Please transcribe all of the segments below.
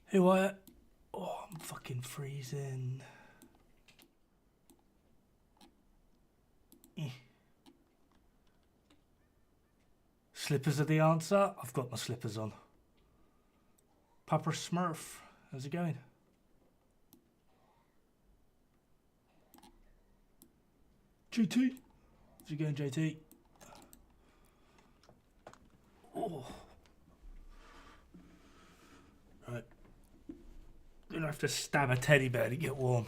Who I... Oh, I'm fucking freezing. Slippers are the answer. I've got my slippers on. Papa Smurf, how's it going? JT, how's it going, JT? Oh. Right. Gonna have to stab a teddy bear to get warm.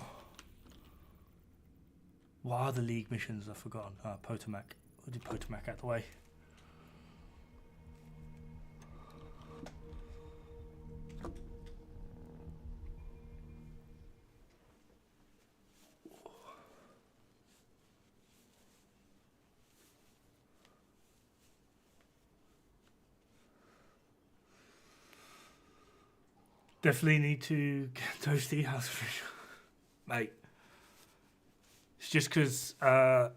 What are the league missions? I've forgotten. Potomac. We'll do Potomac out the way. Definitely need to get those tea house, mate. It's just because I'm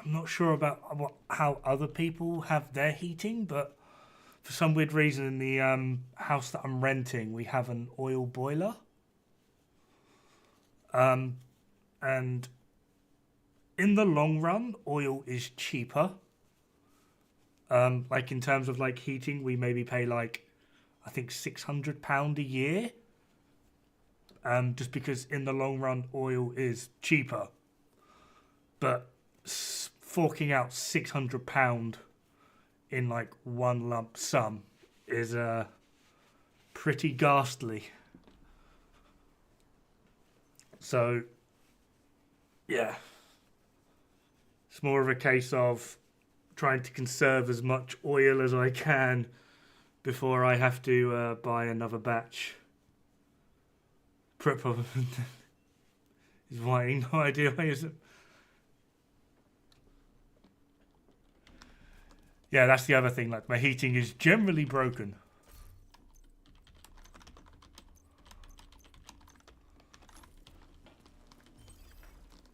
not sure about how other people have their heating, but for some weird reason in the house that I'm renting, we have an oil boiler. And in the long run, oil is cheaper. Like in terms of like heating, we maybe pay like, I think £600 a year. Just because in the long run, oil is cheaper. But forking out £600 in like one lump sum is pretty ghastly. So, yeah. It's more of a case of trying to conserve as much oil as I can before I have to buy another batch. He's whining, no idea why is it. Yeah, that's the other thing, like my heating is generally broken.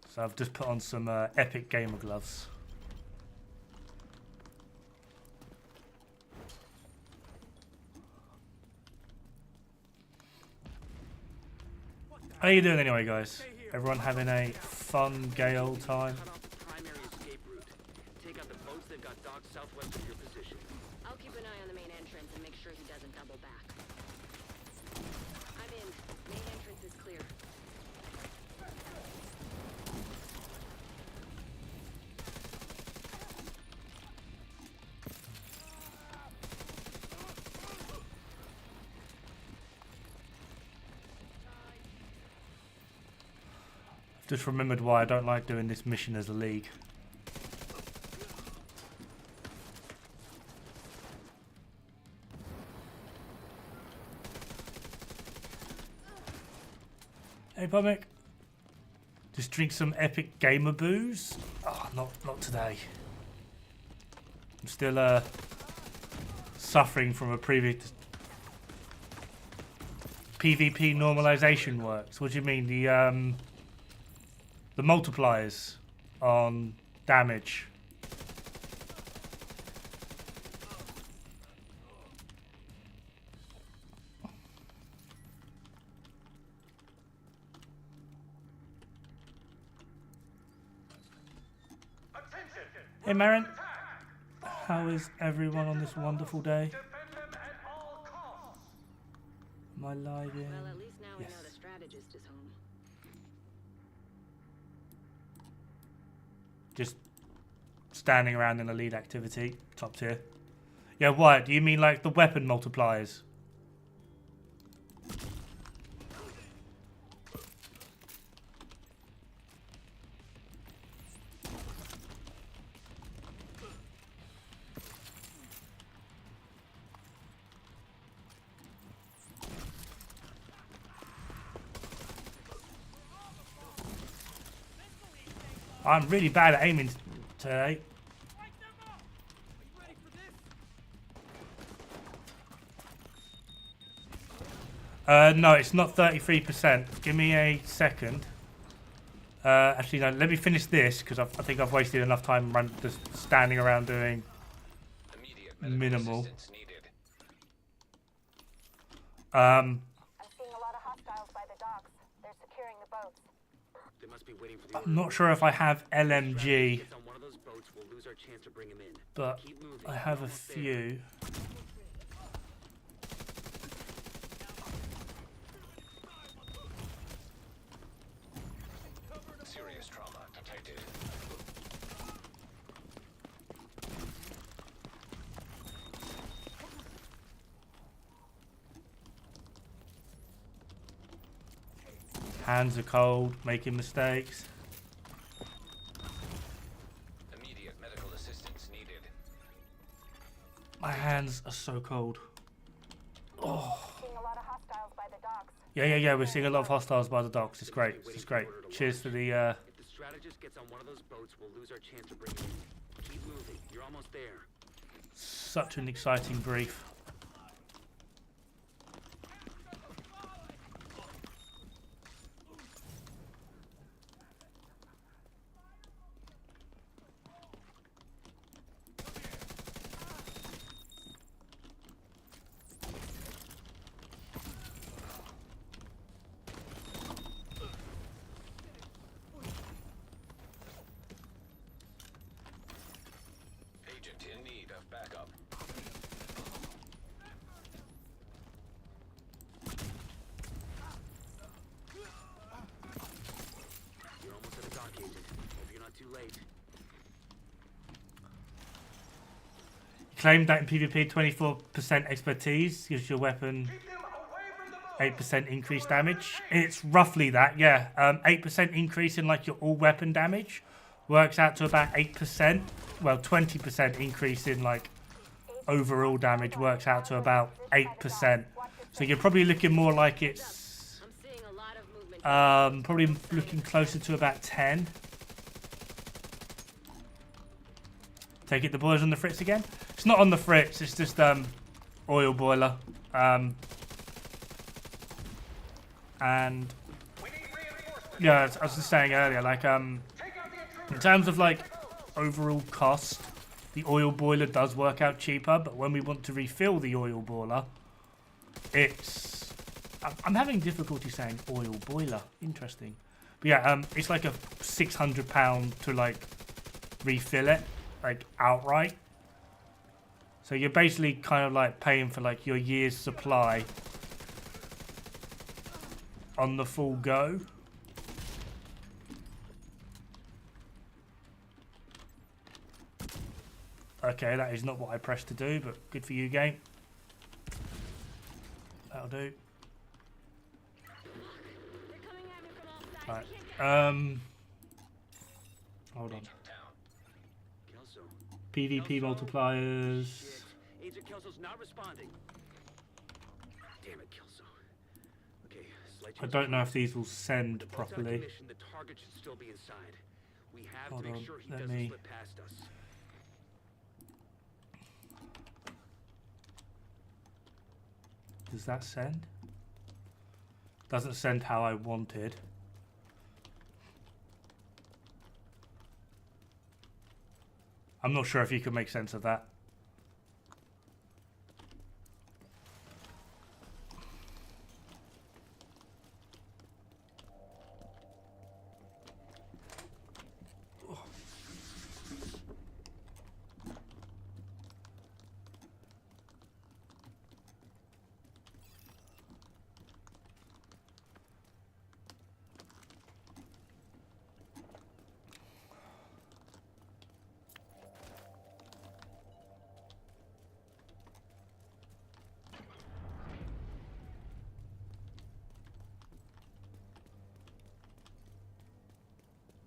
So I've just put on some epic gamer gloves. How you doing anyway, guys? Everyone having a fun, gay old time? I'll keep an eye on the main entrance and make sure he doesn't double back. I'm in. Main entrance is clear. Just remembered why I don't like doing this mission as a league. Hey, Pumic. Just drink some epic gamer booze? Oh, not today. I'm still suffering from a previous PvP normalization works. What do you mean? The multipliers on damage. Hey Marin, how is everyone on this wonderful day? Am I live in? Well, at least now we Yes. know the strategist is home. Just standing around in a lead activity, top tier. Yeah, what? Do you mean like the weapon multipliers? I'm really bad at aiming today. No, it's not 33%. Give me a second. Actually, no, let me finish this because I think I've wasted enough time just standing around doing minimal. boats. They must be waiting for the I'm not sure if I have LMG, Gets on one of those boats, we'll lose our chance to bring him in. but Keep moving. I have a Almost there. few. Serious trauma detected. Hands are cold, making mistakes. Immediate medical assistance needed. My hands are so cold. Oh. Seeing a lot of hostiles by the docks. Yeah. We're seeing a lot of hostiles by the docks. It's great. It's great. Cheers for the. If the strategist gets on one of those boats, we'll lose our chance to bring him in. Keep moving. You're almost there. Such an exciting brief. Agent in need of backup. You're almost at the dock, agent. Hope you're not too late. Claimed that in PvP, 24% expertise gives your weapon 8% increased damage. It's roughly that, yeah. 8% increase in like your all weapon damage works out to about 8%. Well, 20% increase in like overall damage works out to about 8%. So you're probably looking more like it's I'm seeing a lot of movement. probably looking closer to about 10. Take it the boiler's on the fritz again? It's not on the fritz, it's just oil boiler. And yeah, as I was just saying earlier, like in terms of like overall cost, the oil boiler does work out cheaper, but when we want to refill the oil boiler, it's I'm having difficulty saying oil boiler. Interesting. But yeah, it's like a £600 to like refill it, like outright. So you're basically kind of like paying for like your year's supply on the full go. Okay, that is not what I pressed to do, but good for you, game. That'll do. They're coming at me from all sides. Right. Hold on. Kelso. PvP multipliers. Shit. Agent Kelso's not responding. Damn it, Kelso. Okay, slight I change don't of know if course. these will send Once out of properly. commission, the target should still be inside. We have Hold to make on, sure he let doesn't me- slip past us. Does that send? Doesn't send how I wanted. I'm not sure if you can make sense of that.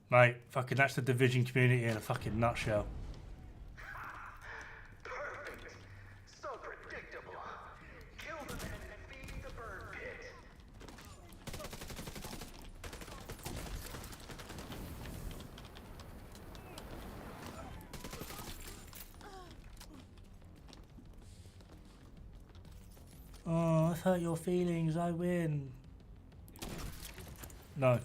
Mate, fucking that's the Division community in a fucking nutshell. Perfect. So predictable. Kill the men and feed the bird pit. Oh, I've hurt your feelings, I win. No.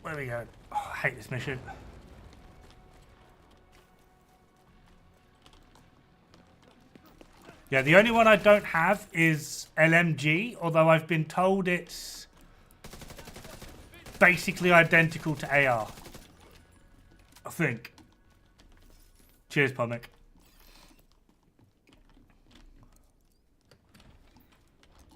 Where we go? Oh, I hate this mission. Yeah, the only one I don't have is LMG, although I've been told it's basically identical to AR. I think. Cheers, Pomic.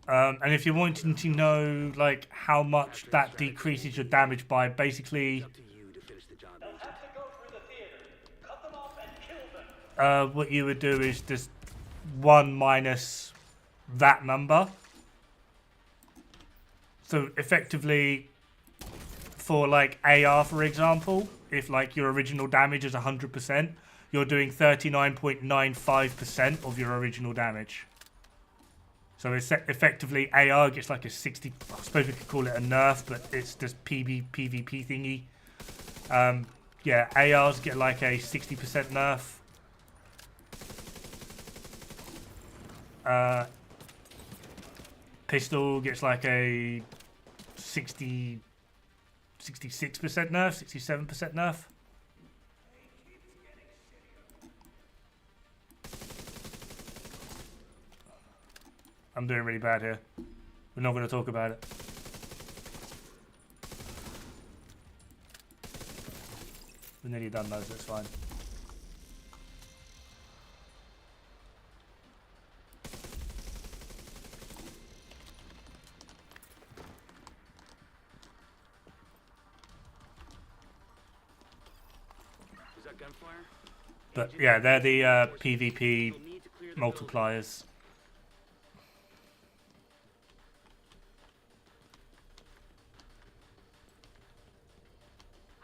And if you're wanting to know, like, how much that decreases your damage by, basically, Up to you to finish the job, They'll Agent. have to go through the theater. Cut them off and kill them. what you would do is just 1 minus that number. So effectively, for like AR, for example, if like your original damage is 100%, you're doing 39.95% of your original damage. So it's effectively AR gets like a 60. I suppose we could call it a nerf, but it's just PvP thingy. Yeah, ARs get like a 60% nerf. Pistol gets like a 66% nerf, 67% nerf. I'm doing really bad here. We're not going to talk about it. We're nearly done though, so it's fine. Is that gunfire? But yeah, they're the PvP You'll need to clear the building. multipliers.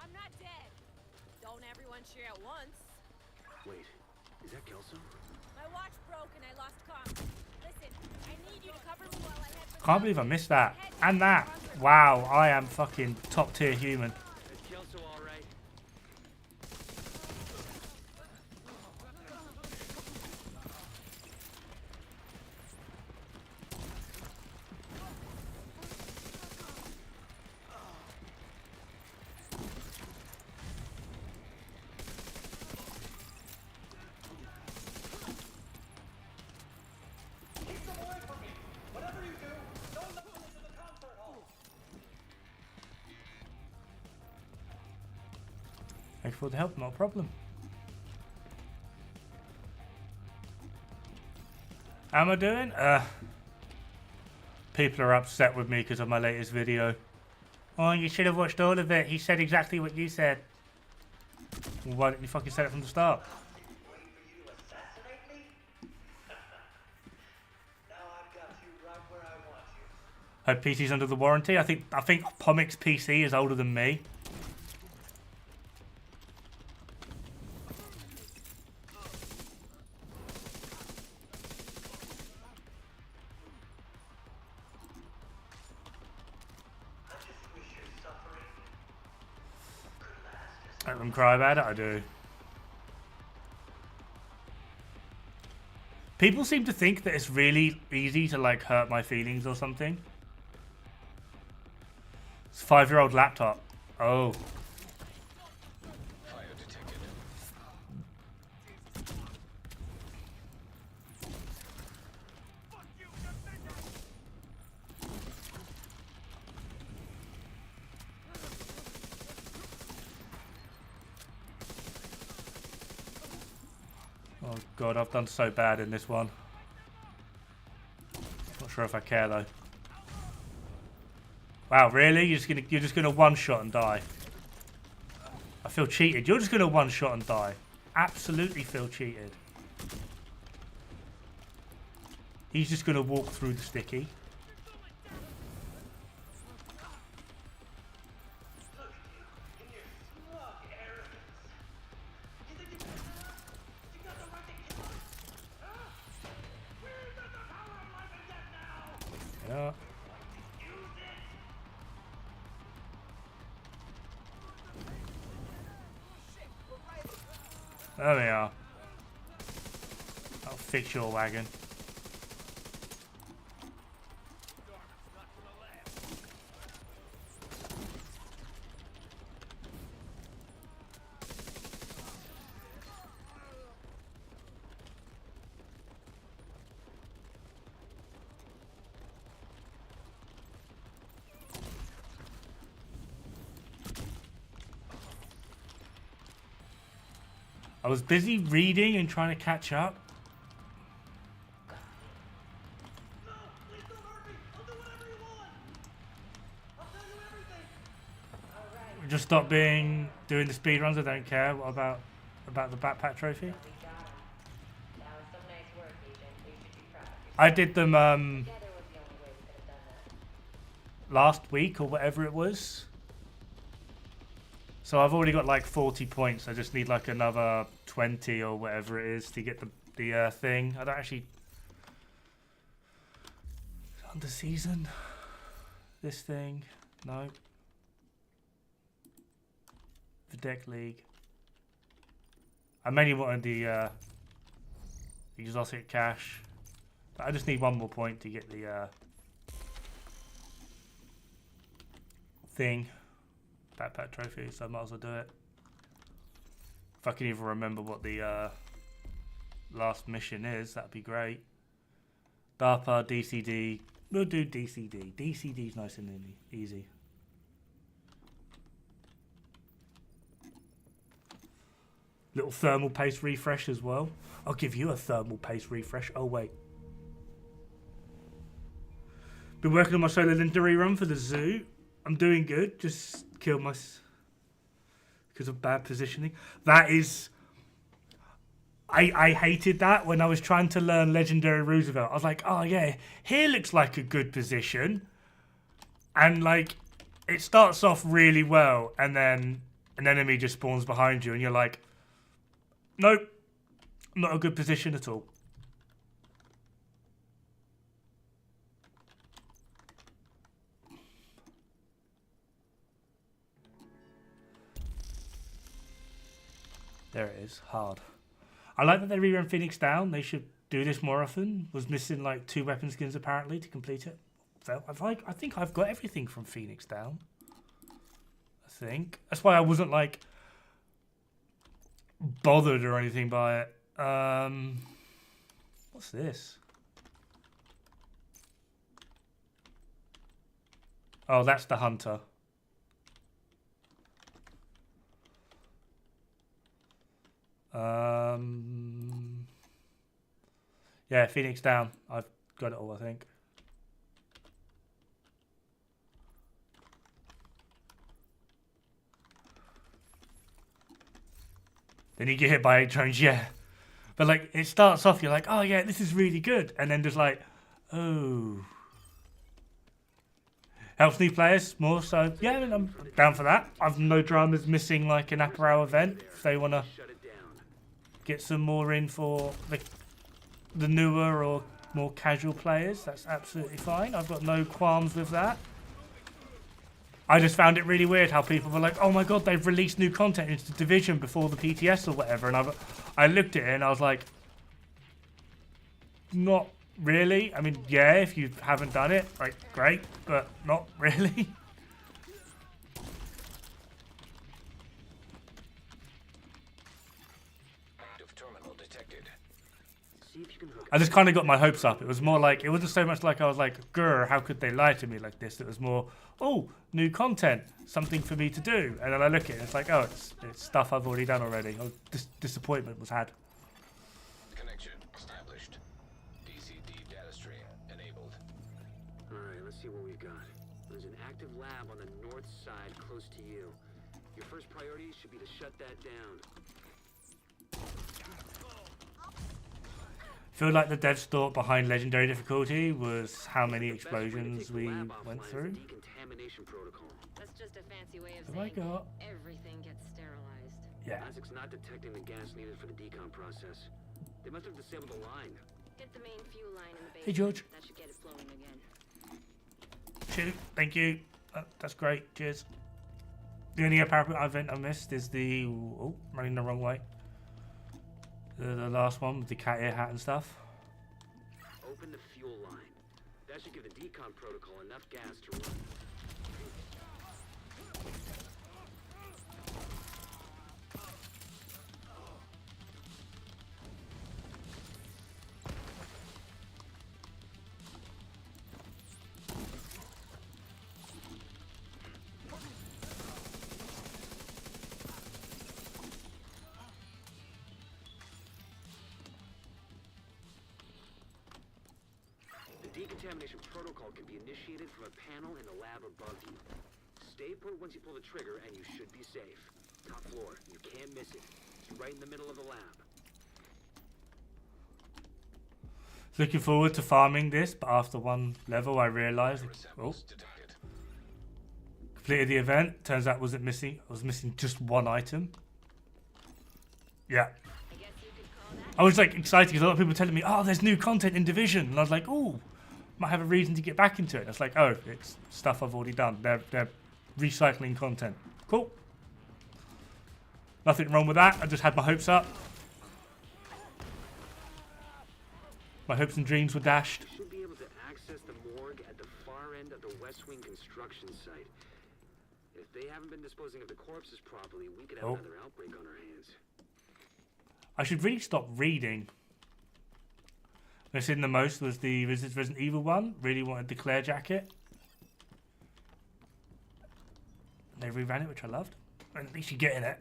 I'm not dead. Don't everyone cheer at once. Wait, is that Kelso? My watch broke and I lost comms. Listen, I need you to cover me while I head for Can't believe I missed that. And that. Wow, I am fucking top tier human. Is Kelso all right? Keep them away from me. Whatever you do, don't let them into the concert hall. Thanks for the help, not a problem. How am I doing? People are upset with me because of my latest video. Oh, you should have watched all of it. He said exactly what you said. Well, why didn't you fucking say it from the start? Wait for you to assassinate me? Now I've got you right where I want you. Her PC's under the warranty. I think Pomic's PC is older than me. I just wish your suffering could last as Let them cry about it. I do. People seem to think that it's really easy to like hurt my feelings or something. It's a 5-year-old laptop. Oh. Fire detected. Oh god, I've done so bad in this one. Not sure if I care though. Wow, really? You're just gonna one shot and die. I feel cheated. You're just gonna one shot and die. Absolutely feel cheated. He's just gonna walk through the sticky. in your smug arrogance. You think you got the right to kill us? Huh? We've got the power of life and death now. Yeah. Use it. There we are. I'll fix your wagon. was busy reading and trying to catch up. No, please don't hurt me. I'll do whatever you want. I'll tell you everything. Just stop doing the speed runs. I don't care. What about the backpack trophy? We got him. That was some nice work, Agent. You should be proud of yourself. I did them Together was the only way we could have done that. last week or whatever it was. So I've already got like 40 points. I just need like another 20 or whatever it is to get the thing. I don't actually... Under season? This thing? No. The deck league. I mainly wanted the exotic cash. But I just need one more point to get the thing. Backpack trophy, so I might as well do it. If I can even remember what the last mission is, that'd be great. DARPA, DCD. We'll do DCD. DCD's nice and easy. Little thermal paste refresh as well. I'll give you a thermal paste refresh. Oh, wait. Been working on my solo legendary run for the zoo. I'm doing good. Just killed my... because of bad positioning. That is... I hated that when I was trying to learn Legendary Roosevelt. I was like, oh yeah, here looks like a good position. And like, it starts off really well and then an enemy just spawns behind you and you're like, nope, not a good position at all. There it is, hard. I like that they rerun Phoenix Down. They should do this more often. Was missing like 2 weapon skins apparently to complete it. So I think I've got everything from Phoenix Down. I think. That's why I wasn't like bothered or anything by it. What's this? Oh, that's the hunter. Yeah, Phoenix Down. I've got it all, I think. Then you get hit by 8 drones, yeah. But like, it starts off, you're like, oh yeah, this is really good. And then just like, oh. Helps new players more, so yeah, I'm down for that. I've no dramas missing like an apparel event if they want to get some more in for the newer or more casual players. That's absolutely fine. I've got no qualms with that. I just found it really weird how people were like, oh my god, they've released new content into Division before the PTS or whatever. And I looked at it and I was like, not really. I mean, yeah, if you haven't done it, like, great, but not really. Active terminal detected. See if you can hook I just kind of got my hopes up. It was more like, it wasn't so much like I was like, grr, how could they lie to me like this? It was more, oh, new content, something for me to do. And then I look at it, and it's like, oh, it's stuff I've already done already. Oh, disappointment was had. Connection established. DCD data stream enabled. Alright, let's see what we've got. There's an active lab on the north side close to you. Your first priority should be to shut that down. I feel like the dev thought behind legendary difficulty was how many Best way to explosions take the we lab went offline is through. the decontamination protocol. That's just a fancy way of Have I saying got? everything gets sterilized. Yeah. Isaac's not detecting the gas needed for the decon process. They must have disabled the line. Get the main fuel line in the basement. Hey, George. That should get it flowing again. Cheers. Thank you. That's great. Cheers. The only apparent event I missed is the... Oh, running the wrong way. The last one with the cat ear hat and stuff. Open the fuel line. That should give the decon protocol enough gas to run. decontamination protocol can be initiated from a panel in the lab above you. Stay put once you pull the trigger, and you should be safe. Top floor. You can't miss it. It's right in the middle of the lab. Looking forward to farming this, but after one level I realised Detected. completed the event. Turns out I was missing just one item. Yeah. I guess you could call that. I was like excited because a lot of people were telling me, oh, there's new content in Division. And I was like, oh, might have a reason to get back into it. And it's like, oh, it's stuff I've already done. They're recycling content. Cool. Nothing wrong with that. I just had my hopes up. My hopes and dreams were dashed. You should be able to access the morgue at the far end of the West Wing construction site. If they haven't been disposing of the corpses properly, we could have another outbreak on our hands. I should really stop reading. I've seen the most was the Resident Evil one. Really wanted the Claire jacket. They reran it, which I loved. And at least you're getting it.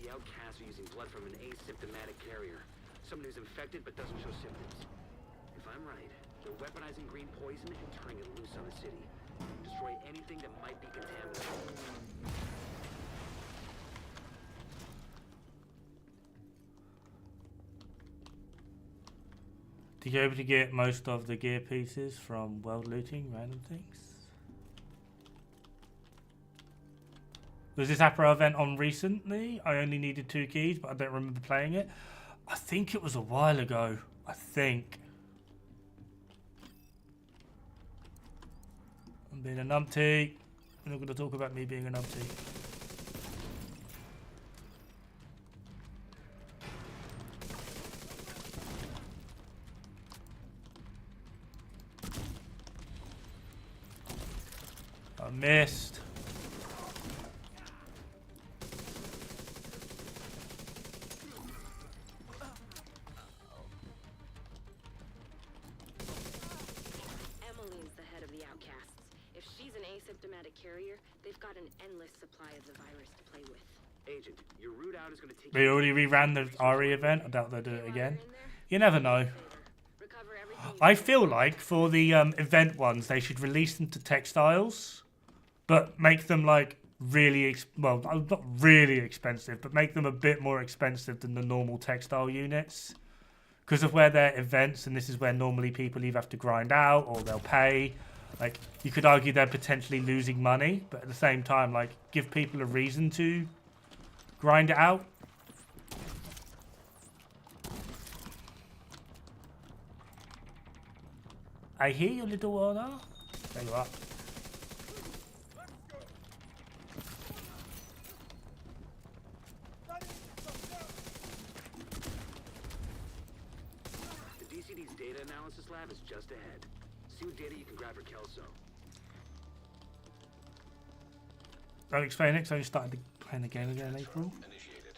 The outcasts are using blood from an asymptomatic carrier. Someone who's infected but doesn't show symptoms. If I'm right, they're weaponizing green poison and turning it loose on the city. Destroy anything that might be contaminated. Did you able to get most of the gear pieces from world looting, random things? Was this Apero event on recently? I only needed 2 keys, but I don't remember playing it. I think it was a while ago. I think. I'm being a numpty. We're not going to talk about me being a numpty. I missed. Emmeline's the head of the outcasts. If she's an asymptomatic carrier, they've got an endless supply of the virus to play with. Agent, your route out is going to take They already reran the RE event. I doubt they'll do it again. You never know. Recover everything. I feel like for the event ones, they should release them to textiles, but make them like really, well, not really expensive, but make them a bit more expensive than the normal textile units. Because of where they're events, and this is where normally people either have to grind out or they'll pay. Like, you could argue they're potentially losing money, but at the same time, like, give people a reason to grind it out. I hear you, little Warner. There you are. The DCD's data analysis lab is just ahead. See what data you can grab for Kelso. Don't explain it, because I only started playing the game again in April. Initiated.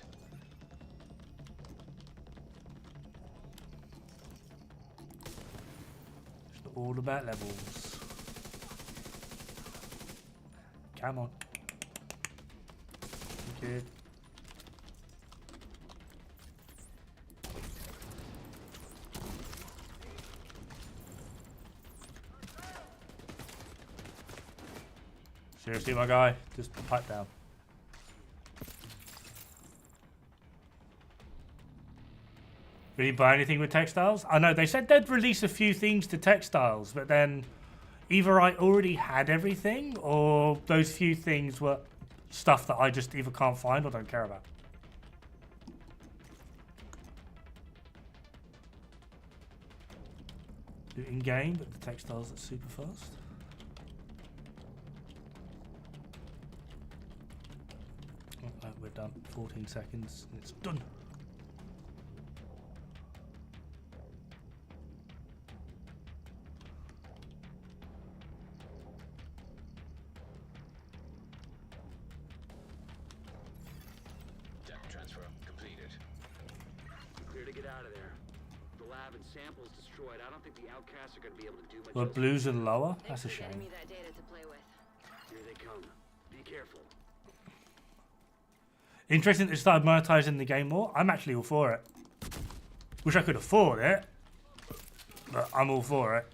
It's all about levels. Come on. Good. Seriously, my guy, just pipe down. Really buy anything with textiles? I know they said they'd release a few things to textiles, but then either I already had everything, or those few things were stuff that I just either can't find or don't care about. Do it in game, but the textiles are super fast. Oh, no, we're done. 14 seconds and it's done. Data transfer completed. Clear to get out of there. The lab and samples destroyed, I don't think the outcasts are going to be able to do much. Well, else. blues and lower? Thanks That's a for getting shame. me that data to play with. Here they come. Be careful. Interesting they started monetizing the game more. I'm actually all for it. Wish I could afford it, but I'm all for it.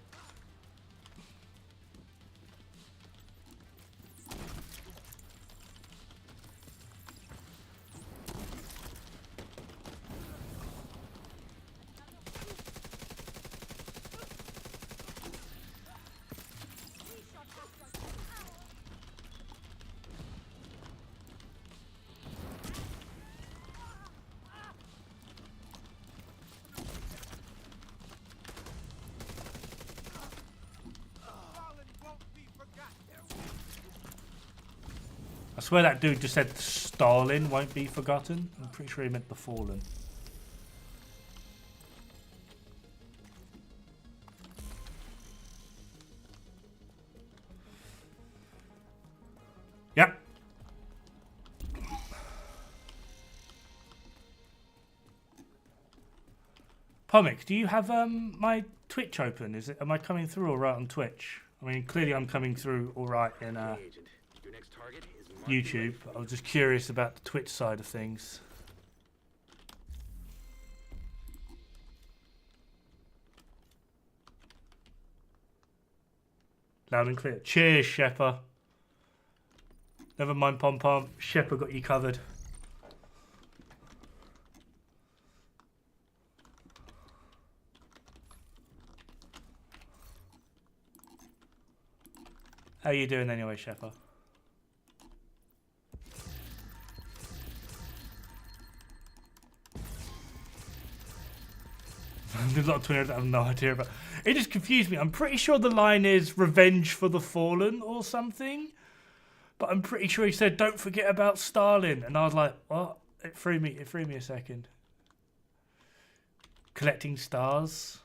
I swear that dude just said Stalin won't be forgotten. I'm pretty sure he meant the fallen. Yep. Pomic, do you have my Twitch open? Am I coming through all right on Twitch? I mean, clearly I'm coming through all right in Hey, Agent. Your next target is YouTube. I was just curious about the Twitch side of things. Loud and clear. Cheers, Shepper. Never mind, Pom Pom. Shepper got you covered. How you doing anyway, Shepper? There's a lot of Twitter that I have no idea about. It just confused me. I'm pretty sure the line is revenge for the fallen or something. But I'm pretty sure he said, don't forget about Stalin. And I was like, what? It threw me a second. Collecting stars.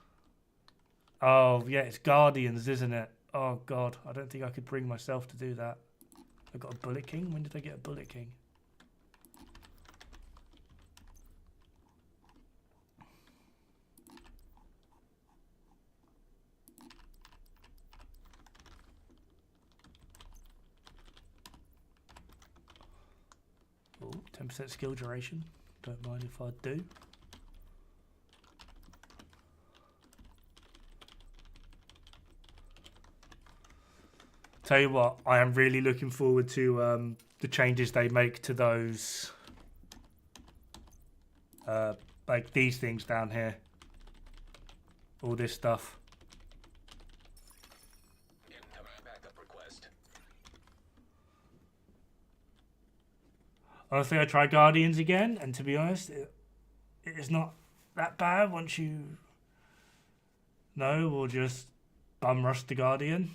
Oh, yeah, it's Guardians, isn't it? Oh, God. I don't think I could bring myself to do that. I got a Bullet King? When did I get a Bullet King? Oh, 10% skill duration. Don't mind if I do. Tell you what, I am really looking forward to the changes they make to those, like these things down here. All this stuff. Incoming backup request. Honestly, I tried Guardians again, and to be honest, it is not that bad once you know or just bum rush the Guardian.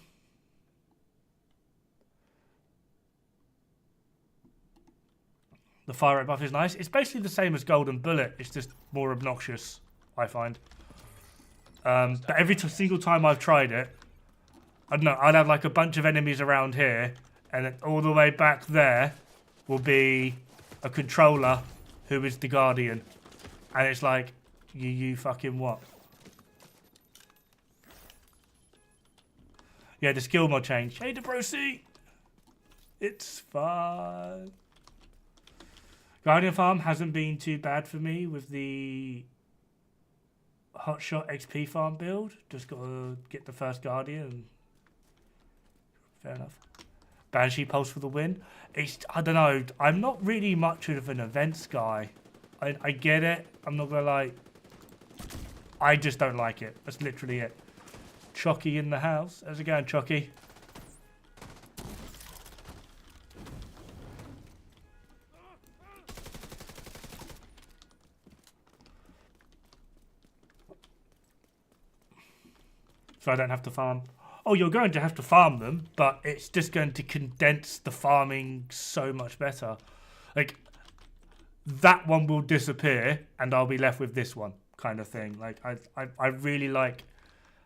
The fire rate buff is nice. It's basically the same as Golden Bullet. It's just more obnoxious, I find. But every single time I've tried it, I don't know, I'd have like a bunch of enemies around here, and then all the way back there will be a controller who is the Guardian. And it's like, you fucking what? Yeah, the skill mod change. Hey, DeBrosi! It's fun. Guardian farm hasn't been too bad for me with the Hotshot XP farm build. Just got to get the first Guardian. Fair enough. Banshee Pulse for the win. I don't know. I'm not really much of an events guy. I get it. I'm not going to lie. I just don't like it. That's literally it. Chocky in the house. How's it going, Chocky? So I don't have to farm. Oh, you're going to have to farm them, but it's just going to condense the farming so much better. Like, that one will disappear, and I'll be left with this one, kind of thing. Like, I really like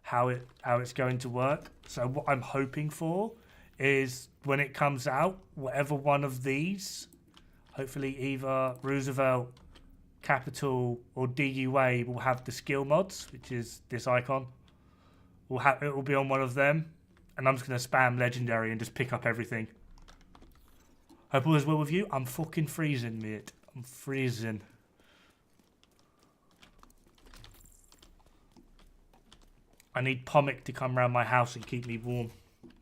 how it's going to work. So what I'm hoping for is when it comes out, whatever one of these, hopefully either Roosevelt, capital or DUA will have the skill mods, which is this icon. It will be on one of them, and I'm just gonna spam legendary and just pick up everything. Hope all is well with you. I'm fucking freezing, mate. I'm freezing. I need Pomic to come round my house and keep me warm.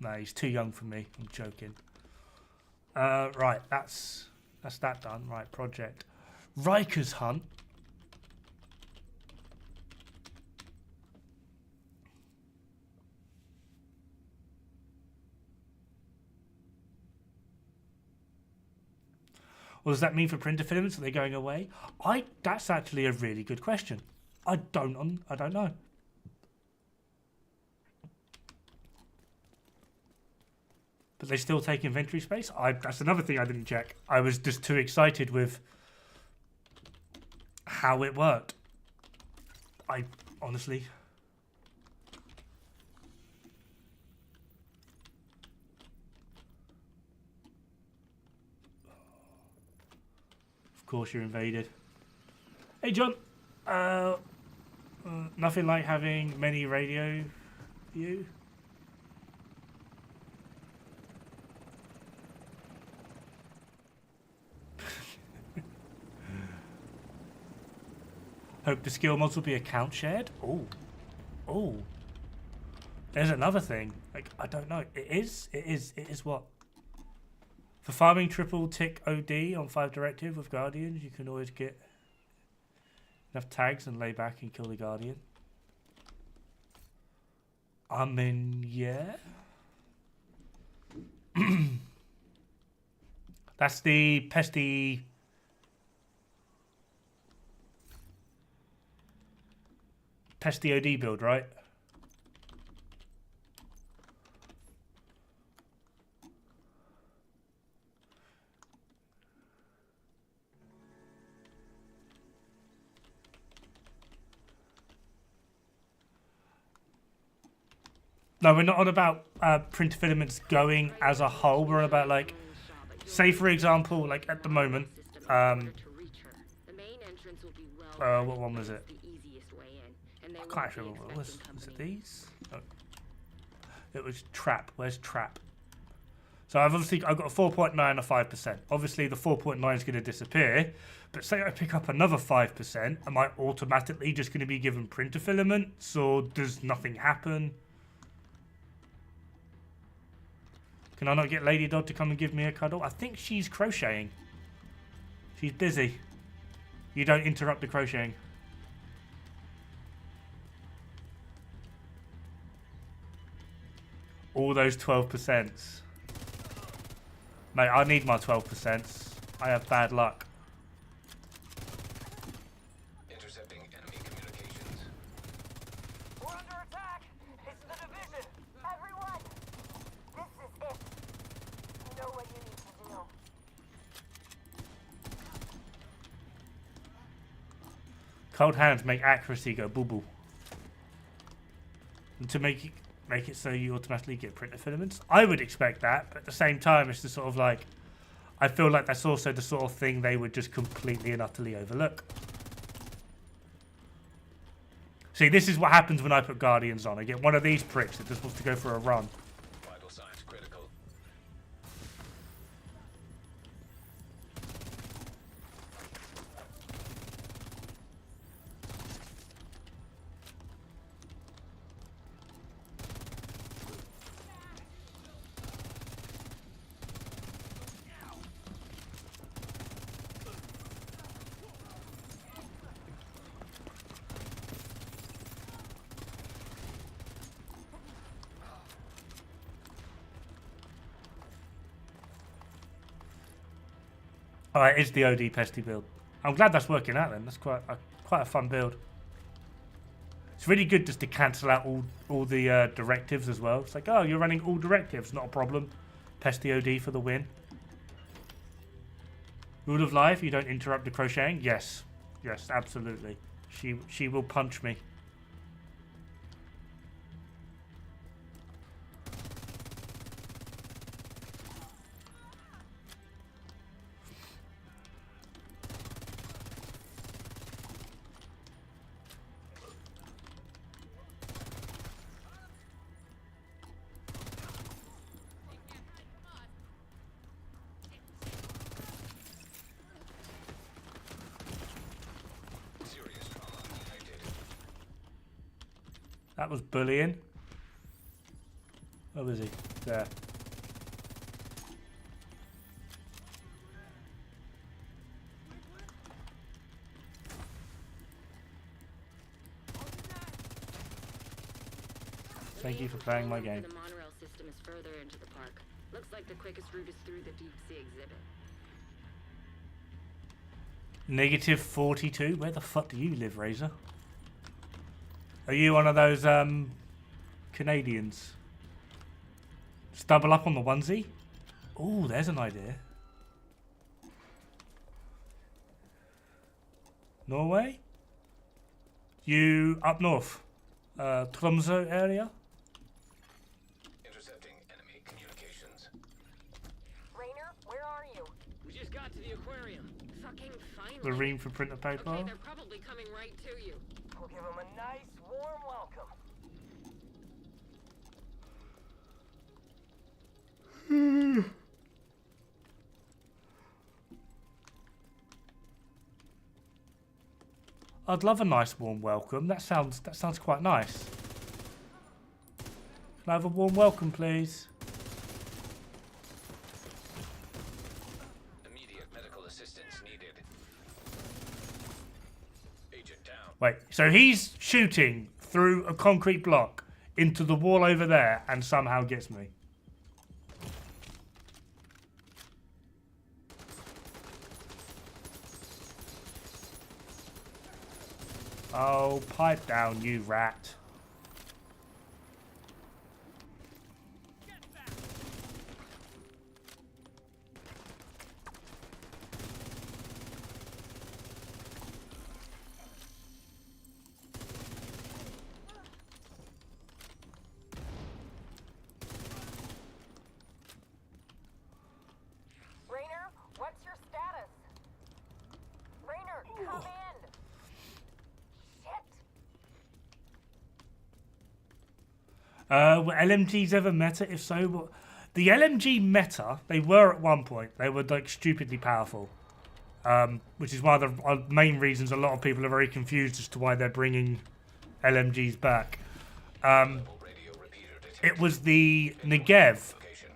No, he's too young for me. I'm joking. Right, that's that done. Right, project. Riker's Hunt. What does that mean for printer filaments? Are they going away? That's actually a really good question. I don't know. But they still take inventory space? That's another thing I didn't check. I was just too excited with how it worked. I honestly... Of course you're invaded. Hey John! Nothing like having many radio view. Hope the skill mods will be account shared. Oh. There's another thing. Like, I don't know. It is what? For farming triple tick OD on 5 directive with Guardians, you can always get enough tags and lay back and kill the Guardian. I mean, yeah. That's the pesty... Pesty OD build, right? No, we're not on about printer filaments going as a whole. We're on about, like, say for example, like at the moment, what one was it? I can't actually remember what it was. Was it these? Oh. It was trap. Where's trap? So I've got a 4.9 and a 5%. Obviously the 4.9 is going to disappear, but say I pick up another 5%, am I automatically just going to be given printer filaments, or does nothing happen? Can I not get Lady Dod to come and give me a cuddle? I think she's crocheting. She's busy. You don't interrupt the crocheting. All those 12%. Mate, I need my 12%. I have bad luck. Intercepting enemy communications. We're under attack! It's the division! Everyone! This is it! You know what you need to do. Cold hands make accuracy go boo-boo. And to make it so you automatically get printer filaments, I would expect that, but at the same time it's the sort of like, I feel like that's also the sort of thing they would just completely and utterly overlook. See, this is what happens when I put Guardians on. I get one of these pricks that just wants to go for a run. Vital signs critical. Alright, it's the OD pesty build. I'm glad that's working out then. That's quite a fun build. It's really good just to cancel out all the directives as well. It's like, oh, you're running all directives, not a problem. Pesty OD for the win. Rule of life, you don't interrupt the crocheting? Yes. Yes, absolutely. She will punch me. That was bullying. Where was he? There. Thank you for playing my game. The monorail system is further into the park. Looks like the quickest route is through the deep sea exhibit. Negative 42? Where the fuck do you live, Razor? Are you one of those Canadians? Just double up on the onesie? Oh, there's an idea. Norway? You up north? Tromsø area? Intercepting enemy communications. Rainer, where are you? We just got to the aquarium. Fucking finally. The ream for printer paper? Okay, they're probably coming right to you. We'll give them a nice, warm welcome. I'd love a nice warm welcome. That sounds quite nice. Can I have a warm welcome, please? Immediate medical assistance needed. Agent down. Wait, so he's shooting through a concrete block into the wall over there and somehow gets me. Oh, pipe down, you rat. Rainer, what's your status? Rainer, come in. Shit. Were LMGs ever meta? If so, what? The LMG meta, they were at one point. They were like stupidly powerful. Which is one of the main reasons a lot of people are very confused as to why they're bringing LMGs back. Radio repeater detected. It was the Negev, Location.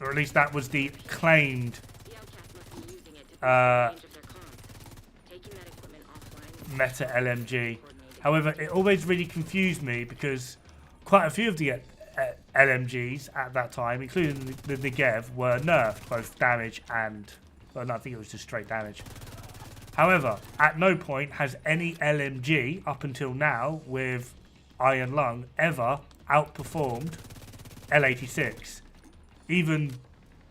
or at least that was the claimed The outcast must be using it to boost the range of their comms. Taking that equipment offline. meta LMG. However, it always really confused me because quite a few of the LMGs at that time, including the Negev, were nerfed, both damage and... Well, no, I think it was just straight damage. However, at no point has any LMG, up until now, with Iron Lung, ever outperformed L86. Even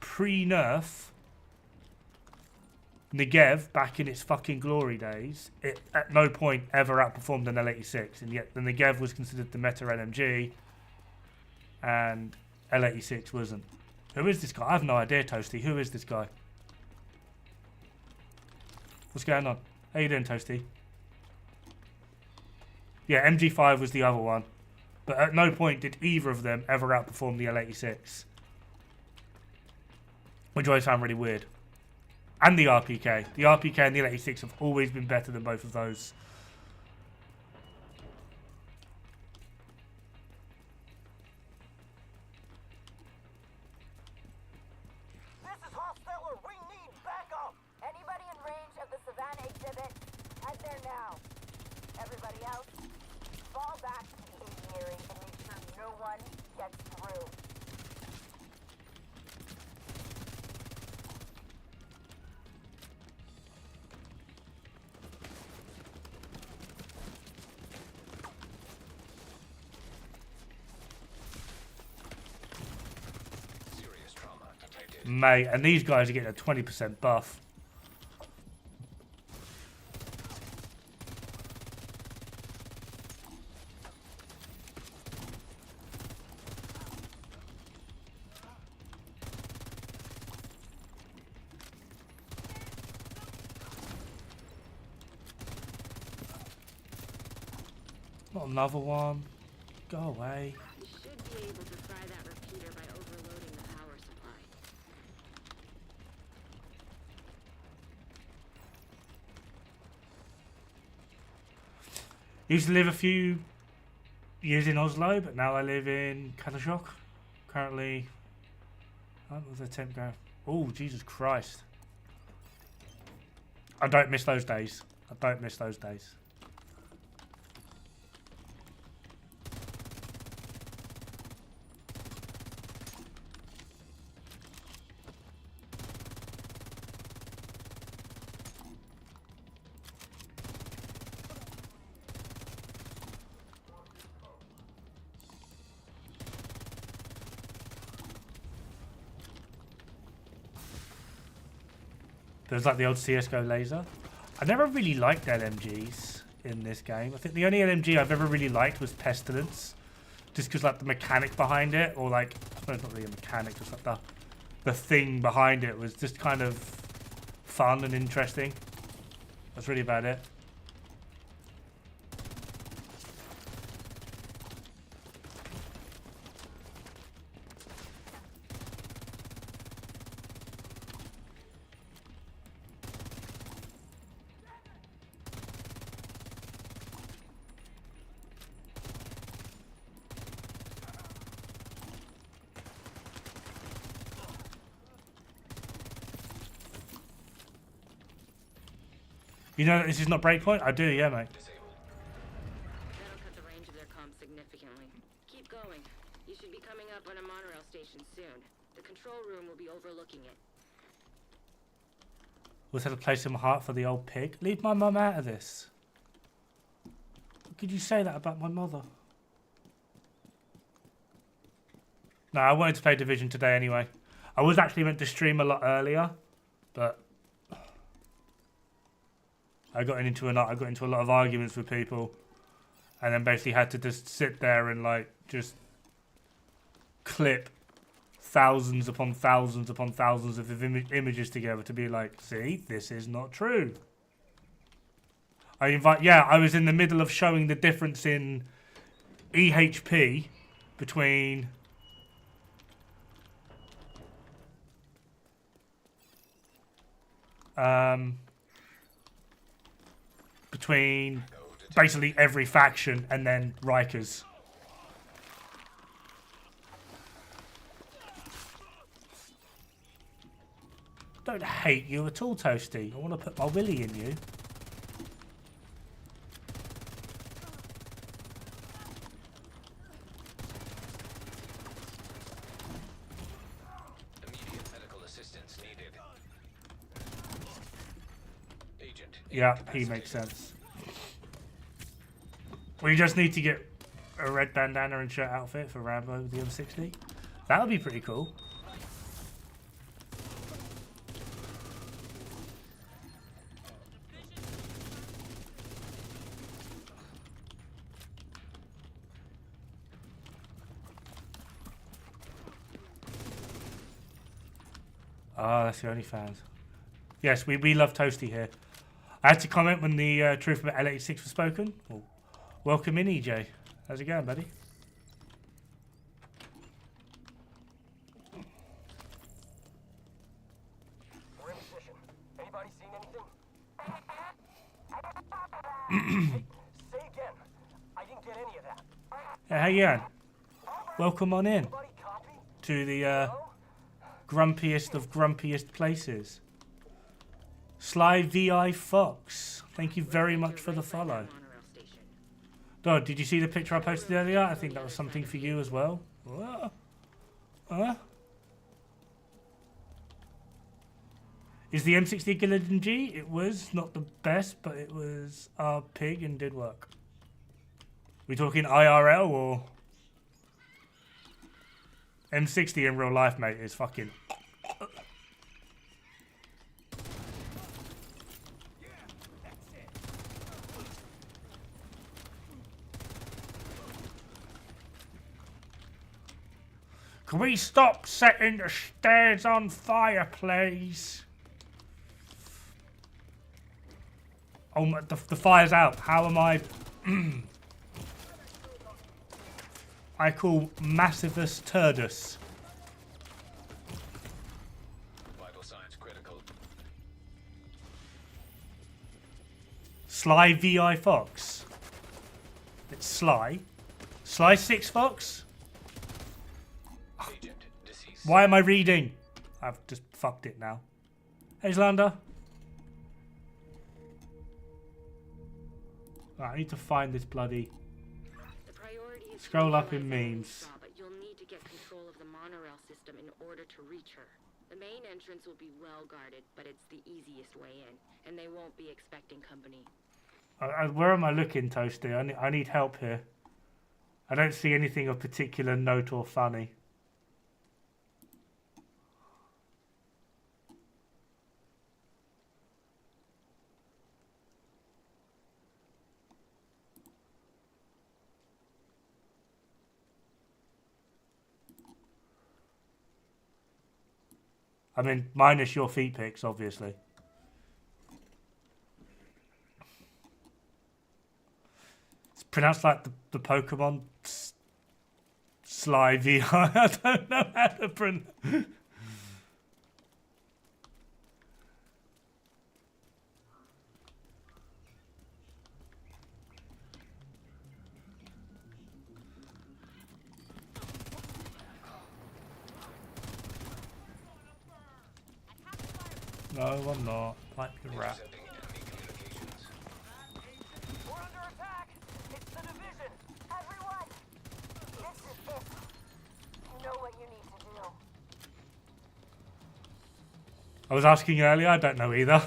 pre-nerf, Negev, back in its fucking glory days, it at no point ever outperformed an L86, and yet the Negev was considered the meta LMG, and L86 wasn't. Who is this guy? I have no idea, Toasty. Who is this guy? What's going on? How you doing, Toasty? Yeah, MG5 was the other one, but at no point did either of them ever outperform the L86, which I always found really weird. And the RPK. The RPK and the L86 have always been better than both of those. This is Hosteller. We need backup. Anybody in range of the Savannah exhibit, head there now. Everybody else, fall back to the aviary and make sure no one gets through. Serious trauma detected. Mate, and these guys are getting a 20% buff. Not another one. Go away. You should be able to fry that repeater by overloading the power supply. Used to live a few years in Oslo, but now I live in Katashok. Currently, what was the temp go? Oh, Jesus Christ. I don't miss those days. I don't miss those days. There's like the old CSGO laser. I never really liked LMGs in this game. I think the only LMG I've ever really liked was Pestilence. Just because like the mechanic behind it, or like, I suppose not really a mechanic, just like the thing behind it was just kind of fun and interesting. That's really about it. You know that this is not Breakpoint? I do, yeah, mate. That'll cut the range of their comms significantly. Keep going. You should be coming up on a monorail station soon. The control room will be overlooking it. Was that a place in my heart for the old pig? Leave my mum out of this. How could you say that about my mother? No, I wanted to play Division today anyway. I was actually meant to stream a lot earlier, but I got into a lot of arguments with people, and then basically had to just sit there and like just clip thousands upon thousands upon thousands of images together to be like, see, this is not true. I was in the middle of showing the difference in EHP between basically every faction and then Rikers. Don't hate you at all, Toasty. I want to put my willy in you. Immediate medical assistance needed. Agent. Yeah, he makes sense. We just need to get a red bandana and shirt outfit for Rambo with the M60. That would be pretty cool. Ah, that's the only fans. Yes, we love Toasty here. I had to comment when the truth about L86 was spoken. Well, welcome in, EJ. How's it going, buddy? We're in position. Anybody seen anything? Say again. I didn't get any of that. Hey, how you going? Welcome on in Anybody copy? to the grumpiest of grumpiest places. Sly VI Fox, thank you very much for the follow. Monorail station. Dod, did you see the picture I posted earlier? I think that was something for you as well. What? Huh? Is the M60 a good LMG? It was not the best, but it was our pig and did work. We talking IRL or M60 in real life, mate? Is fucking. Can we stop setting the stairs on fire, please? Oh, the fire's out. How am I? I call Massivus Turdus. Vital signs critical. Sly VI Fox. It's Sly. Slice 6 Fox? Agent deceased. Why am I reading? I've just fucked it now. Hey, Zlander. Right, I need to find this bloody... The priority is to Scroll up neutralize in enemy memes. saw, but you'll need to get control of the monorail system in order to reach her. The main entrance will be well guarded, but it's the easiest way in, and they won't be expecting company. Where am I looking, Toasty? I need help here. I don't see anything of particular note or funny. I mean, minus your feet pics, obviously. It's pronounced like the Pokemon Slivy. I don't know how to pronounce. No, I'm not. Pipe your rat. Intercepting enemy communications. We're under attack! It's the division! Everyone! This is it. You know what you need to do. I was asking earlier. I don't know either.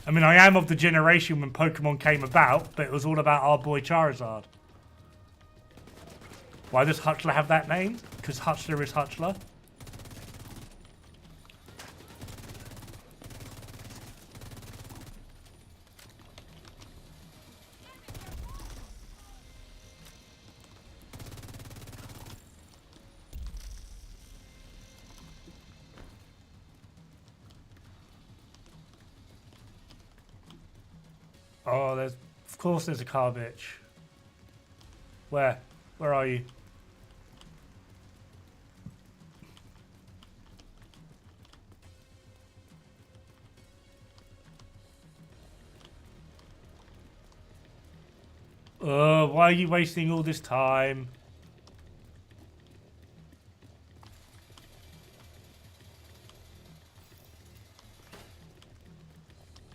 I mean, I am of the generation when Pokemon came about, but it was all about our boy Charizard. Why does Hutchler have that name? Because Hutchler is Hutchler. Oh, of course there's a car bitch. Where? Where are you? Why are you wasting all this time?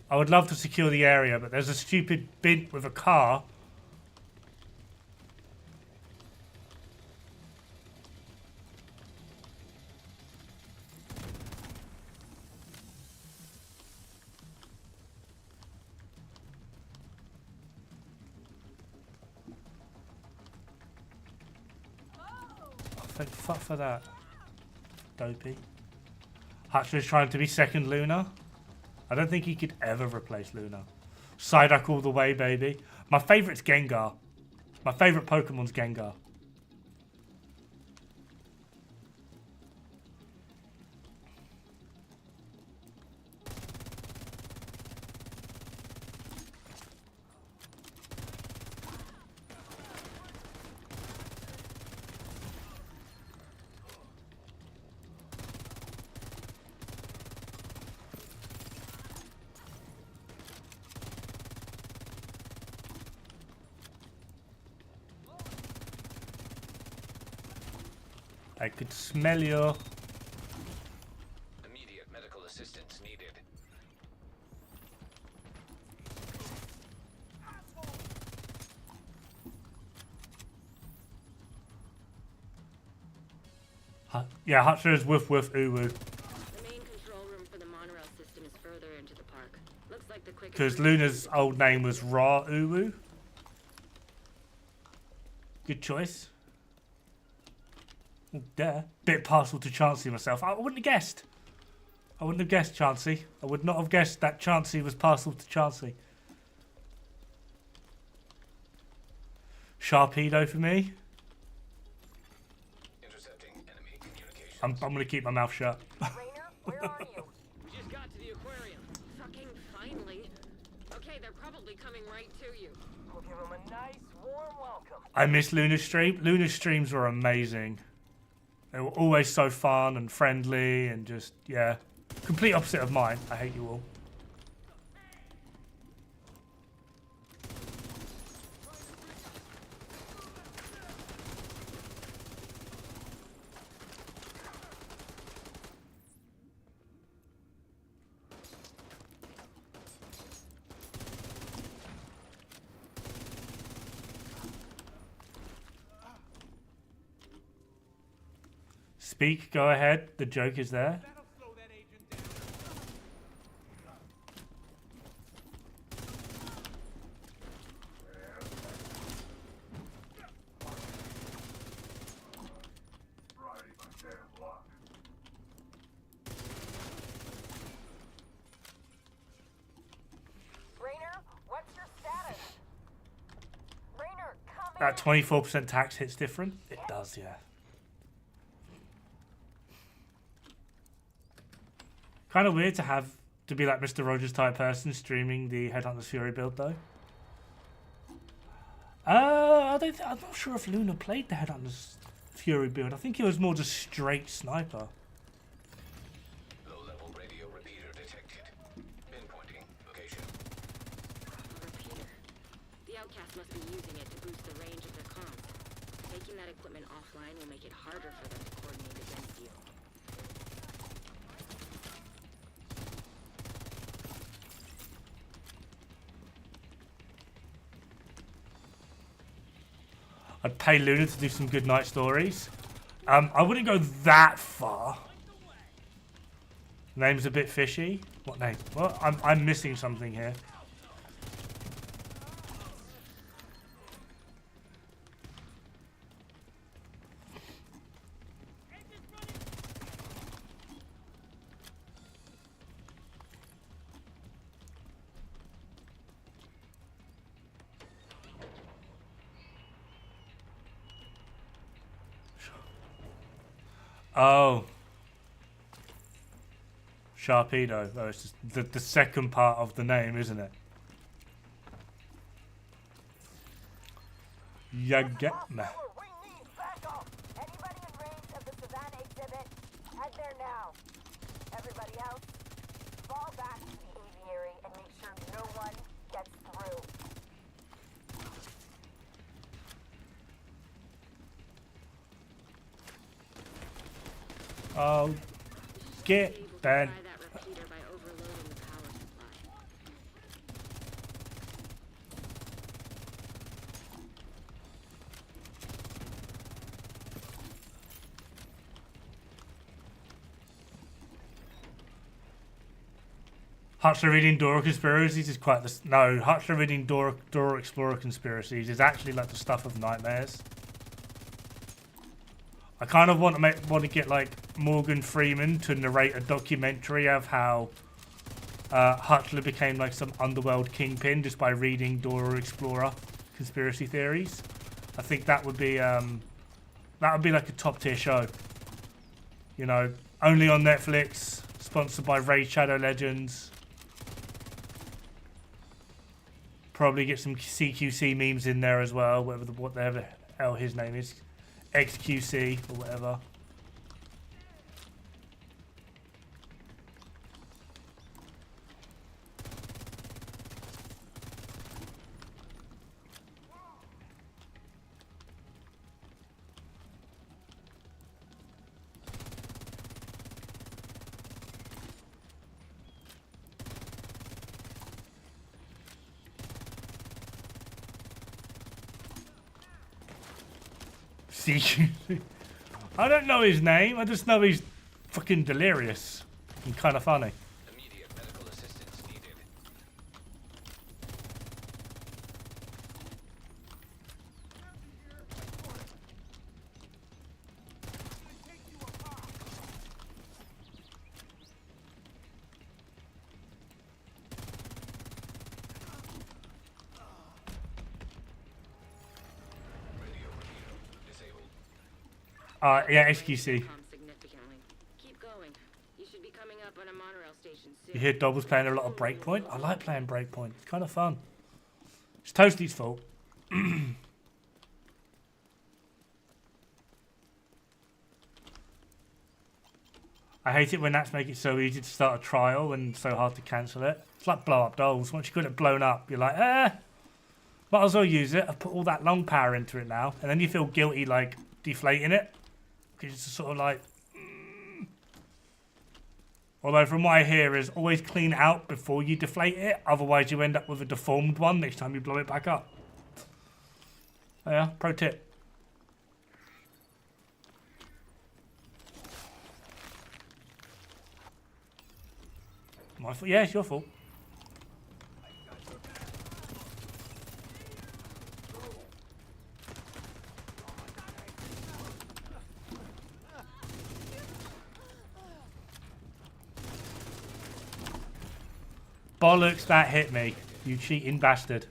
I would love to secure the area, but there's a stupid bint with a car. Thank fuck for that. Dopey. Hutchler's trying to be second Luna. I don't think he could ever replace Luna. Psyduck all the way, baby. My favourite's Gengar. My favourite Pokemon's Gengar. I could smell you. Immediate medical assistance needed. Yeah, Hutchler is woof woof ooh woo. The main control room for the monorail system is further into the park. Looks like the quickest Because route- Luna's old name was Ra ooh woo. Good choice. Oh, duh. Bit partial to Chansey myself. I wouldn't have guessed. I wouldn't have guessed Chansey. I would not have guessed that Chansey was partial to Chansey. Sharpedo for me. Intercepting enemy communications. I'm going to keep my mouth shut. Rainer, where are you? We just got to the aquarium. Fucking finally. Okay, they're probably coming right to you. We'll give them a nice, warm welcome. I miss Luna's stream. Luna's streams were amazing. They were always so fun and friendly and just, yeah. Complete opposite of mine. I hate you all. Speak, go ahead. The joke is there. That'll slow that agent down. Rainer, what's your status? Rainer, come That in. 24% tax hits different? It does, yeah. Kind of weird to be like Mr. Rogers type person streaming the Headhunter's Fury build though. I'm not sure if Luna played the Headhunter's Fury build. I think it was more just straight sniper. Low-level radio repeater detected. Pinpointing location. A repeater. The outcast must be using it to boost the range of their comms. Taking that equipment offline will make it harder for them to coordinate against you. I'd pay Luna to do some good night stories. I wouldn't go that far. Name's a bit fishy. What name? Well, I'm missing something here. Oh. Sharpedo. Oh, it's just the second part of the name, isn't it? You get me. We need backup. Anybody in range of the Savannah exhibit, head there now. Everybody else, fall back to the aviary and make sure no one gets through. Oh, get Able to Ben. try that repeater by overloading the power supply. Hutchler reading Dora conspiracies is quite the... No, Hutchler reading Dora Explorer conspiracies is actually like the stuff of nightmares. I kind of want to get like Morgan Freeman to narrate a documentary of how Hutchler became like some underworld kingpin just by reading Dora Explorer conspiracy theories. I think that would be like a top tier show. You know, only on Netflix, sponsored by Raid Shadow Legends. Probably get some CQC memes in there as well, whatever the hell his name is. XQC or whatever. CQC. I don't know his name. I just know he's fucking delirious and kind of funny. Immediate medical assistance needed. Radio repeater disabled. Yeah, XQC. Comms significantly. Keep going. You should be coming up on a monorail station soon. You hear Dobble's playing a lot of Breakpoint? I like playing Breakpoint. It's kind of fun. It's Toasty's fault. I hate it when apps make it so easy to start a trial and so hard to cancel it. It's like blow up dolls. Once you get it blown up, you're like, might as well use it. I've put all that long power into it now. And then you feel guilty, like, deflating it. Because it's sort of like... Although from what I hear is always clean it out before you deflate it. Otherwise you end up with a deformed one next time you blow it back up. Oh yeah, pro tip. My fault? Yeah, it's your fault. Bollocks, that hit me. You cheating bastard.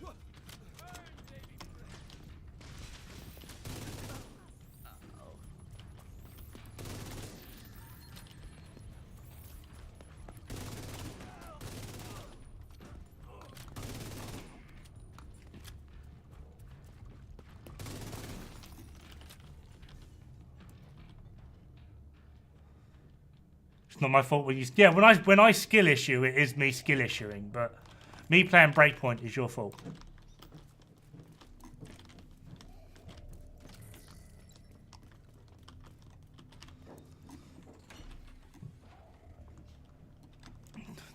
It's not my fault when you... Yeah, when I skill issue, it is me skill issuing, but me playing Breakpoint is your fault.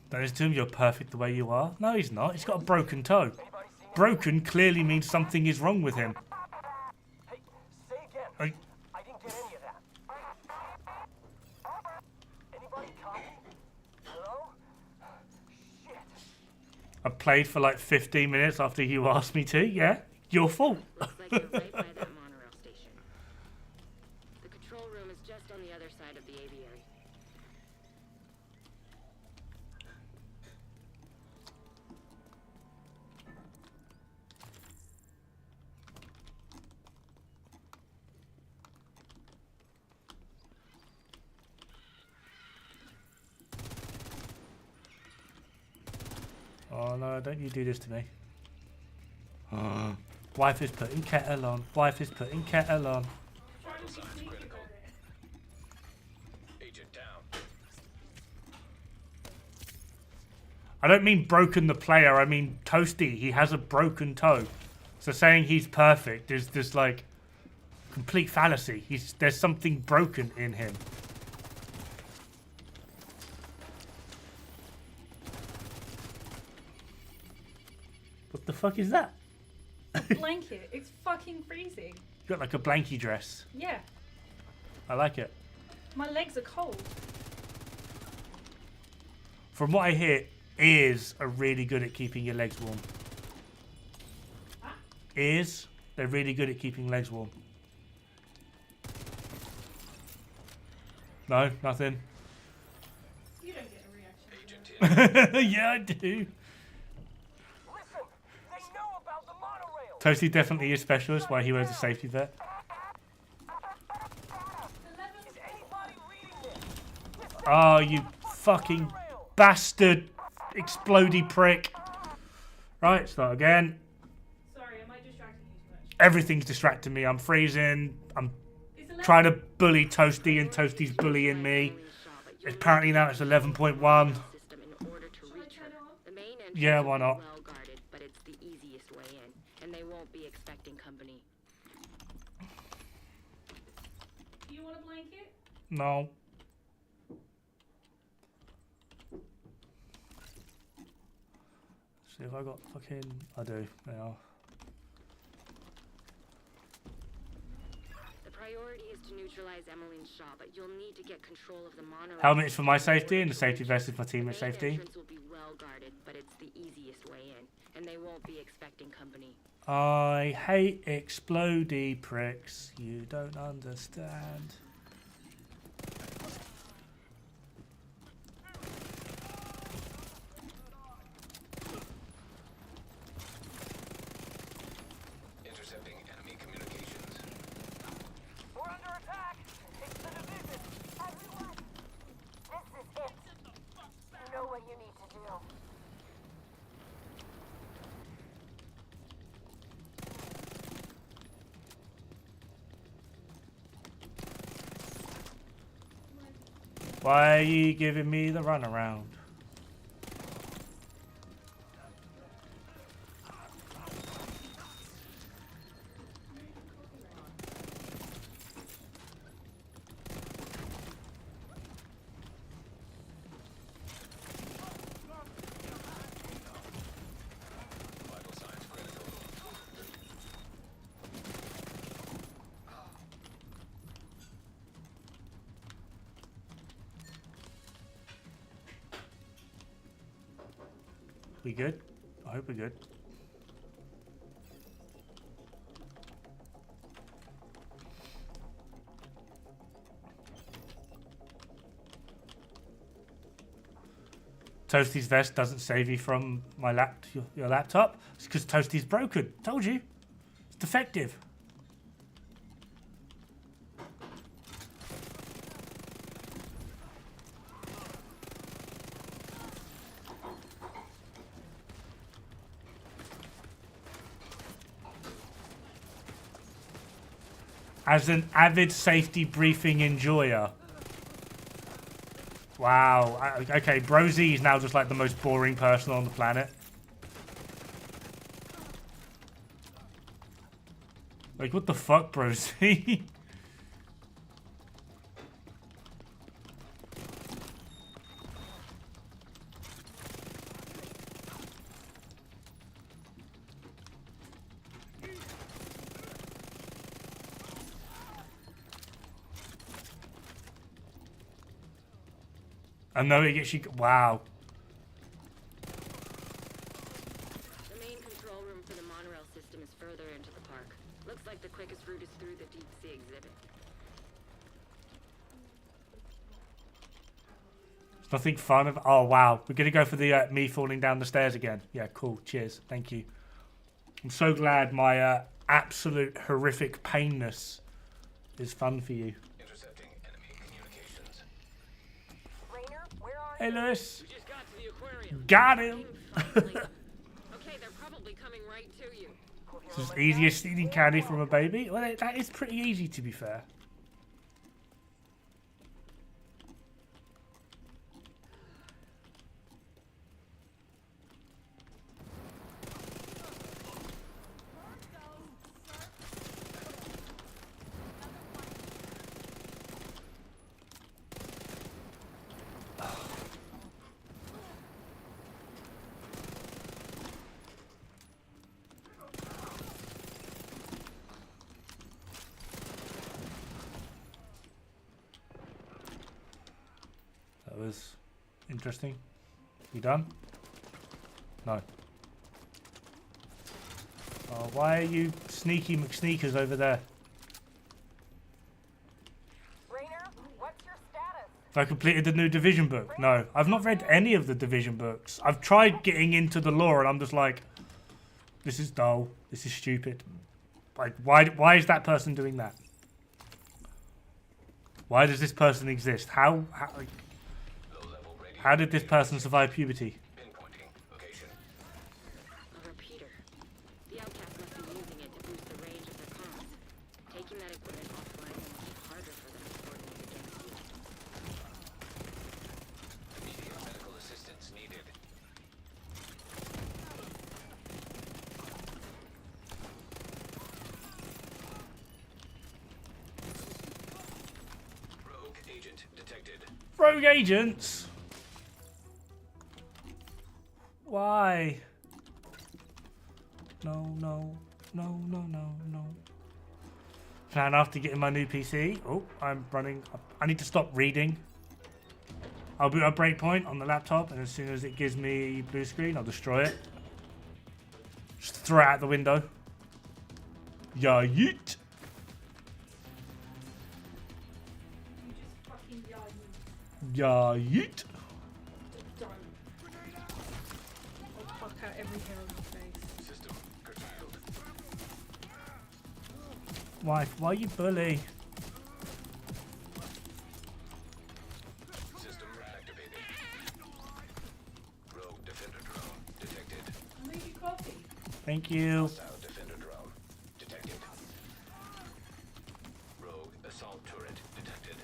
Don't assume you're perfect the way you are. No, he's not. He's got a broken toe. Broken clearly means something is wrong with him. Hey, say again. I didn't get any of that. Anybody copy? Hello? Shit. I played for like 15 minutes after you asked me to. Yeah, your fault. Looks like you're right by that monorail station. The control room is just on the other side of the aviary. Oh no, don't you do this to me. Wife is putting kettle on. Wife is putting kettle on. Vital signs critical. Agent down. I don't mean broken the player, I mean Toasty. He has a broken toe. So saying he's perfect is just like complete fallacy. There's something broken in him. What the fuck is that? Blanket. It's fucking freezing. You got like a blankie dress. Yeah. I like it. My legs are cold. From what I hear, ears are really good at keeping your legs warm. Huh? Ears, they're really good at keeping legs warm. No, nothing. You don't get a reaction. Agent in. Yeah, I do. Listen, they know about the monorail. Toasty definitely is specialist, why he wears a safety vet. Is anybody reading this? This Oh, you fucking bastard explodey prick. Right, start again. Sorry, am I distracting you too much? Everything's distracting me. I'm freezing. I'm It's 11. trying to bully Toasty and Toasty's bullying me. Apparently now it's 11.1. System in order to reach her. The main entrance Yeah, will why be not? well guarded, but it's the easiest way in, and they won't be expecting company. Do you want a blanket? No. See if I got fucking... I do. Yeah. The priority is to neutralize Emmeline Shaw, but you'll need to get control of the monorail. Helmet is for my safety and the safety vest is for The teammate's main safety. entrance will be well guarded, but it's the easiest way in, and they won't be expecting company. I hate explodey pricks. You don't understand. Intercepting enemy communications. we're under attack. It's the division. Everyone, this is it. You know what you need to do. Why are you giving me the runaround? Vital signs critical. We good? I hope we're good. Toasty's vest doesn't save you from my your laptop. It's because Toasty's broken. Told you. It's defective. As an avid safety briefing enjoyer. Wow. Okay, Brosy is now just like the most boring person on the planet. Like, what the fuck, Brosy? I know it gets you. Wow. The main control room for the monorail system is further into the park. Looks like the quickest route is through the deep sea exhibit. There's nothing fun of. Oh wow, we're gonna go for the me falling down the stairs again. Yeah, cool. Cheers. Thank you. I'm so glad my absolute horrific painness is fun for you. Intercepting enemy communications. Rainer, where are Hey, you? Lewis. We just got to the aquarium. Got him. Finally. Okay, they're probably coming right to you. This is easier stealing candy from a baby. Well, that is pretty easy, to be fair. That was interesting. You done? No. Oh, why are you sneaky McSneakers over there? Rainer, what's your status? Have I completed the new Division book? No. I've not read any of the Division books. I've tried getting into the lore and I'm just like, this is dull. This is stupid. Like, why is that person doing that? Why does this person exist? How Low-level radio. how did this person survive puberty? Pinpointing location. A repeater. The outcasts must be using it to boost the range of their comms. Taking that equipment offline will make it harder for them to coordinate against you. Immediate medical assistance needed. Rogue agent detected. Rogue agents? Why? No. Plan after getting my new PC. Oh, I'm running. I need to stop reading. I'll boot a breakpoint on the laptop, and as soon as it gives me blue screen, I'll destroy it. Just throw it out the window. Yeah, yeet. You just fucking yell. Yeah, yeet. Don't. I'll fuck out every hair on your face. System curtailed. Why you bully? System activated. Rogue defender drone detected. I'll make you coffee. Thank you. Hostile defender drone detected. Rogue assault turret detected.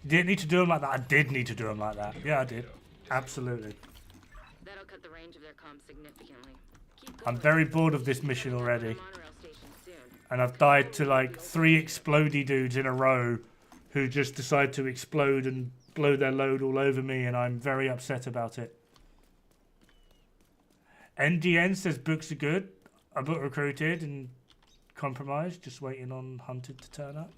You didn't need to do them like that. I did need to do them like that. Yeah, I did. Absolutely. That'll cut the range of their comms significantly. Keep I'm going. very bored of this You'll be mission coming up on a already. monorail station soon. And I've died to like 3 explodey dudes in a row who just decide to explode and blow their load all over me, and I'm very upset about it. NDN says books are good. I book recruited and compromised, just waiting on Hunted to turn up.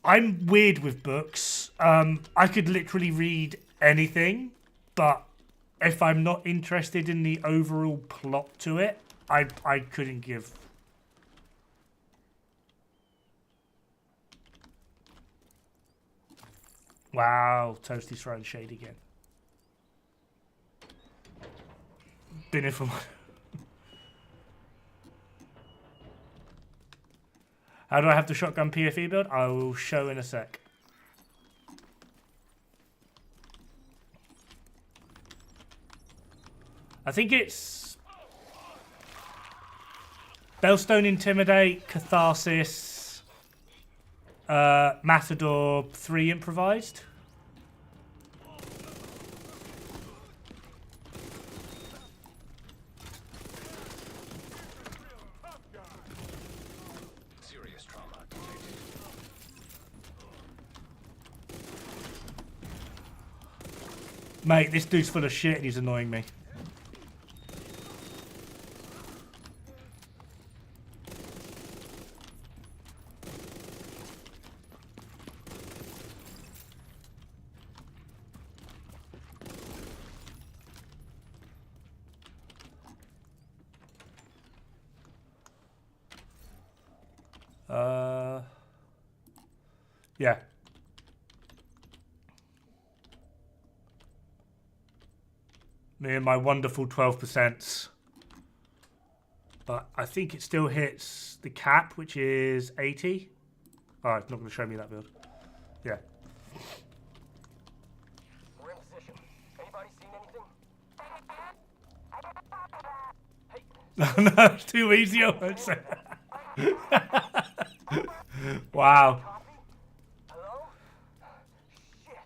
I'm weird with books. I could literally read anything, but if I'm not interested in the overall plot to it, I couldn't give. Wow, Toasty's throwing shade again. Been here for. How do I have the shotgun PFE build? I will show in a sec. I think it's Bellstone Intimidate, Catharsis, Matador 3 improvised. Serious trauma detected. Mate, this dude's full of shit and he's annoying me. Yeah. Me and my wonderful 12%. But I think it still hits the cap, which is 80. Oh, it's not going to show me that build. Yeah. We're in position. Anybody seen anything? No, it's too easy. I won't say. Wow. Copy? Hello? Shit.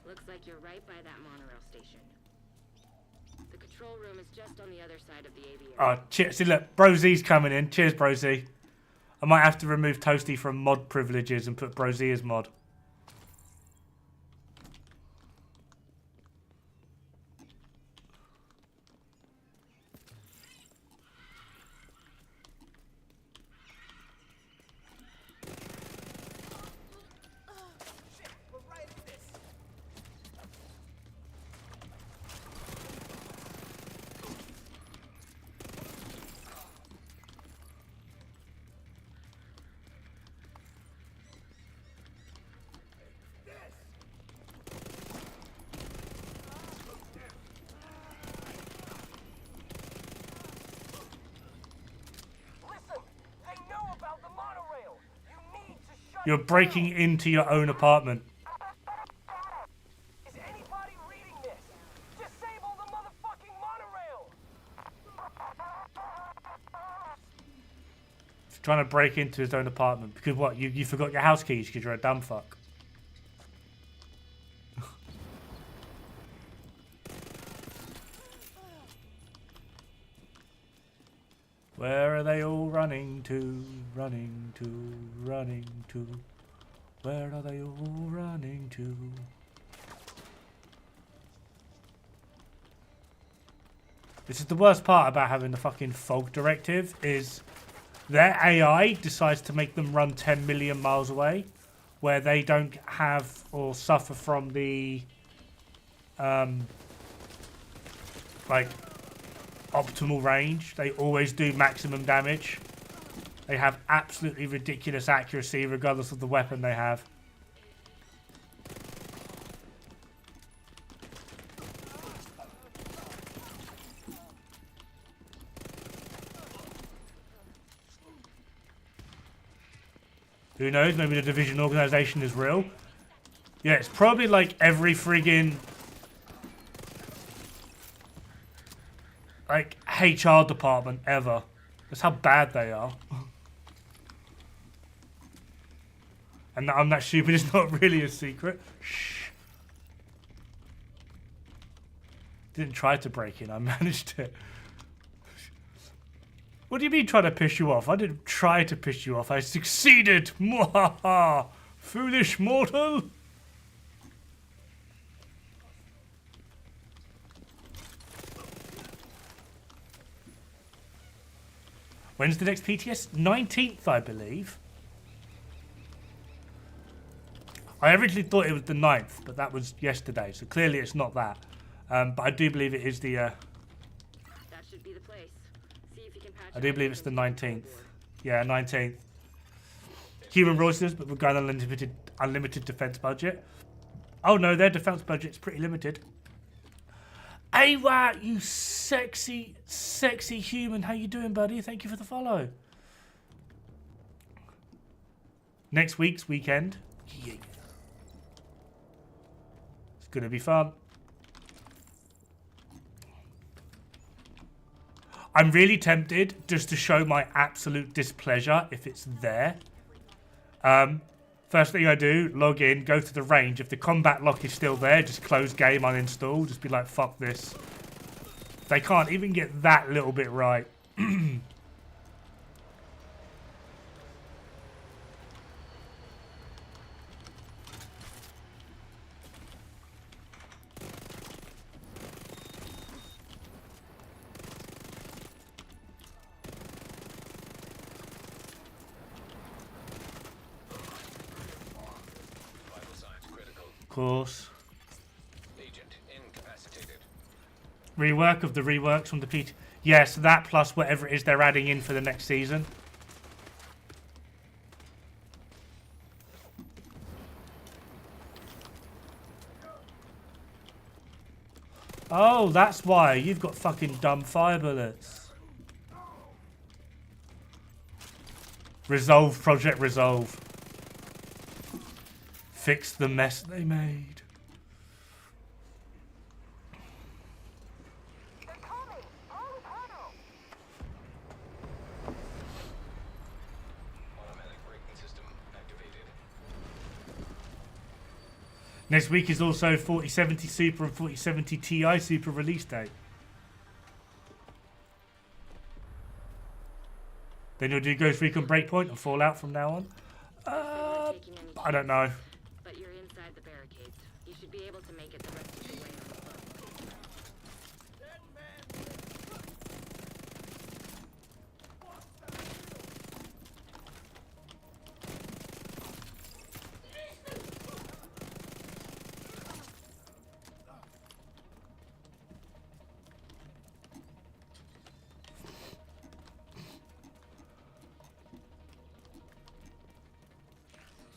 Looks like you're right by that monorail station. The control room is just on the other side of the aviary. Oh, cheers. See, look, Brozie's coming in. Cheers, Brozie. I might have to remove Toasty from mod privileges and put Brozie as mod. Listen, they know about the monorail. You need to shut You're it breaking down. into your own apartment. Is anybody reading this? Disable the motherfucking monorail. He's trying to break into his own apartment. Because what? You forgot your house keys because you're a dumb fuck. Where are they all running to? Running to? Running to? Where are they all running to? This is the worst part about having the fucking fog directive is their AI decides to make them run 10 million miles away where they don't have or suffer from the like optimal range. They always do maximum damage. They have absolutely ridiculous accuracy regardless of the weapon they have. Who knows? Maybe the division organization is real. Yeah, it's probably like every friggin' like HR department ever. That's how bad they are. And that I'm that stupid is not really a secret. Shh. Didn't try to break in, I managed it. What do you mean trying to piss you off? I didn't try to piss you off, I succeeded! Mwahaha! Foolish mortal! When's the next PTS? 19th, I believe. I originally thought it was the 9th, but that was yesterday, so clearly it's not that. But I do believe it is the... That should be the place. See if you can patch I do believe it's the 19th. Yeah, 19th. Human resources, but we're going on unlimited defense budget. Oh no, their defense budget's pretty limited. Awa, you sexy, sexy human. How you doing, buddy? Thank you for the follow. Next week's weekend. Yeah. It's going to be fun. I'm really tempted just to show my absolute displeasure if it's there. First thing I do, log in, go to the range. If the combat lock is still there, just close game, uninstall. Just be like, fuck this. They can't even get that little bit right. Course. Agent incapacitated. Rework of the reworks from the PT. Yes, that plus whatever it is they're adding in for the next season. Oh, that's why. You've got fucking dumb fire bullets. Resolve, Project Resolve. Fix the mess they made. They're coming! On panel! Automatic braking system activated. Next week is also 4070 Super and 4070 Ti Super release date. Then you'll do Ghost Recon Breakpoint and Fallout from now on. I don't know. But you're inside the barricades. You should be able to make it the rest of the way on the boat.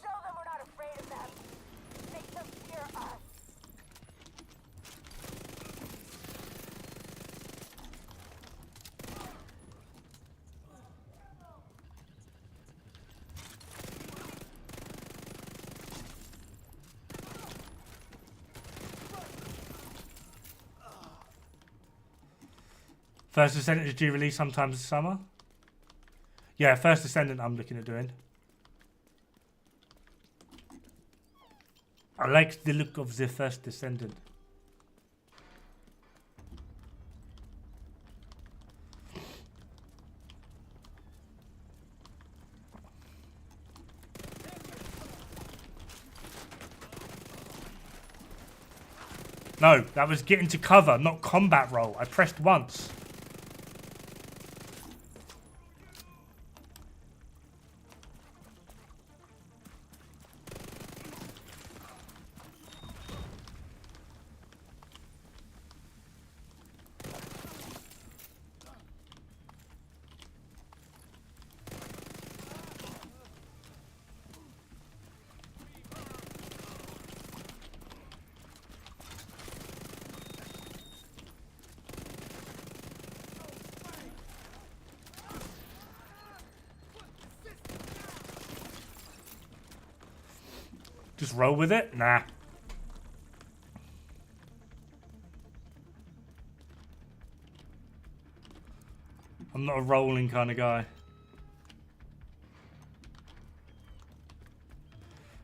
Show them we're not afraid of them! Make them fear us! First Descendant is due release sometime this summer. Yeah, First Descendant I'm looking at doing. I like the look of the First Descendant. No, that was get into cover, not combat roll. I pressed once. Just roll with it? Nah. I'm not a rolling kind of guy.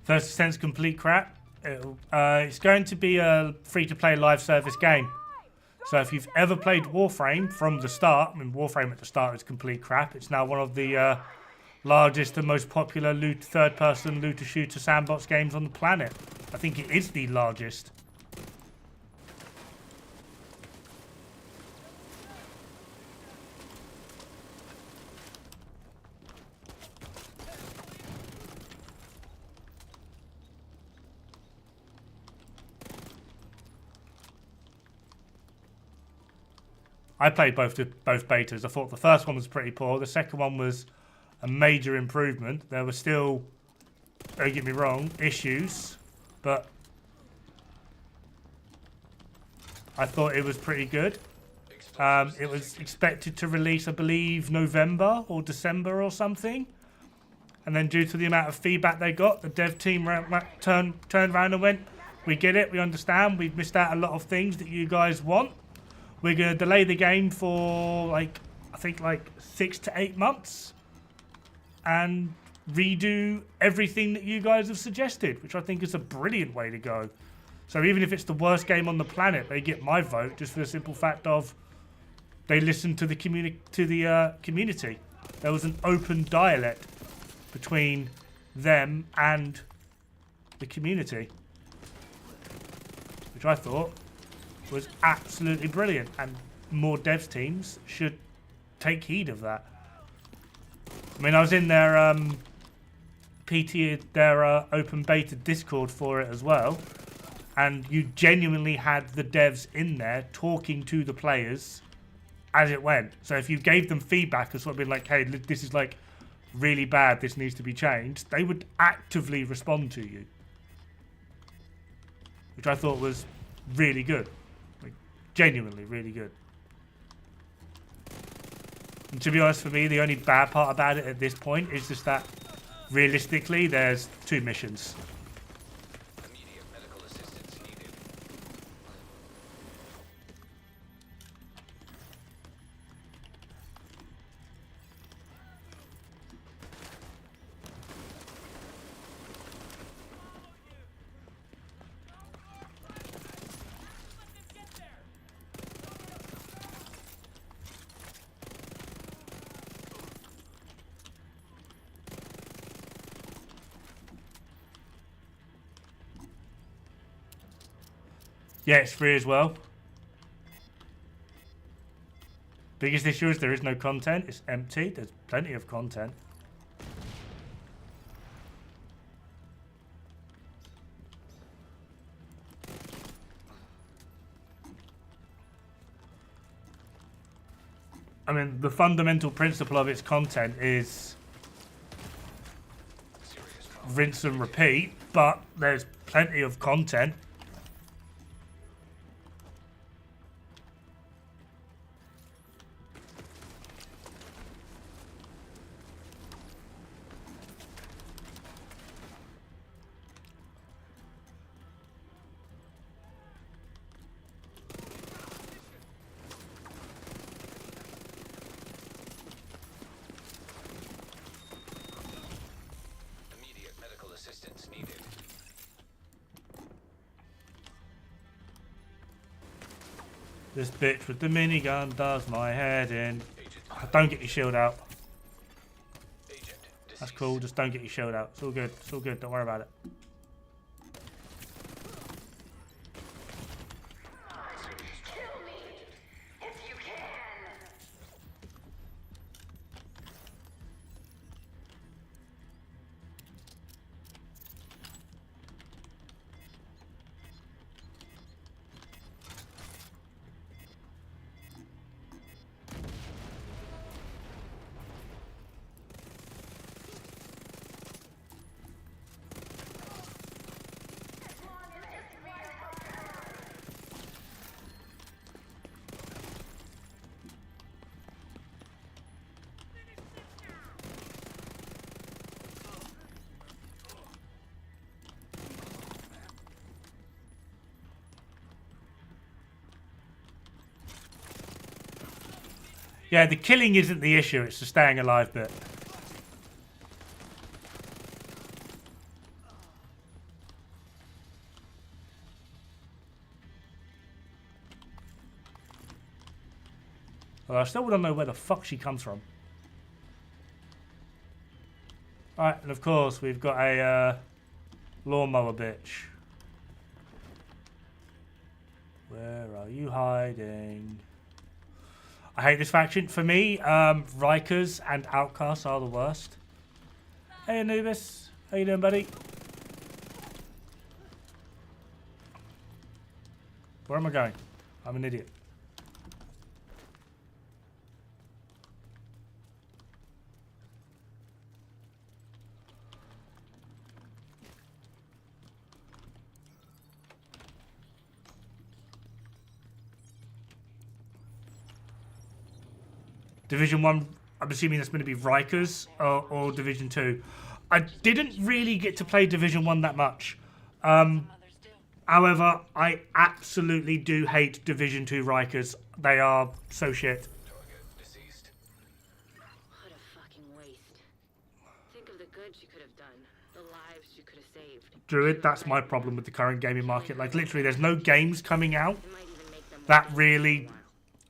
First Ascent's complete crap. It's going to be a free-to-play live service game. So if you've ever played Warframe from the start, I mean, Warframe at the start is complete crap. It's now one of the largest and most popular third-person looter-shooter sandbox games on the planet. I think it is the largest. I played both betas. I thought the first one was pretty poor. The second one was a major improvement. There were still, don't get me wrong, issues, but I thought it was pretty good. It was expected to release, I believe, November or December or something. And then due to the amount of feedback they got, the dev team turned around and went, we get it, we understand, we've missed out a lot of things that you guys want. We're going to delay the game for, I think 6 to 8 months. And redo everything that you guys have suggested, which I think is a brilliant way to go. So even if it's the worst game on the planet, they get my vote just for the simple fact of they listened to the community. There was an open dialect between them and the community, which I thought was absolutely brilliant, and more devs teams should take heed of that. I mean, I was in their open beta Discord for it as well, and you genuinely had the devs in there talking to the players as it went. So if you gave them feedback and sort of been like, hey, this is really bad, this needs to be changed, they would actively respond to you, which I thought was really good. Genuinely really good. And to be honest, for me, the only bad part about it at this point is just that realistically there's 2 missions. Immediate medical assistance needed. Yeah, it's free as well. Biggest issue is there is no content. It's empty. There's plenty of content. I mean, the fundamental principle of its content is rinse and repeat, but there's plenty of content. Immediate medical assistance needed. This bitch with the minigun does my head in. Don't get your shield out. Agent That's deceased. cool. Just don't get your shield out. It's all good. It's all good. Don't worry about it. Kill me if you can. Yeah, the killing isn't the issue, it's the staying alive bit. Well, I still want to know where the fuck she comes from. Alright, and of course we've got a lawnmower bitch. Where are you hiding? I hate this faction. For me, Rikers and Outcasts are the worst. Hey Anubis, how you doing, buddy? Where am I going? I'm an idiot. Division 1, I'm assuming that's going to be Rikers or Division 2. I didn't really get to play Division 1 that much. However, I absolutely do hate Division 2 Rikers. They are so shit. Target deceased. What a fucking waste. Think of the good you could have done. The lives you could have saved. Druid, that's my problem with the current gaming market. Like, literally, there's no games coming out It might even make them that really,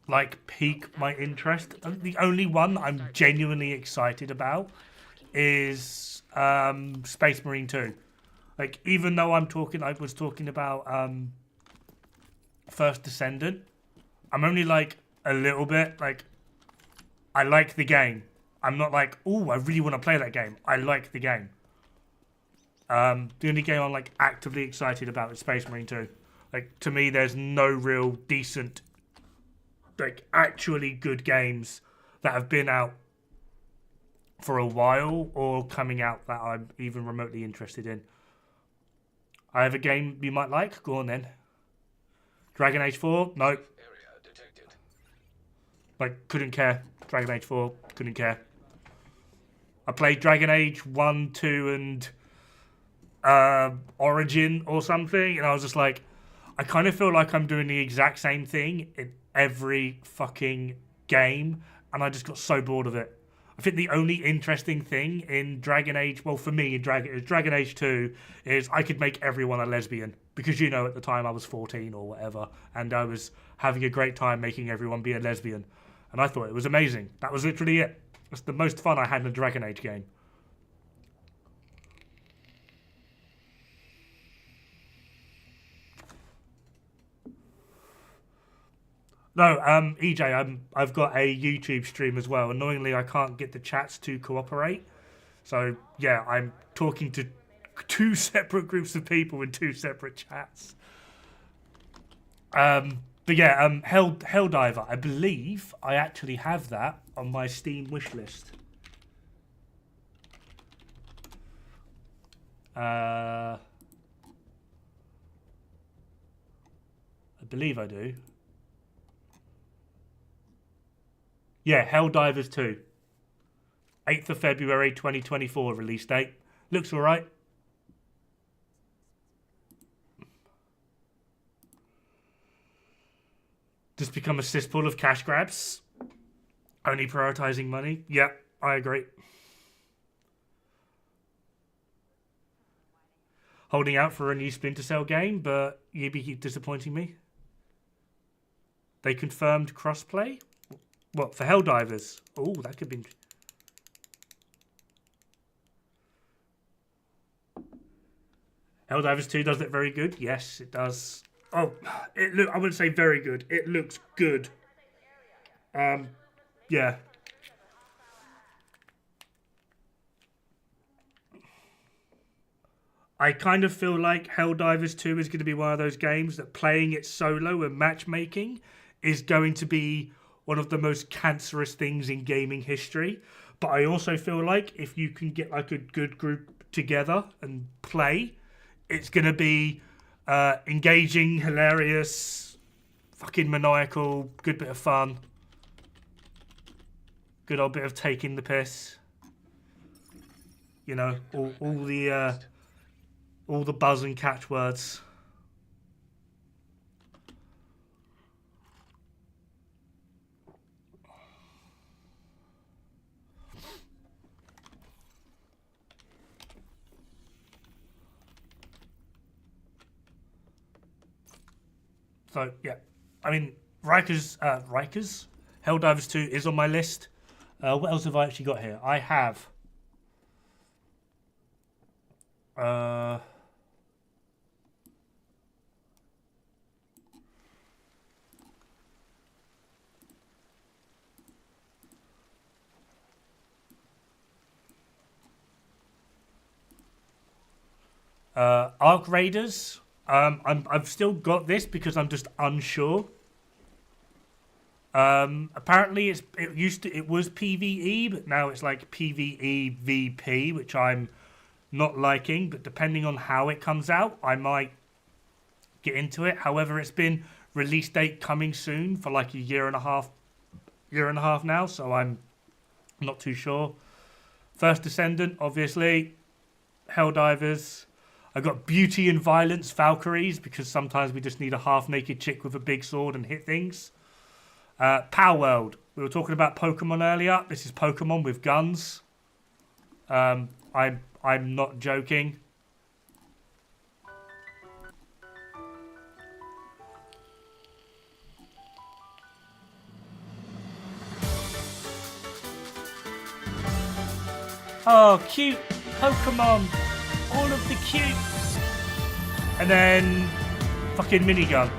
like, pique my interest. The only one I'm genuinely excited about is Space Marine 2. Like, even though I was talking about First Descendant, I'm only like a little bit like, I like the game. I'm not like, oh, I really want to play that game. I like the game. The only game I'm like actively excited about is Space Marine 2. Like, to me, there's no real decent, like, actually good games that have been out for a while or coming out that I'm even remotely interested in. I have a game you might like. Go on then. Dragon Age 4? Nope. Area detected. Like, couldn't care. Dragon Age 4, couldn't care. I played Dragon Age 1, 2, and Origin or something, and I was just like, I kind of feel like I'm doing the exact same thing in every fucking game, and I just got so bored of it. I think the only interesting thing in Dragon Age, well, for me, in Dragon Age 2, is I could make everyone a lesbian. Because, you know, at the time I was 14 or whatever, and I was having a great time making everyone be a lesbian. And I thought it was amazing. That was literally it. It's the most fun I had in a Dragon Age game. No, EJ, I've got a YouTube stream as well. Annoyingly, I can't get the chats to cooperate. So, yeah, I'm talking to two separate groups of people in two separate chats. But yeah, Helldiver, I believe I actually have that on my Steam wishlist. I believe I do. Yeah, Helldivers 2. 8th of February 2024 release date. Looks alright. Just become a cesspool of cash grabs. Only prioritizing money. Yeah, I agree. Holding out for a new Splinter Cell game, but Yubi keep disappointing me. They confirmed crossplay? What, for Helldivers? Oh, that could be... Helldivers 2 does look very good. Yes, it does. Oh, I wouldn't say very good. It looks good. Yeah. I kind of feel like Helldivers 2 is going to be one of those games that playing it solo and matchmaking is going to be one of the most cancerous things in gaming history. But I also feel like if you can get like a good group together and play, it's going to be engaging, hilarious, fucking maniacal, good bit of fun. Good old bit of taking the piss. You know, all the buzz and catchwords. So yeah, I mean Rikers, Helldivers 2 is on my list. What else have I actually got here? I have. Arc Raiders. I've still got this because I'm just unsure. Apparently it was PvE, but now it's like PvE VP, which I'm not liking. But depending on how it comes out, I might get into it. However, it's been release date coming soon for like a year and a half now, so I'm not too sure. First Descendant, obviously. Helldivers. I got Beauty and Violence Valkyries because sometimes we just need a half-naked chick with a big sword and hit things. Power World. We were talking about Pokemon earlier. This is Pokemon with guns. I'm not joking. Oh, cute Pokemon. All of the cute. And then fucking minigun.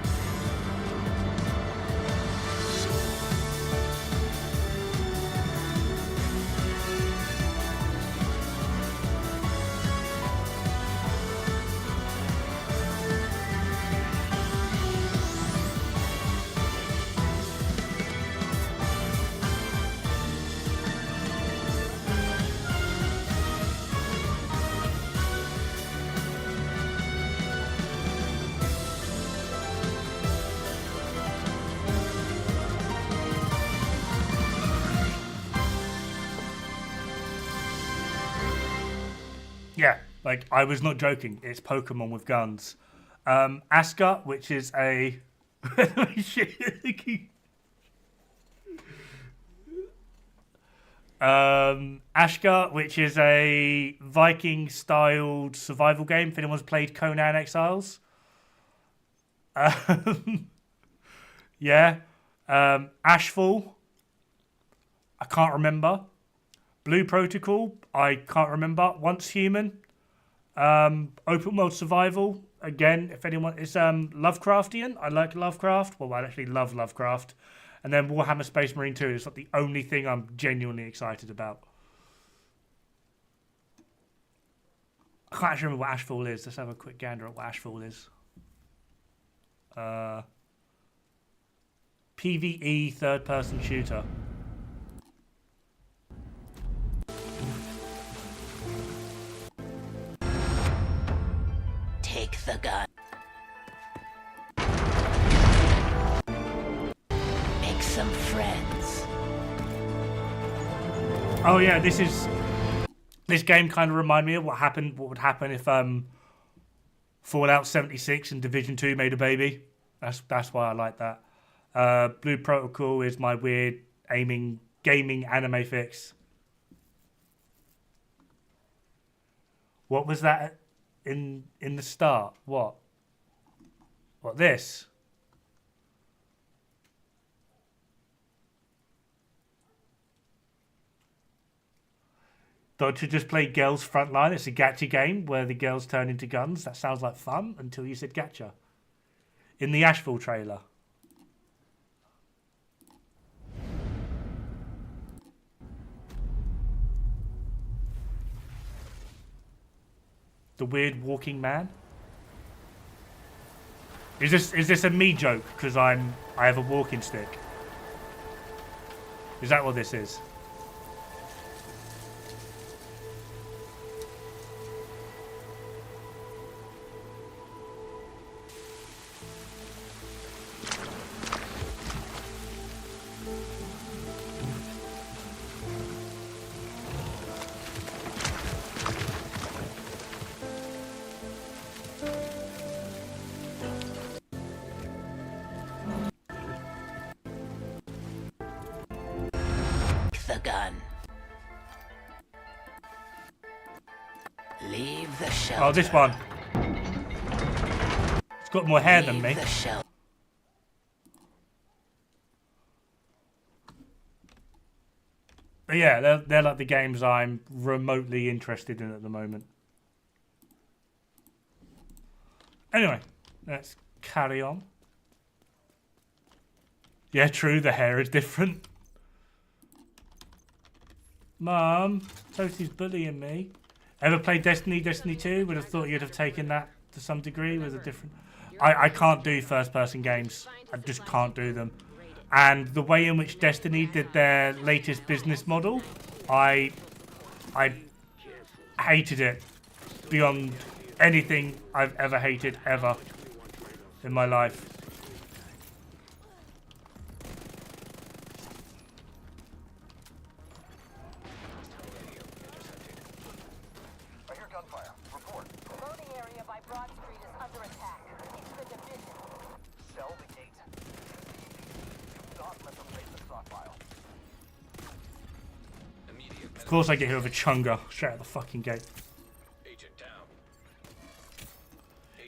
Yeah, like, I was not joking. It's Pokemon with guns. Aska, which is a... Ashka, which is a Viking-styled survival game, if anyone's played Conan Exiles. Yeah. Ashfall. I can't remember. Blue Protocol, I can't remember. Once Human. Open World Survival, again, if anyone is Lovecraftian. I like Lovecraft. Well, I actually love Lovecraft. And then Warhammer Space Marine 2 is like the only thing I'm genuinely excited about. I can't actually remember what Ashfall is. Let's have a quick gander at what Ashfall is. PvE third-person shooter. Take the gun. Make some friends. Oh yeah, this game kind of reminded me of what would happen if Fallout 76 and Division 2 made a baby. That's why I like that. Blue Protocol is my weird gaming anime fix. What was that in the start? What this? Don't you just play Girls Frontline? It's a gacha game where the girls turn into guns. That sounds like fun until you said gacha. In the Ashfall trailer. The weird walking man. Is this a me joke because I have a walking stick? Is that what this is? The gun. Leave the shelter. Oh, this one. It's got more hair than me. The shelter. But yeah, they're like the games I'm remotely interested in at the moment. Anyway, let's carry on. Yeah, true, the hair is different. Mum, Toasty's bullying me. Ever played Destiny 2? Would have thought you'd have taken that to some degree with a different... I can't do first-person games. I just can't do them. And the way in which Destiny did their latest business model, I hated it beyond anything I've ever hated ever in my life. I hear gunfire. Report. The loading area by Broad Street is under attack. It's the division. Sell the gate. Do not let them raise the stockpile. Immediate Of course I get hit with a chunga straight out the fucking gate. agent down.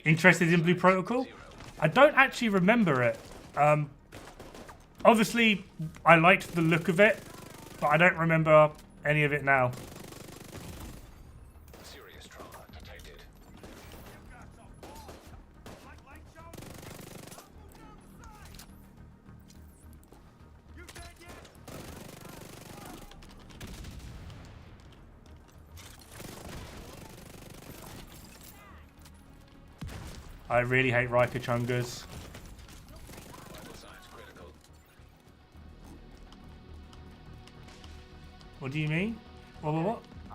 Interested in Blue Protocol? I don't actually remember it. Obviously, I liked the look of it, but I don't remember any of it now. Serious trauma detected. I really hate Riker chungas. Vital signs critical. What do you mean? What? I'm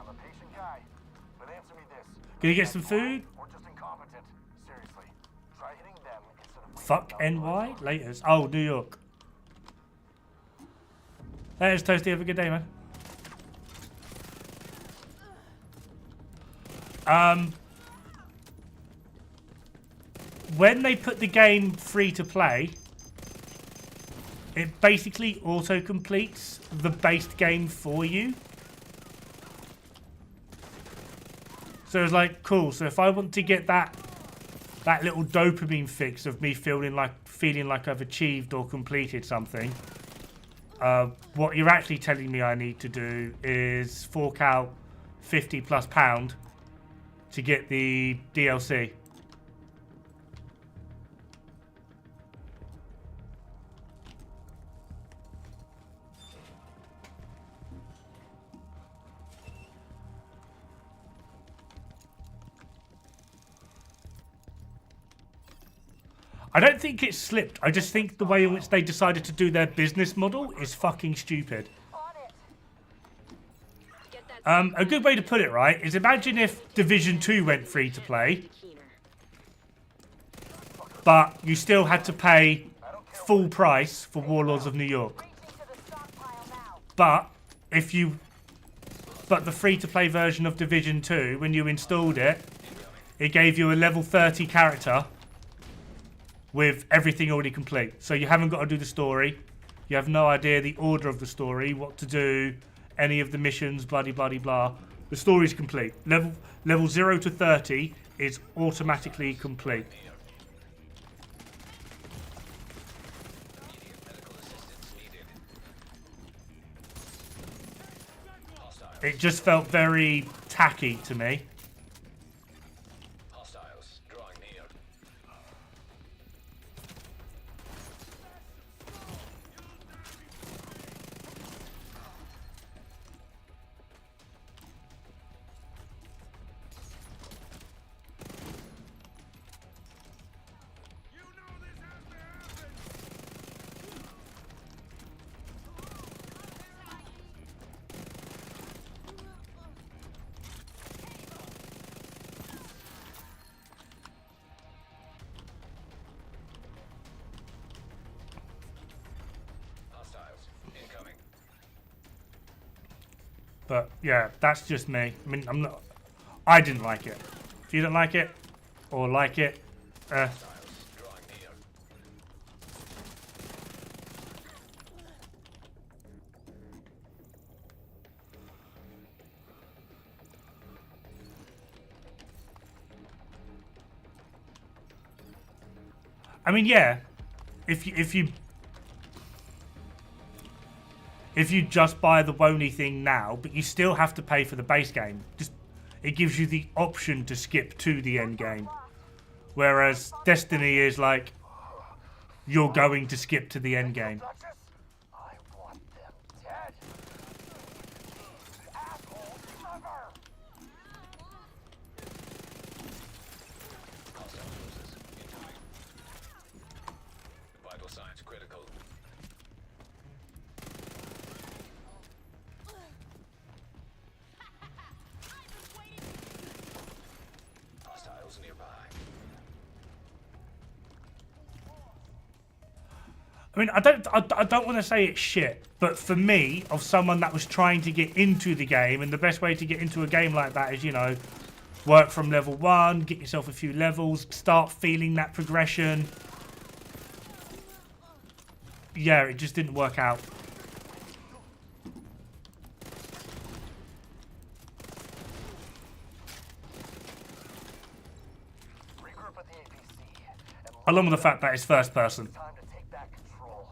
a patient guy, but answer me this. Gonna get some food? Or just incompetent. Seriously. Try hitting them instead of... Fuck NY? Laters. Oh, New York. Laters, Toasty. Have a good day, man. When they put the game free to play, it basically auto completes the based game for you. So it's like, cool. So if I want to get that little dopamine fix of me feeling like I've achieved or completed something, what you're actually telling me I need to do is fork out £50+ to get the DLC. I don't think it slipped. I just think the way in which they decided to do their business model is fucking stupid. A good way to put it, right, is imagine if Division 2 went free to play, but you still had to pay full price for Warlords of New York. But the free-to-play version of Division 2, when you installed it, it gave you a level 30 character with everything already complete. So you haven't got to do the story. You have no idea the order of the story, what to do, any of the missions, bloody bloody blah. The story's complete. Level 0 to 30 is automatically complete. It just felt very tacky to me. Hostiles drawing near. Hostiles incoming. But yeah, that's just me. I mean, I didn't like it. If you don't like it, or like it, Hostiles drawing near. I mean, yeah. If if you just buy the Wony thing now, but you still have to pay for the base game. Just it gives you the option to skip to the end game. Whereas Destiny is like, you're going to skip to the end game. I want them dead. Assholes, never. Hostile forces incoming. Vital signs critical. Hostiles nearby. I mean, I don't want to say it's shit, but for me, of someone that was trying to get into the game, and the best way to get into a game like that is, you know, work from level 1, get yourself a few levels, start feeling that progression. Yeah, it just didn't work out. Regroup at the APC. And Along with the fact that it's first person. time to take back control.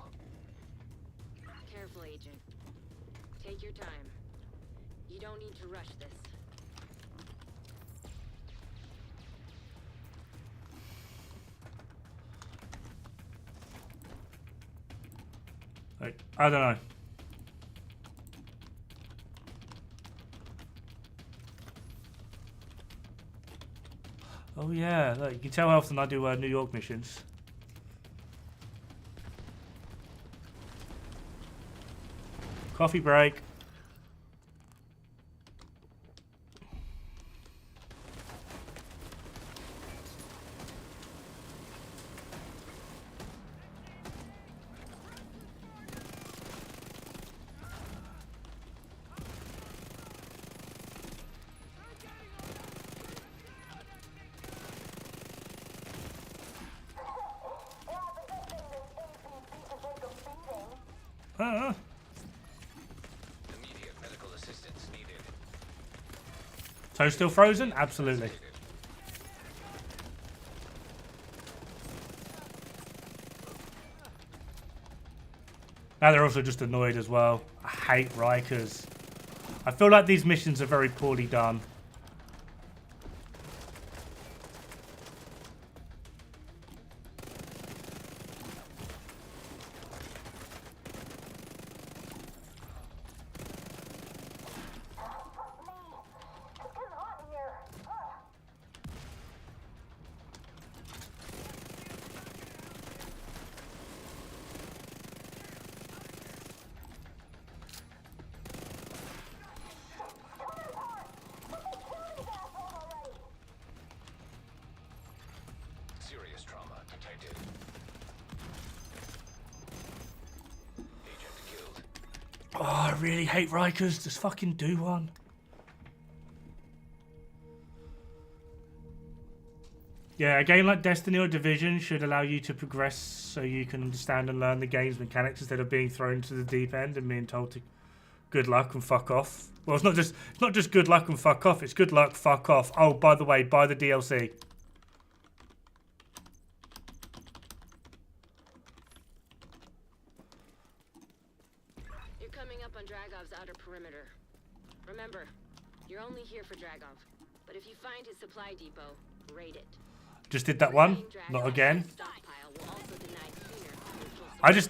Careful, Agent. Take your time. You don't need to rush this. Like, I don't know. Oh yeah, look, you can tell how often I do New York missions. Coffee break. Immediate medical assistance needed. Toe still frozen? Absolutely. Now they're also just annoyed as well. I hate Rikers. I feel like these missions are very poorly done. It's getting hot in here. Serious trauma detected. Agent killed. Oh, I really hate Rikers. Just fucking do one. Yeah, a game like Destiny or Division should allow you to progress so you can understand and learn the game's mechanics instead of being thrown to the deep end and being told to good luck and fuck off. Well, it's not just good luck and fuck off, it's good luck, fuck off. Oh, by the way, buy the DLC. You're coming up on Dragov's outer perimeter. Remember, you're only here for Dragov. But if you find his supply depot, raid it. Just did that one. Not again. Stockpile will also deny cleaner neutral I just...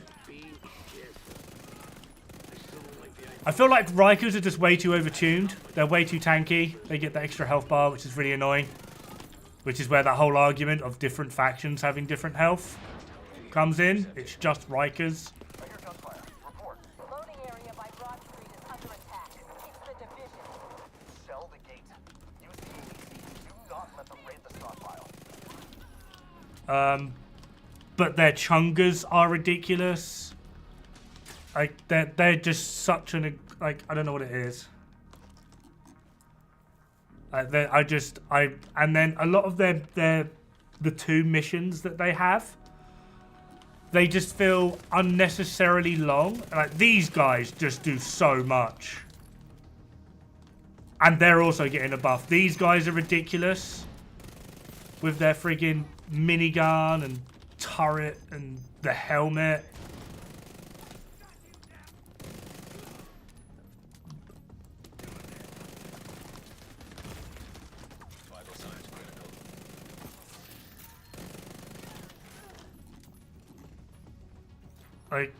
I feel like Rikers are just way too overtuned. They're way too tanky. They get that extra health bar, which is really annoying. Which is where that whole argument of different factions having different health comes in. It's just Rikers. I hear gunfire. Report. Loading area by Broad Street is under attack. It's the division. Shell the gate. Use the APC. Do not let them raid the stockpile. But their chungas are ridiculous. Like they're just such an like I don't know what it is. And then a lot of the 2 missions that they have, they just feel unnecessarily long. Like these guys just do so much, and they're also getting a buff. These guys are ridiculous with their friggin' minigun and turret and the helmet. Like,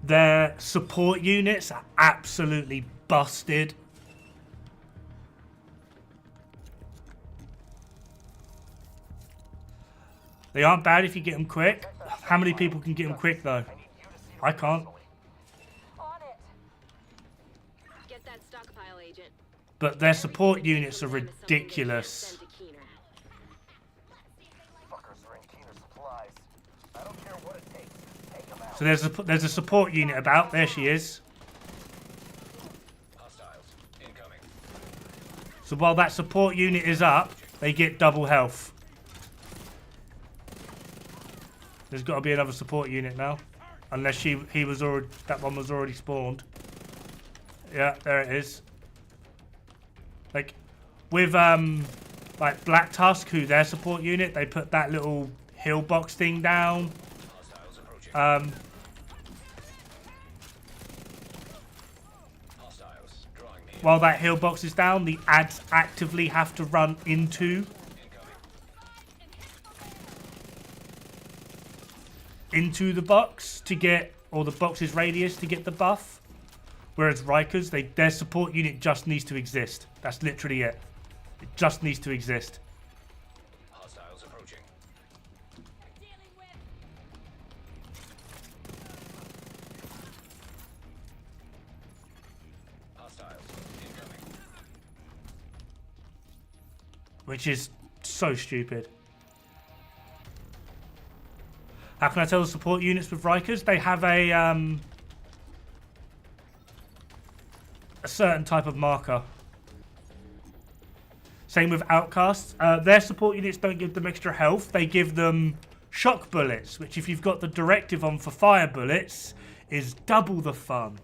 their support units are absolutely busted. They aren't bad if you get them quick. How many people can get them quick though? I can't. On it. Get that stockpile, Agent. But their support units are ridiculous. Fuckers are in Keener supplies. I don't care what it takes. Take them out. So there's a support unit about. There she is. Hostiles incoming. So while that support unit is up, they get double health. There's got to be another support unit now, unless that one was already spawned. Yeah, there it is. Like with like Black Tusk, who their support unit, they put that little hill box thing down. Hostiles approaching. Hostiles drawing near. While that hill box is down, the ads actively have to run into the box to get, or the box's radius to get the buff. Whereas Rikers, their support unit just needs to exist. That's literally it. It just needs to exist. Hostiles approaching. Hostiles incoming. Which is so stupid. How can I tell the support units with Rikers? They have a certain type of marker. Same with Outcasts. Their support units don't give them extra health. They give them shock bullets, which if you've got the directive on for fire bullets, is double the fun.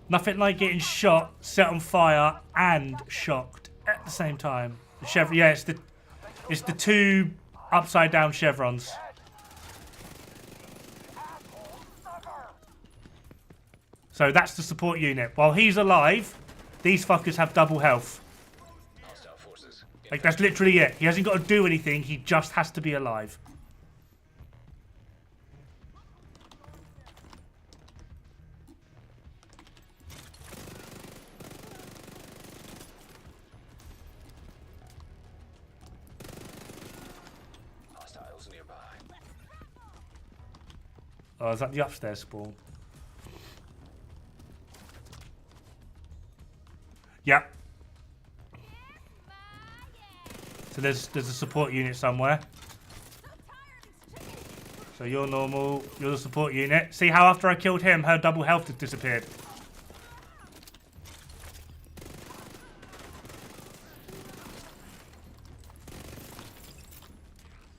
Nothing like getting shot, set on fire, and shocked at the same time. The yeah, it's the two upside down chevrons. So that's the support unit. While he's alive, these fuckers have double health. Hostile forces. Like that's literally it. He hasn't got to do anything. He just has to be alive. Hostiles nearby. Oh, is that the upstairs spawn? Yep. So there's a support unit somewhere. So you're normal, you're the support unit. See how after I killed him, her double health has disappeared.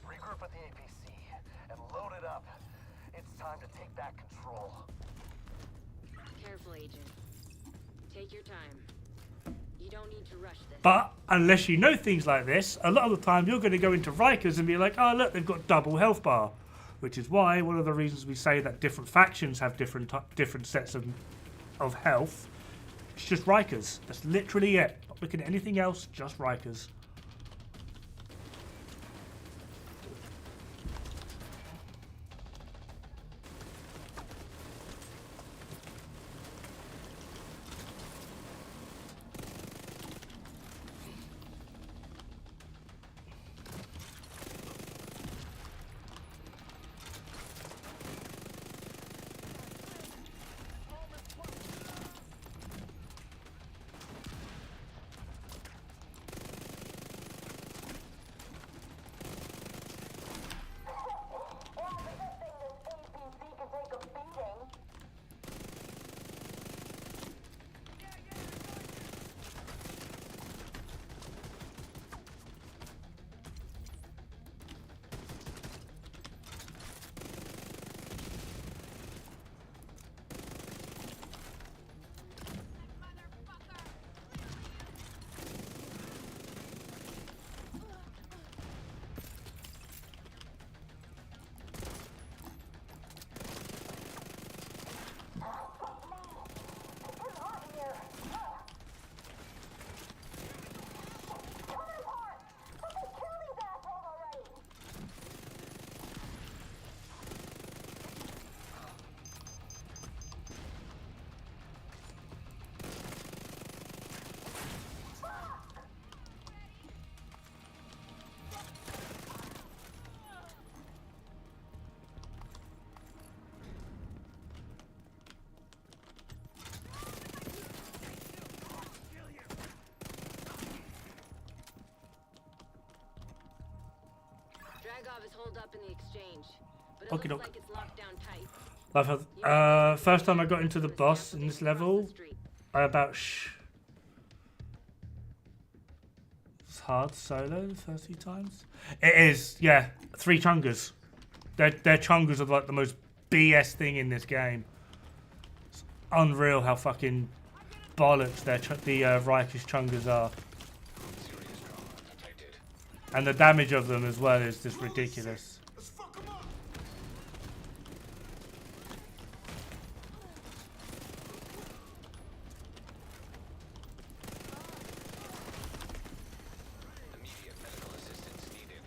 Regroup at the APC and load it up. It's time to take back control. Careful, Agent. Take your time. You don't need to rush this. But unless you know things like this, a lot of the time you're going to go into Rikers and be like, oh look, they've got double health bar. Which is why one of the reasons we say that different factions have different sets of health. It's just Rikers. That's literally it. Not looking at anything else, just Rikers. holed up in the exchange, but it Okey looks doke. like it's locked down tight. First time I got into the boss in this level, I about it's hard solo the first few times. It is, yeah. 3 chungers. Their chungers are like the most BS thing in this game. It's unreal how fucking bollocks the Riker's chungers are. Serious trauma detected. And the damage of them as well is just ridiculous. Immediate medical assistance needed.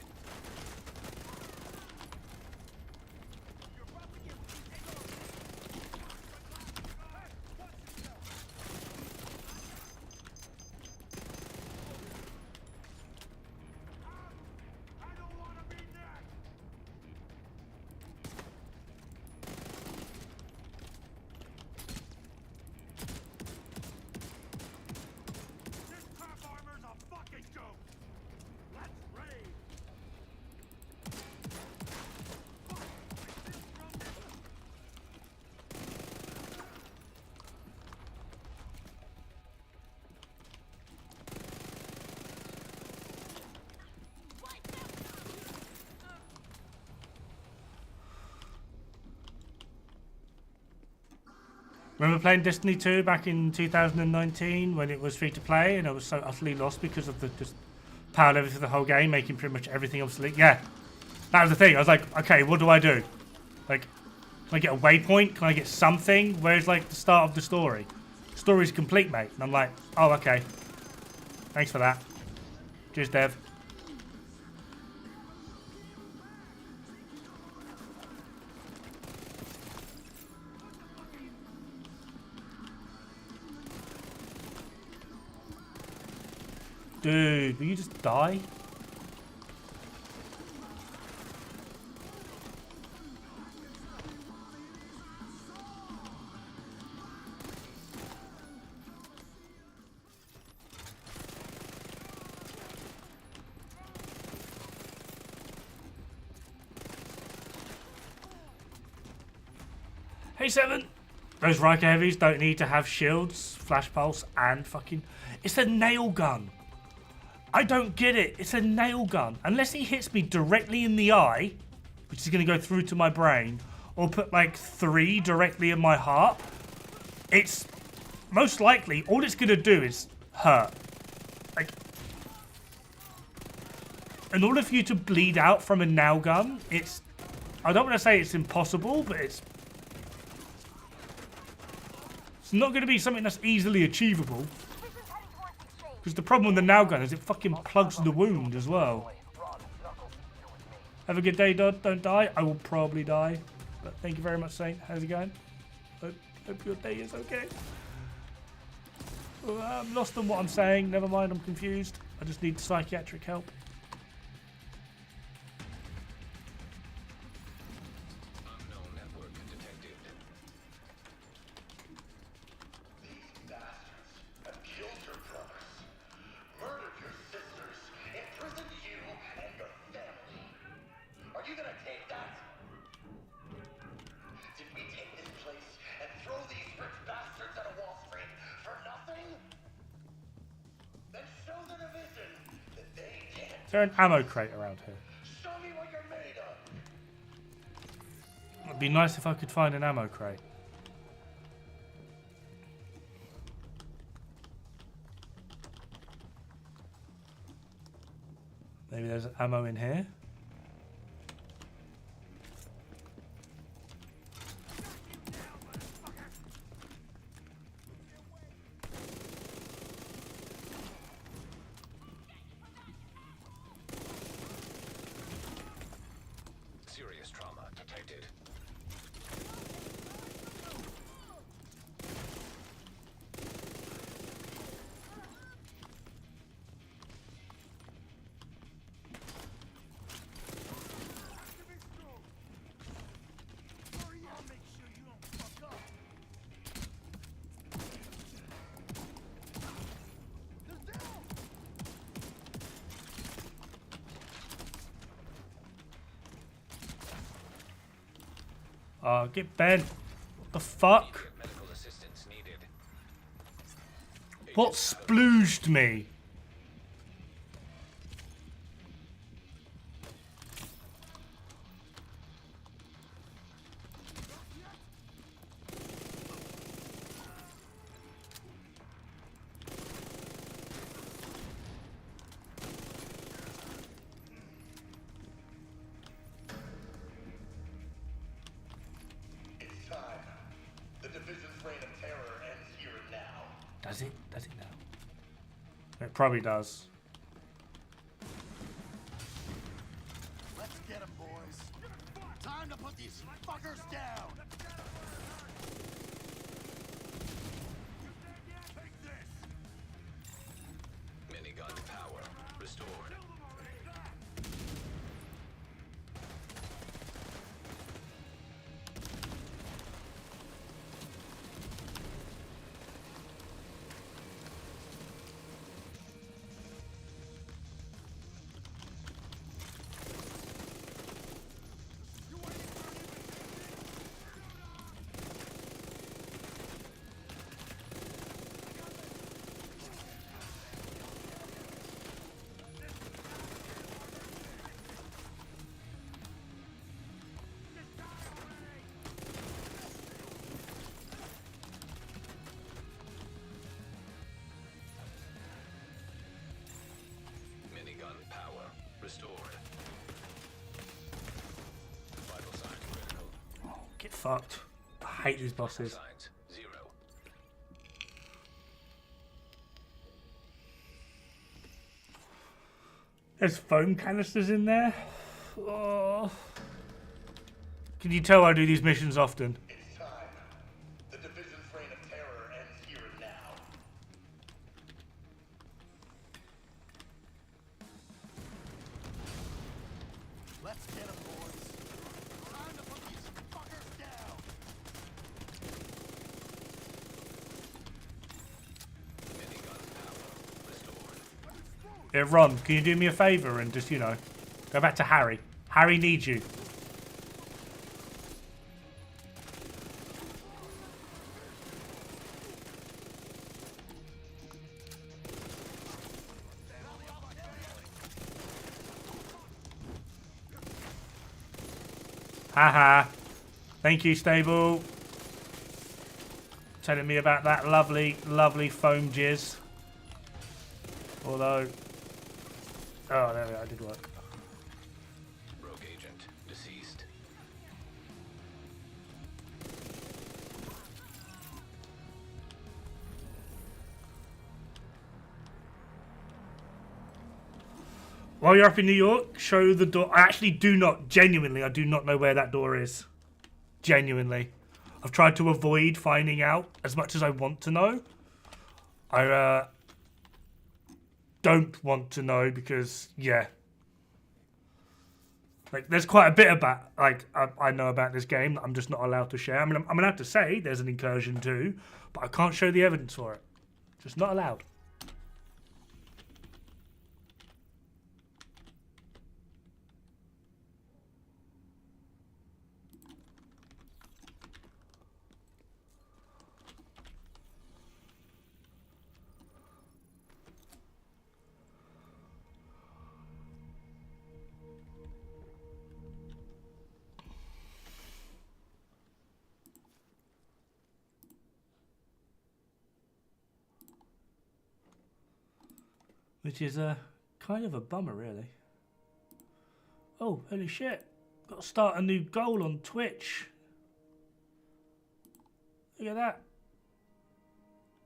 This crap armor's a fucking joke! Let's raid! Remember playing Destiny 2 back in 2019 when it was free to play and I was so utterly lost because of the just power level through the whole game, making pretty much everything obsolete? Yeah, that was the thing. I was like, okay, what do I do? Like, can I get a waypoint? Can I get something? Where's like the start of the story? Story's complete, mate. And I'm like, oh, okay. Thanks for that. Cheers, Dev. Dude, will you just die? Hey, Seven. Those Riker heavies don't need to have shields, flash pulse, and fucking... It's a nail gun. I don't get it. It's a nail gun. Unless he hits me directly in the eye, which is going to go through to my brain, or put like 3 directly in my heart, it's most likely all it's going to do is hurt. Like, in order for you to bleed out from a nail gun, it's... I don't want to say it's impossible, but it's not going to be something that's easily achievable. Because the problem with the nail gun is it fucking plugs the wound as well. Have a good day, Dod. Don't die. I will probably die. But thank you very much, Saint. How's it going? Hope your day is okay. I'm lost on what I'm saying. Never mind, I'm confused. I just need psychiatric help. Unknown network detected. These bastards have killed your brothers, murdered your sisters, imprisoned you and your family. Are you gonna take that? Did we take this place and throw these rich bastards at a Wall Street for nothing? Then show the division that they can't. Is there an ammo crate around here? Show me what you're made of. It'd be nice if I could find an ammo crate. Maybe there's ammo in here. Serious trauma detected. Get Ben. What the fuck? Immediate medical assistance needed. What splooged me? It's time. The division's reign of terror ends here and now. Does it? Does it now? It probably does. Let's get him, boys. Time to put these fuckers down. Take this. Minigun power restored. Minigun power restored. Vital signs critical. Get fucked. I hate these bosses. Signs 0. There's foam canisters in there. Oh. Can you tell I do these missions often? It's time. The division's reign of terror ends here and now. Let's get him, boys. Time to put these fuckers down. Minigun power restored. Yeah, Ron, can you do me a favour and just, you know, go back to Harry? Harry needs you. Haha. Thank you, Stable. Telling me about that lovely, lovely foam jizz. Although... Oh, there we go. It did work. Rogue agent deceased. While you're up in New York, show the door. I actually do not, genuinely, I do not know where that door is. Genuinely. I've tried to avoid finding out as much as I want to know. I don't want to know because, yeah. Like, there's quite a bit about, like, I know about this game that I'm just not allowed to share. I mean, I'm allowed to say there's an incursion too, but I can't show the evidence for it. Just not allowed. Which is kind of a bummer, really. Oh, holy shit. Got to start a new goal on Twitch. Look at that.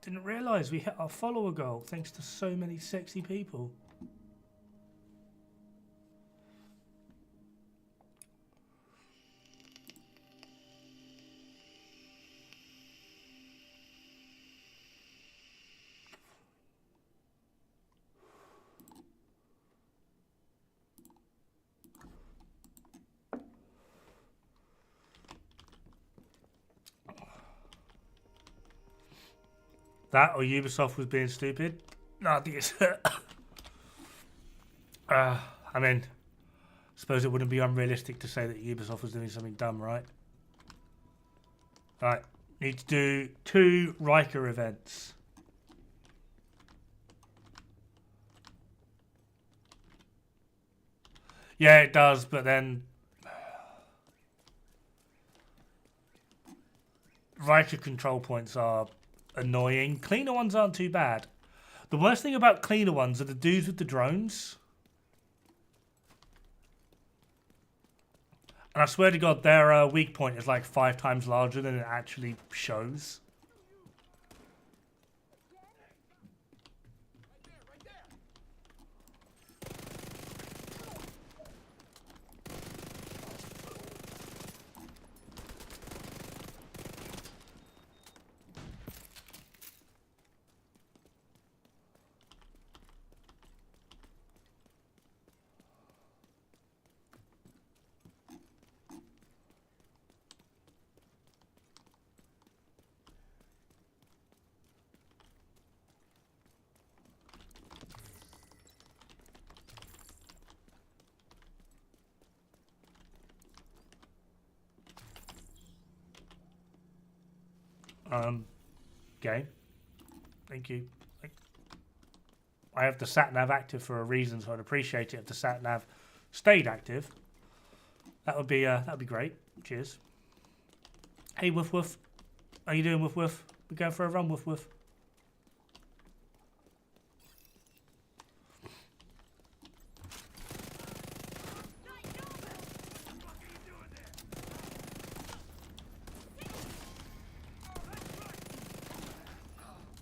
Didn't realise we hit our follower goal thanks to so many sexy people. That or Ubisoft was being stupid? No, I think it's... I mean, I suppose it wouldn't be unrealistic to say that Ubisoft was doing something dumb, right? Right, need to do 2 Riker events. Yeah, it does, but then Riker control points are annoying. Cleaner ones aren't too bad. The worst thing about cleaner ones are the dudes with the drones. And I swear to God, their weak point is like 5 times larger than it actually shows. Okay. Thank you. I have the sat-nav active for a reason, so I'd appreciate it if the sat-nav stayed active. That would be great. Cheers. Hey, Woof Woof. How you doing, Woof Woof? We going for a run, Woof Woof?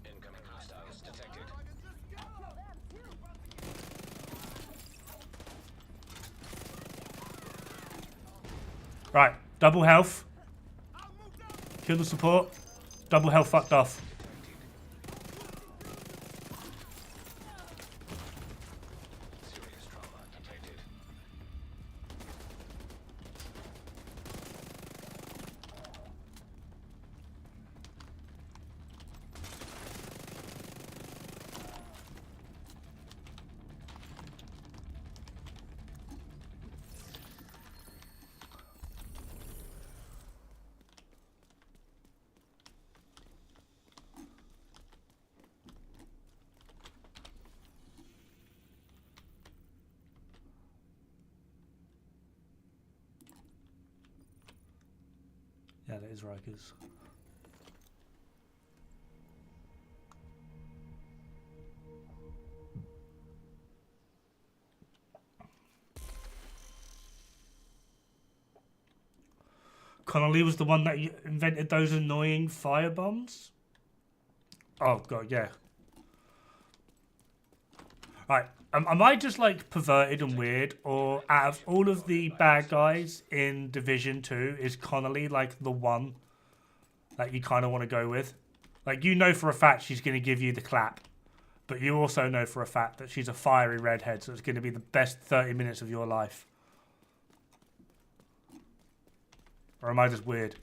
Incoming hostiles detected. Right, double health. Kill the support. Double health fucked off. Serious trauma detected. Yeah, that is Rikers. Connolly was the one that invented those annoying fire bombs? Oh, God, yeah. Right. Am I just, like, perverted and weird? Or out of all of the bad guys in Division 2, is Connolly, like, the one that you kind of want to go with? Like, you know for a fact she's going to give you the clap. But you also know for a fact that she's a fiery redhead, so it's going to be the best 30 minutes of your life. Or am I just weird?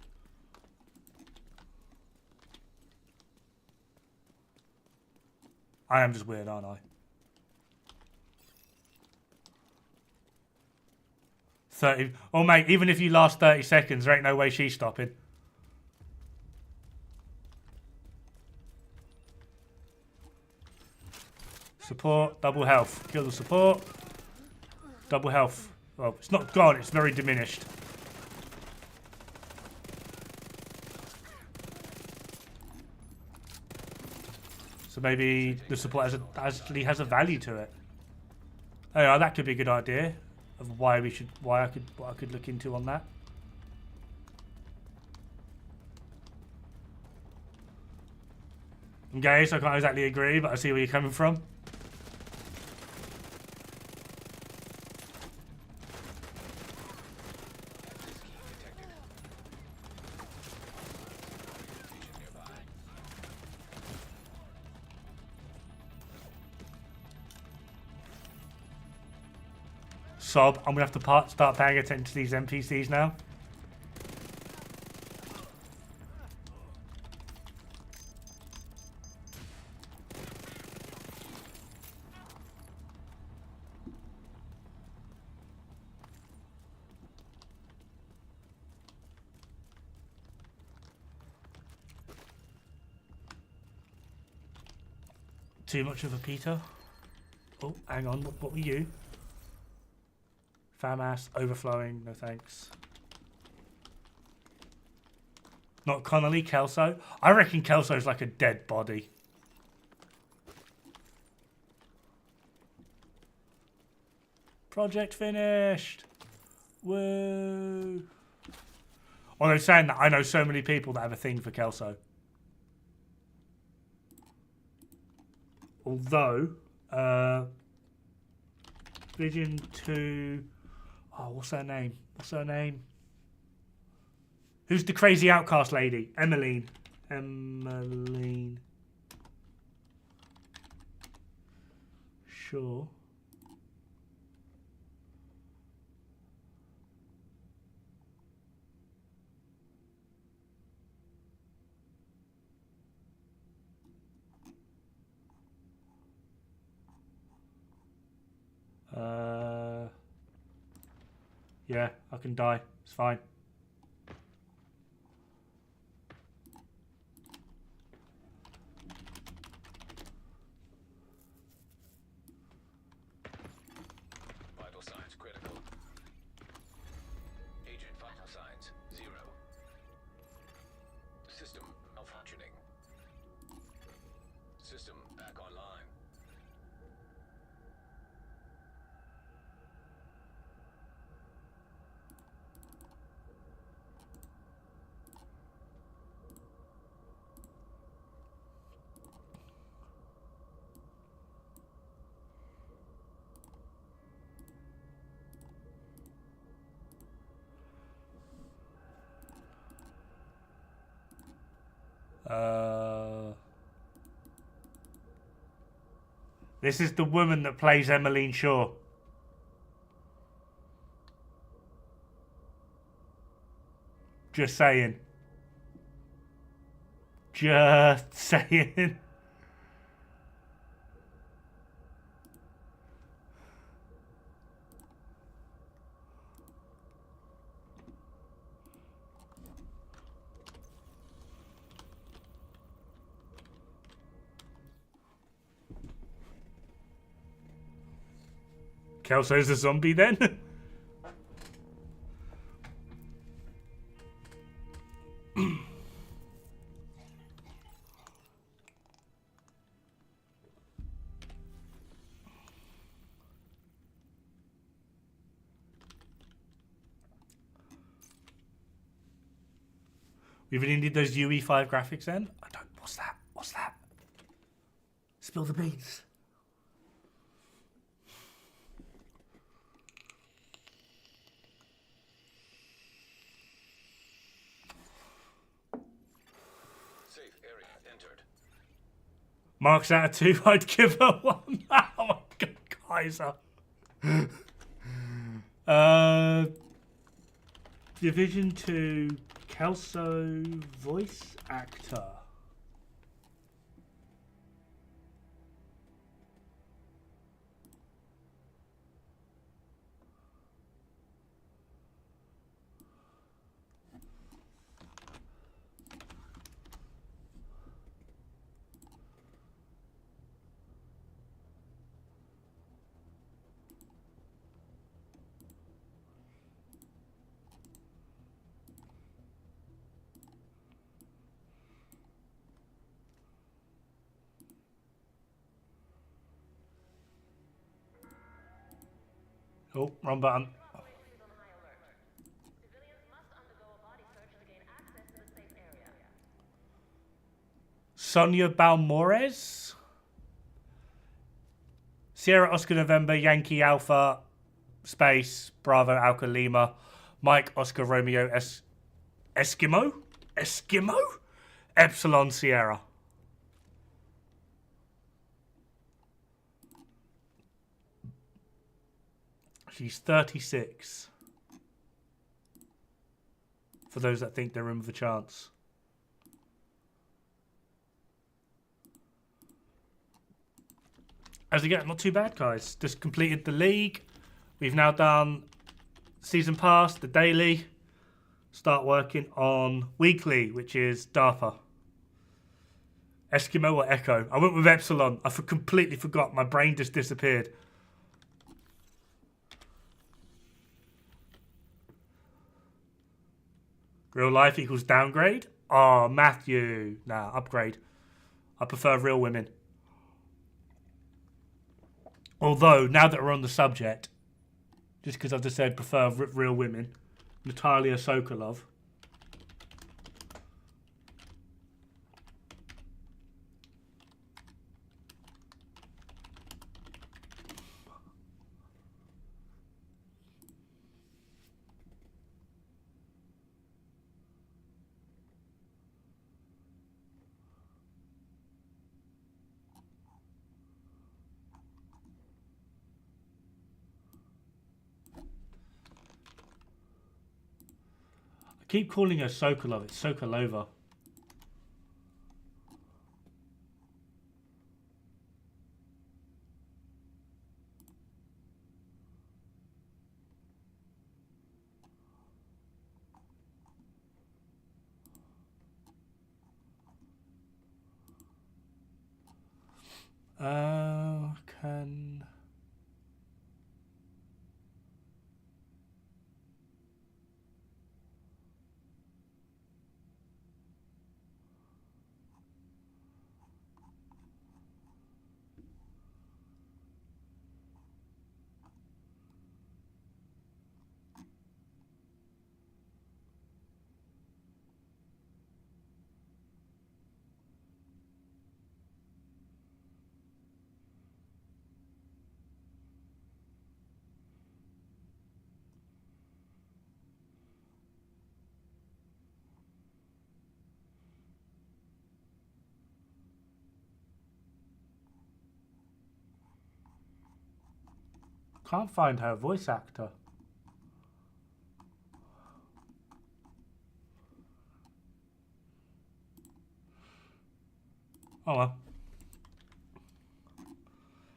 I am just weird, aren't I? 30. Oh, mate, even if you last 30 seconds, there ain't no way she's stopping. Support, double health. Kill the support. Double health. Well, it's not gone, it's very diminished. So maybe the support actually has a value to it. Oh, yeah, that could be a good idea of why I could look into on that. I'm gay, so I can't exactly agree, but I see where you're coming from. Sob, I'm gonna have to start paying attention to these NPCs now. Too much of a Peter. Oh, hang on. What were you? FAMAS, overflowing. No thanks. Not Connolly, Kelso. I reckon Kelso's like a dead body. Project finished. Woo. Although saying that, I know so many people that have a thing for Kelso. Although, Vision 2... Oh, what's her name? What's her name? Who's the crazy outcast lady? Emmeline. Emmeline. Sure. Yeah, I can die. It's fine. Vital signs critical. Agent vital signs 0. System malfunctioning. System back online. This is the woman that plays Emmeline Shaw. Just saying. Just saying. Kelso's a zombie then? We really need those UE5 graphics then? I don't... What's that? What's that? Spill the beans. Safe area entered. Mark's out of 2. I'd give her 1. Oh my god, Kaiser. Division 2 Kelso voice actor. Oh, wrong button. Sonia Balmores. Sierra Oscar November Yankee Alpha Space Bravo Alpha Lima Mike Oscar Romeo Eskimo Epsilon Sierra. She's 36. For those that think they're in with a chance. As again, not too bad, guys. Just completed the league. We've now done season pass, the daily. Start working on weekly, which is DARPA. Eskimo or Echo? I went with Epsilon. I completely forgot. My brain just disappeared. Real life equals downgrade? Oh, Matthew. Nah, upgrade. I prefer real women. Although, now that we're on the subject, just because I've just said prefer real women, Natalia Sokolov. I keep calling her Sokolov. It's Sokolova. Can... Can't find her voice actor. Oh well.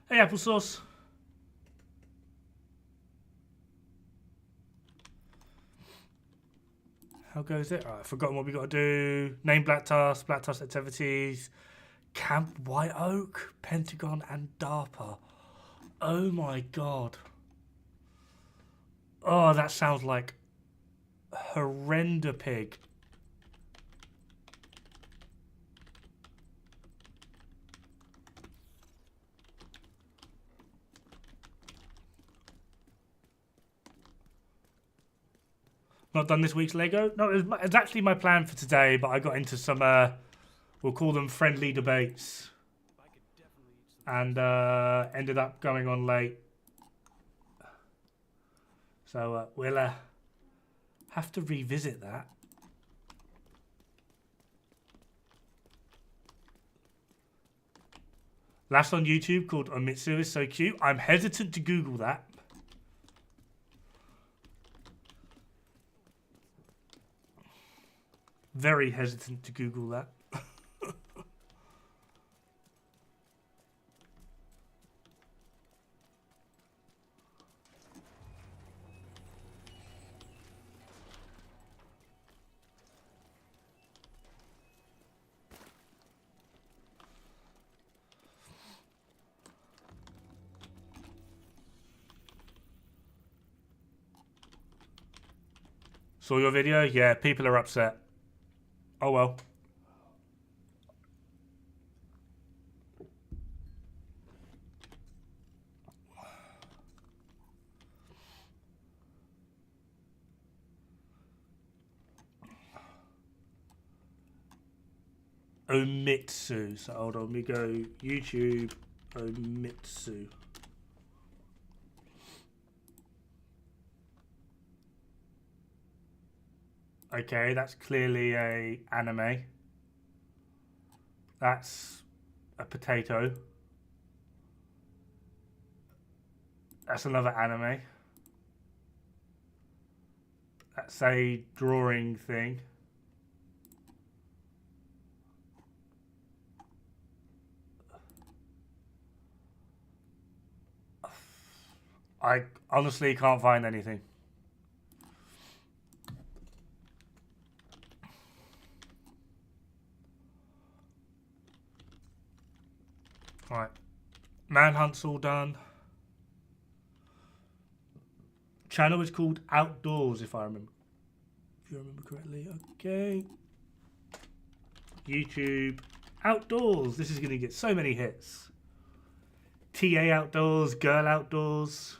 Hey, applesauce. How goes it? Right, I've forgotten what we got to do. Name Black Task activities, Camp White Oak, Pentagon, and DARPA. Oh my god. Oh, that sounds like horrendous pig. Not done this week's Lego? No, it's actually my plan for today, but I got into some, we'll call them friendly debates. And ended up going on late. So we'll have to revisit that. Last on YouTube called Omitsu is so cute. I'm hesitant to Google that. Very hesitant to Google that. Saw your video? Yeah, people are upset. Oh well. Omitsu. So hold on, let me go YouTube Omitsu. Okay, that's clearly a anime. That's a potato. That's another anime. That's a drawing thing. I honestly can't find anything. Right. Manhunt's all done. Channel is called Outdoors, if I remember. If you remember correctly. Okay. YouTube Outdoors. This is going to get so many hits. TA Outdoors, Girl Outdoors.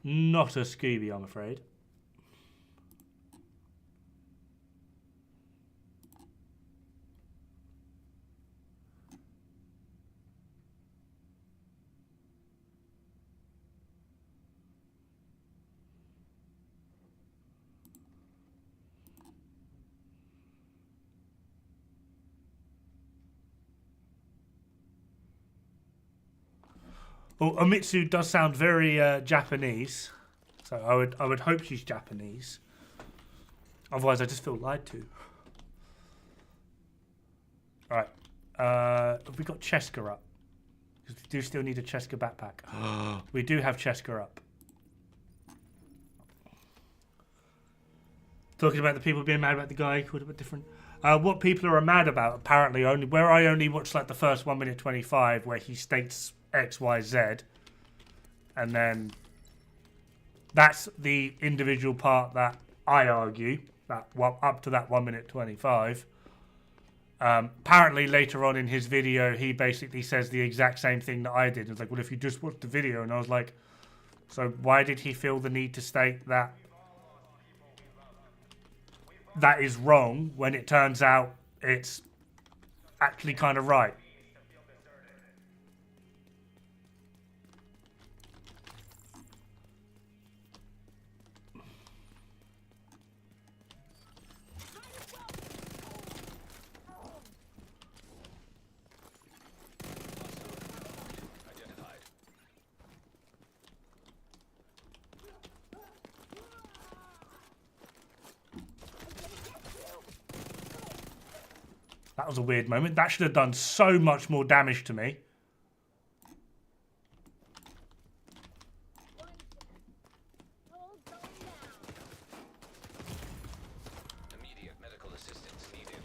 Not a Scooby, I'm afraid. Well, Omitsu does sound very Japanese, so I would hope she's Japanese. Otherwise, I just feel lied to. All right, have we got Cheska up? Because we do still need a Cheska backpack. We do have Cheska up. Talking about the people being mad about the guy, could have been different. What people are mad about, apparently, I only watched like the first 1 minute 25 where he states X, Y, Z, and then that's the individual part that I argue that up to that 1 minute 25. Apparently, later on in his video, he basically says the exact same thing that I did. It's like, well, if you just watched the video, and I was like, so why did he feel the need to state that that is wrong when it turns out it's actually kind of right? That was a weird moment. That should have done so much more damage to me. Immediate medical assistance needed.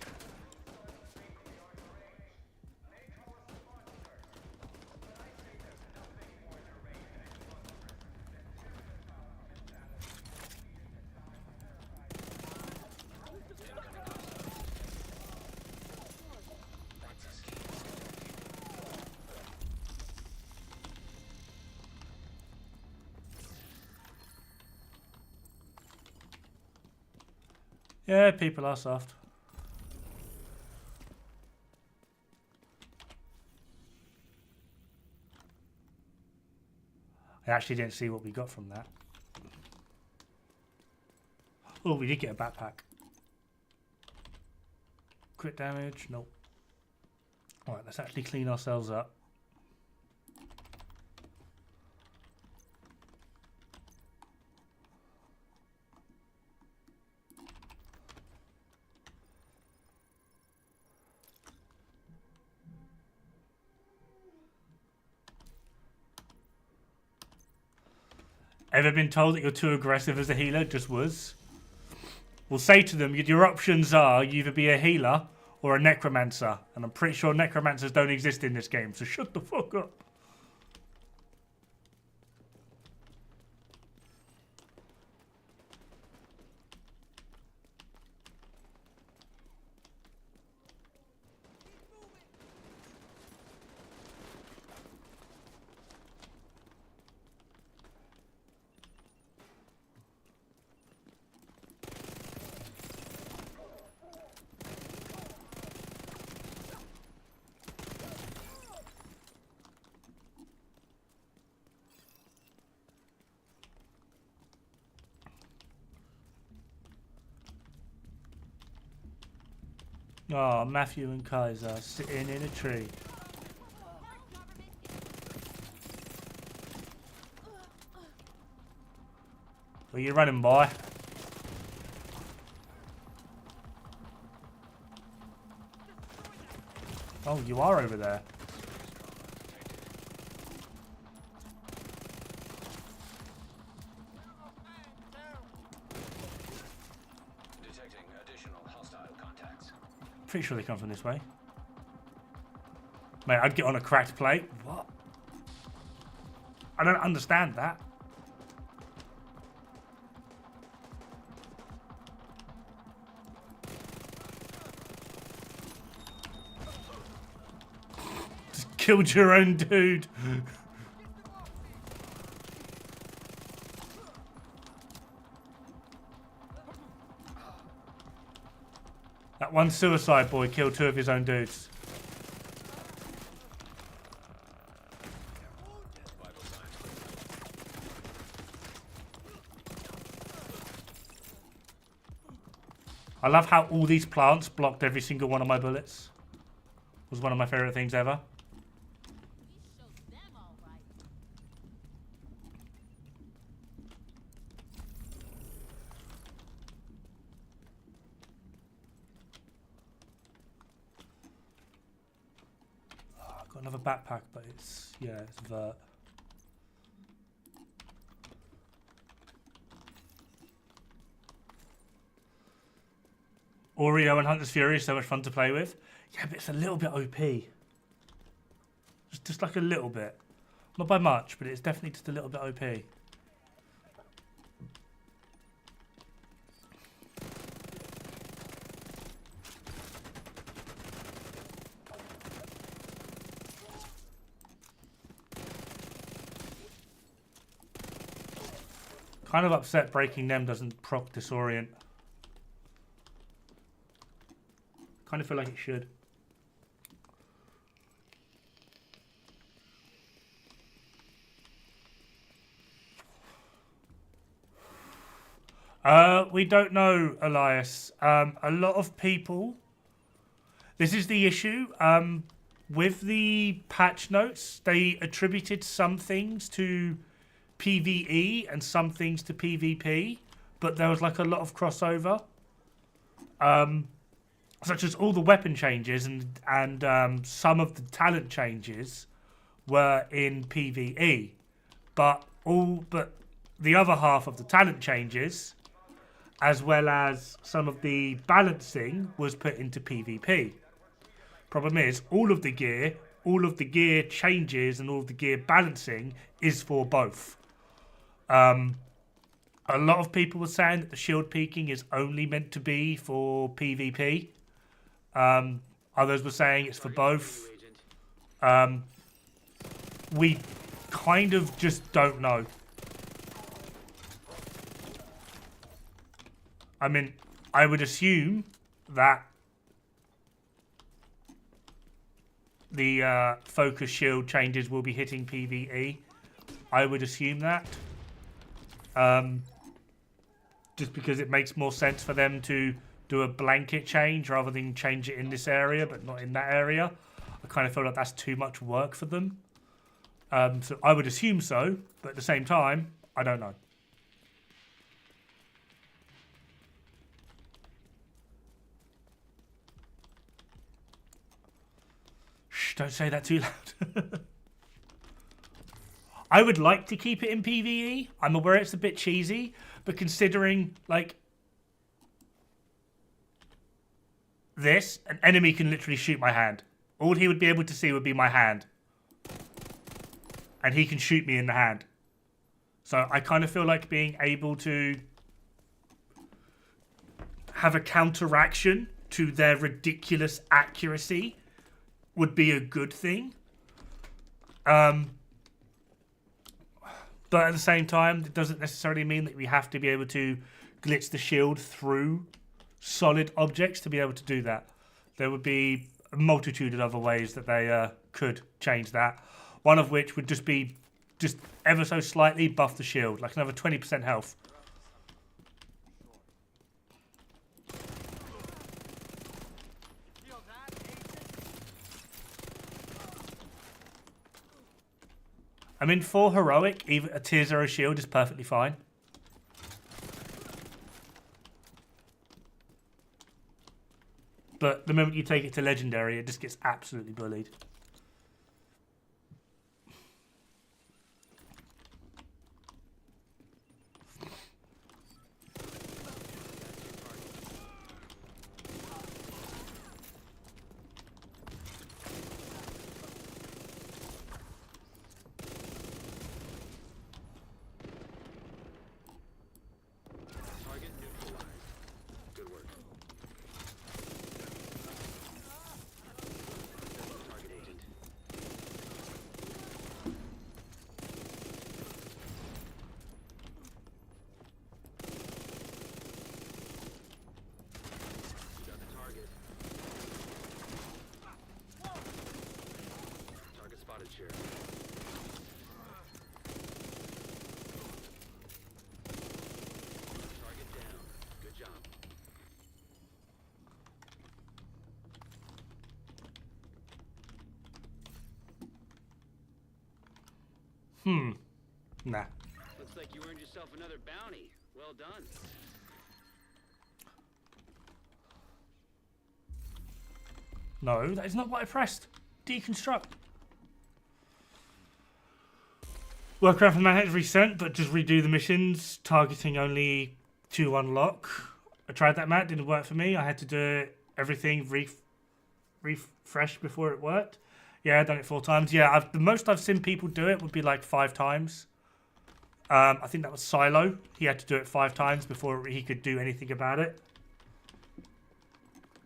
Yeah, people are soft. I actually didn't see what we got from that. Oh, we did get a backpack. Crit damage? Nope. Alright, let's actually clean ourselves up. Ever been told that you're too aggressive as a healer? Just was. We'll say to them, your options are you either be a healer or a necromancer. And I'm pretty sure necromancers don't exist in this game, so shut the fuck up. Oh, Matthew and Kaiser sitting in a tree. Where you running, boy? Oh, you are over there. Detecting additional hostile contacts. Pretty sure they come from this way. Mate, I'd get on a cracked plate. What? I don't understand that. Just killed your own dude. That one suicide boy killed 2 of his own dudes. I love how all these plants blocked every single one of my bullets. Was one of my favourite things ever. Oh, I've got another backpack, but it's, yeah, it's vert. Oreo and Hunter's Fury is so much fun to play with. Yeah, but it's a little bit OP. Just like a little bit. Not by much, but it's definitely just a little bit OP. Kind of upset breaking them doesn't proc disorient. Kind of feel like it should. We don't know, Elias. A lot of people... This is the issue. With the patch notes, they attributed some things to PvE and some things to PvP, but there was like a lot of crossover. Such as all the weapon changes and some of the talent changes were in PvE, but the other half of the talent changes, as well as some of the balancing, was put into PvP. Problem is, all of the gear changes and all of the gear balancing is for both. A lot of people were saying that the shield peaking is only meant to be for PvP. Others were saying it's for both. We kind of just don't know. I mean, I would assume that the focus shield changes will be hitting PvE. I would assume that. Just because it makes more sense for them to do a blanket change rather than change it in this area but not in that area. I kind of feel like that's too much work for them. So I would assume so, but at the same time, I don't know. Shh, don't say that too loud. I would like to keep it in PvE. I'm aware it's a bit cheesy, but considering, like, this, an enemy can literally shoot my hand. All he would be able to see would be my hand. And he can shoot me in the hand. So I kind of feel like being able to have a counteraction to their ridiculous accuracy would be a good thing. But at the same time, it doesn't necessarily mean that we have to be able to glitch the shield through solid objects to be able to do that. There would be a multitude of other ways that they could change that. One of which would just be just ever so slightly buff the shield, like another 20% health. I mean, for heroic, even a tier 0 shield is perfectly fine. But the moment you take it to legendary, it just gets absolutely bullied. Target neutralized. Good work. Target agent. You got the target. Target spotted, Sheriff. Target down. Good job. Nah. Looks like you earned yourself another bounty. Well done. No, that is not what I pressed. Deconstruct. Workaround for manhunt resent, but just redo the missions, targeting only to unlock. I tried that, Matt. Didn't work for me. I had to do everything refresh before it worked. Yeah, I've done it 4 times. Yeah, the most I've seen people do it would be like 5 times. I think that was Silo. He had to do it 5 times before he could do anything about it.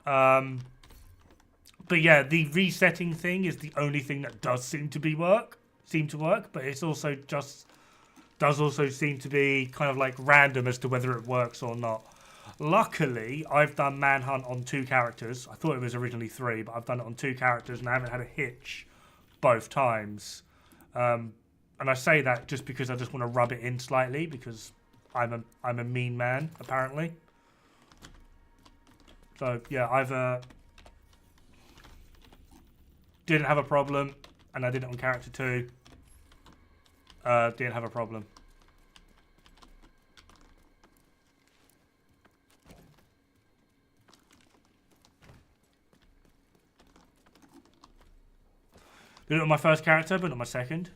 But yeah, the resetting thing is the only thing that does seem to work, but it's also does also seem to be kind of like random as to whether it works or not. Luckily, I've done Manhunt on 2 characters. I thought it was originally 3, but I've done it on 2 characters and I haven't had a hitch both times. And I say that just because I just want to rub it in slightly because I'm a mean man apparently. So yeah, I've didn't have a problem, and I did it on character 2. Didn't have a problem. Did it on my first character, but not my second.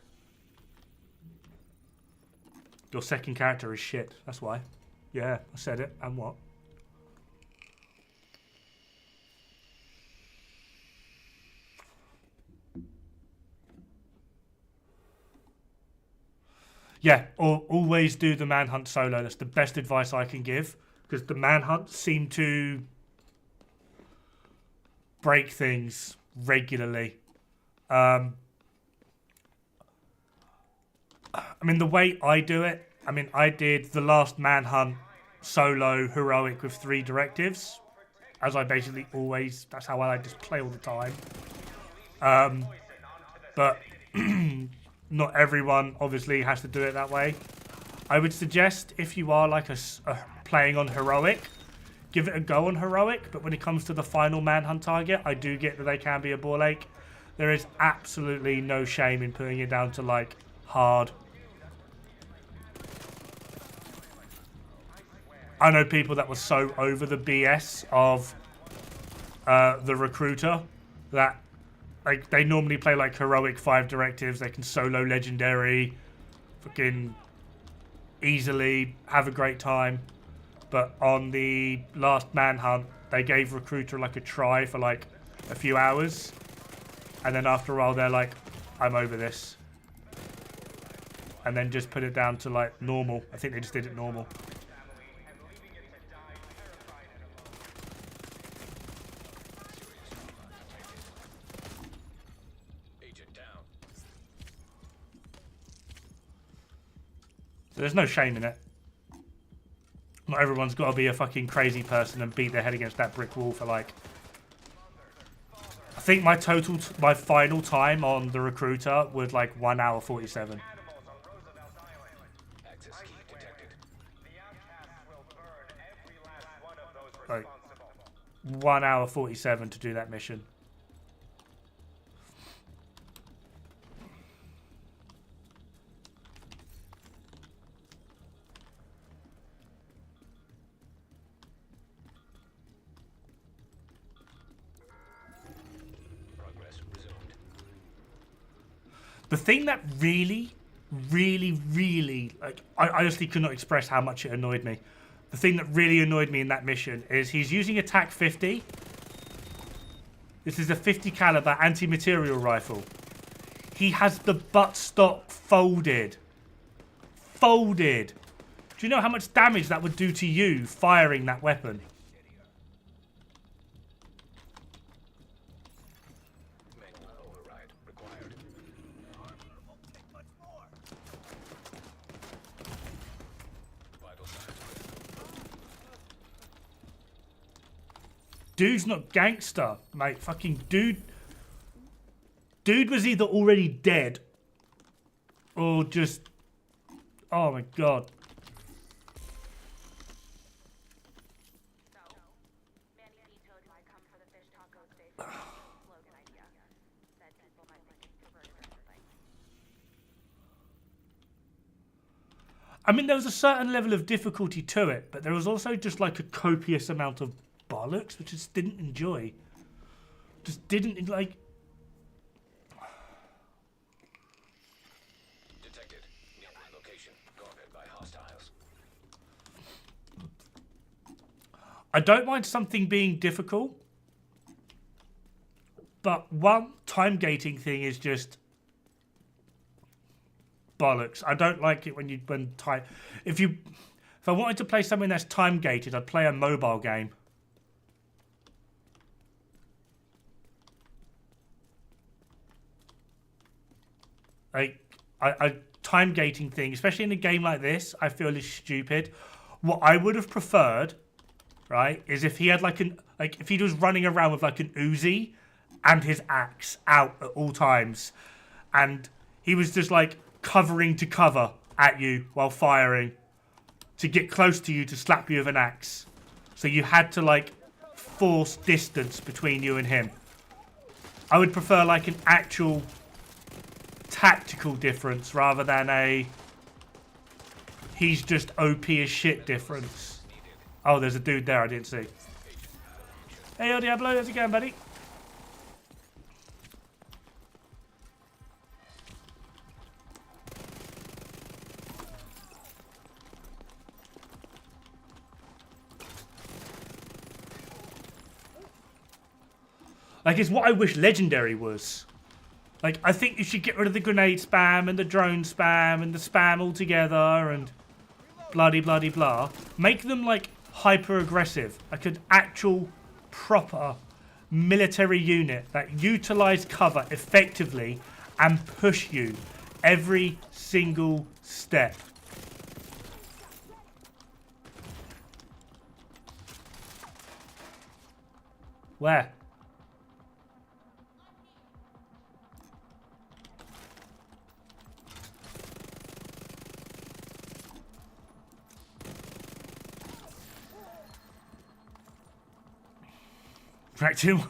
Your second character is shit. That's why. Yeah, I said it. And what? Yeah, always do the manhunt solo. That's the best advice I can give. Because the manhunts seem to break things regularly. I mean, the way I do it, I mean, I did the last manhunt solo heroic with 3 directives. As I basically always, that's how I just play all the time. But not everyone obviously has to do it that way. I would suggest if you are like playing on heroic, give it a go on heroic. But when it comes to the final manhunt target, I do get that they can be a ball ache. There is absolutely no shame in putting it down to like hard. I know people that were so over the BS of the recruiter that like they normally play like heroic 5 directives. They can solo legendary, fucking easily have a great time. But on the last manhunt, they gave recruiter like a try for like a few hours, and then after a while they're like, "I'm over this," and then just put it down to like normal. I think they just did it normal. There's no shame in it. Not everyone's got to be a fucking crazy person and beat their head against that brick wall for like... I think my final time on the recruiter was like 1 hour 47. Like 1 hour 47 to do that mission. The thing that really, like, I honestly could not express how much it annoyed me. The thing that really annoyed me in that mission is he's using a TAC 50. This is a 50 caliber anti-material rifle. He has the buttstock folded. Folded. Do you know how much damage that would do to you firing that weapon? Manual override required. Vital signs critical. Dude's not gangster, mate. Fucking dude. Dude was either already dead or just... Oh my god. I mean, there was a certain level of difficulty to it, but there was also just like a copious amount of bollocks, which I just didn't enjoy. Just didn't, like... Detected. Nearby location. Guarded by hostiles. I don't mind something being difficult, but one time gating thing is just bollocks. I don't like it when time... If I wanted to play something that's time gated, I'd play a mobile game. Like, I time gating thing, especially in a game like this, I feel is stupid. What I would have preferred, right, is if he had if he was running around with like an Uzi and his axe out at all times, and he was just like covering to cover at you while firing to get close to you to slap you with an axe. So you had to like force distance between you and him. I would prefer like an actual tactical difference rather than a he's just OP as shit difference. Oh, there's a dude there I didn't see. Hey, El Diablo, how's it going, buddy? Like, it's what I wish Legendary was. Like, I think you should get rid of the grenade spam and the drone spam and the spam altogether and bloody bloody blah. Make them, like, hyper-aggressive. Like an actual, proper military unit that utilize cover effectively and push you every single step. Where? Cracked him.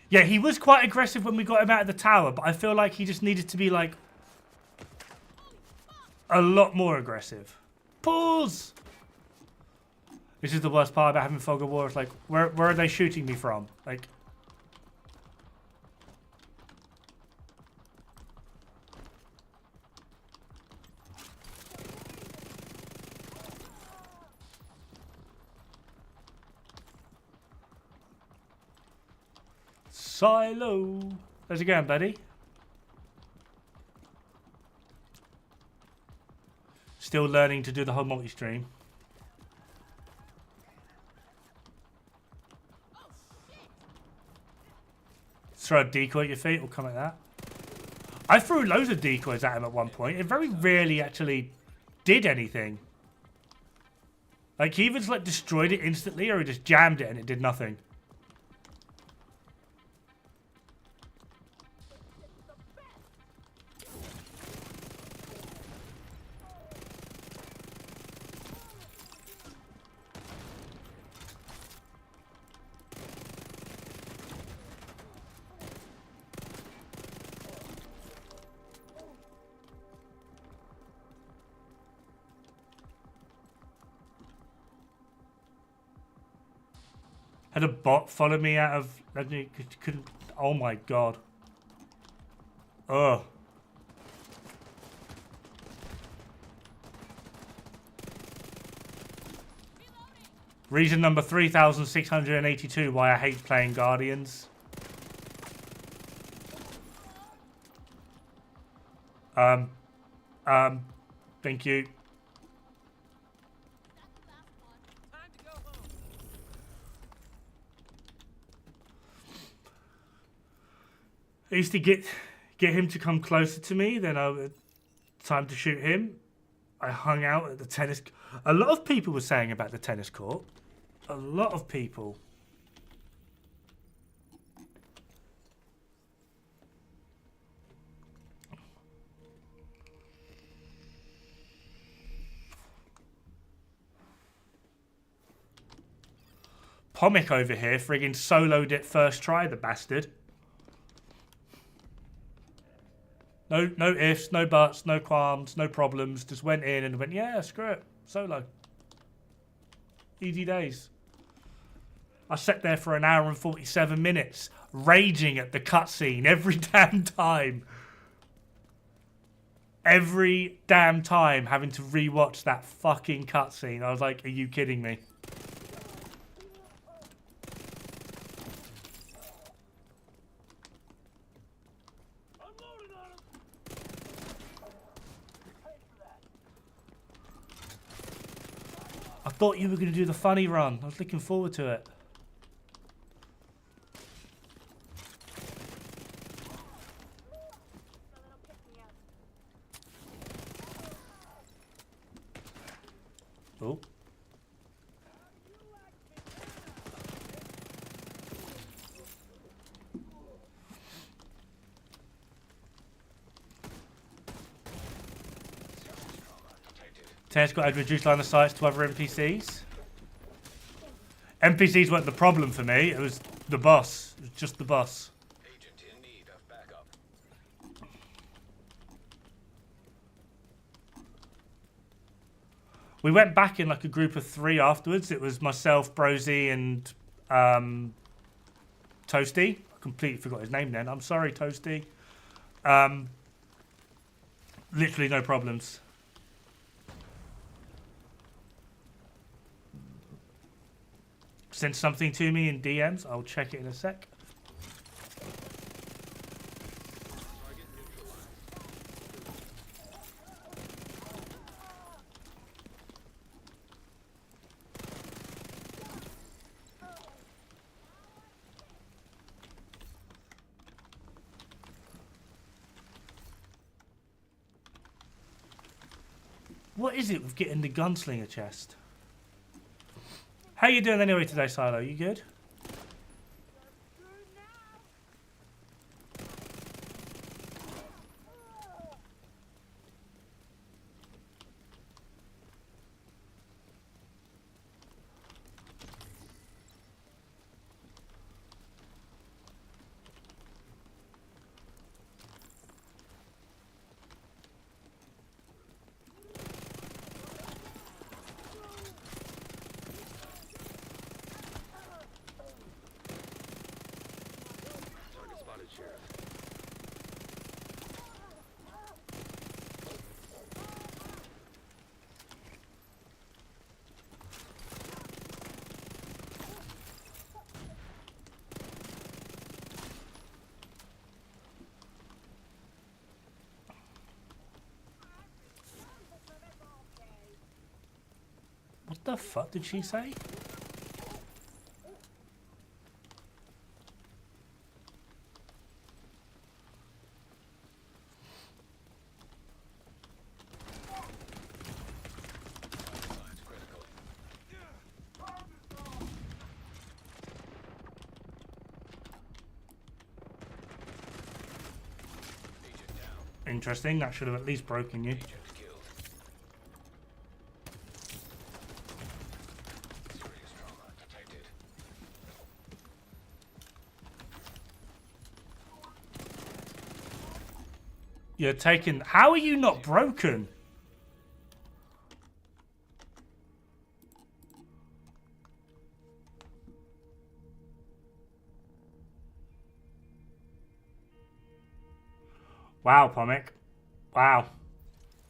Yeah, he was quite aggressive when we got him out of the tower, but I feel like he just needed to be, like, a lot more aggressive. Pause! This is the worst part about having fog of war. It's like, where are they shooting me from? Like... Silo. How's it going, buddy? Still learning to do the whole multi-stream. Throw a decoy at your feet, or come like that. I threw loads of decoys at him at one point. It very rarely actually did anything. Like, he either just, like, destroyed it instantly, or he just jammed it and it did nothing. Had a bot follow me out of... Couldn't... Oh my god. Ugh. Reason number 3682 why I hate playing Guardians. Thank you. I used to get him to come closer to me, then time to shoot him. I hung out at the tennis. A lot of people were saying about the tennis court. A lot of people. Pomic over here friggin' soloed it first try, the bastard. No ifs, no buts, no qualms, no problems. Just went in and went, yeah, screw it. Solo. Easy days. I sat there for an hour and 47 minutes, raging at the cutscene every damn time. Every damn time having to rewatch that fucking cutscene. I was like, are you kidding me? I thought you were going to do the funny run. I was looking forward to it. Oh. Tennis got a reduced line of sight to other NPCs. NPCs weren't the problem for me. It was the boss. It was just the boss. Agent in need of backup. We went back in like a group of 3 afterwards. It was myself, Brosy, and Toasty. I completely forgot his name then. I'm sorry, Toasty. Literally no problems. Send something to me in DMs. I'll check it in a sec. What is it with getting the gunslinger chest? How you doing anyway today, Silo? You good? What the fuck did she say? Interesting, that should have at least broken you. You're taking... How are you not broken? Wow, Pomic. Wow.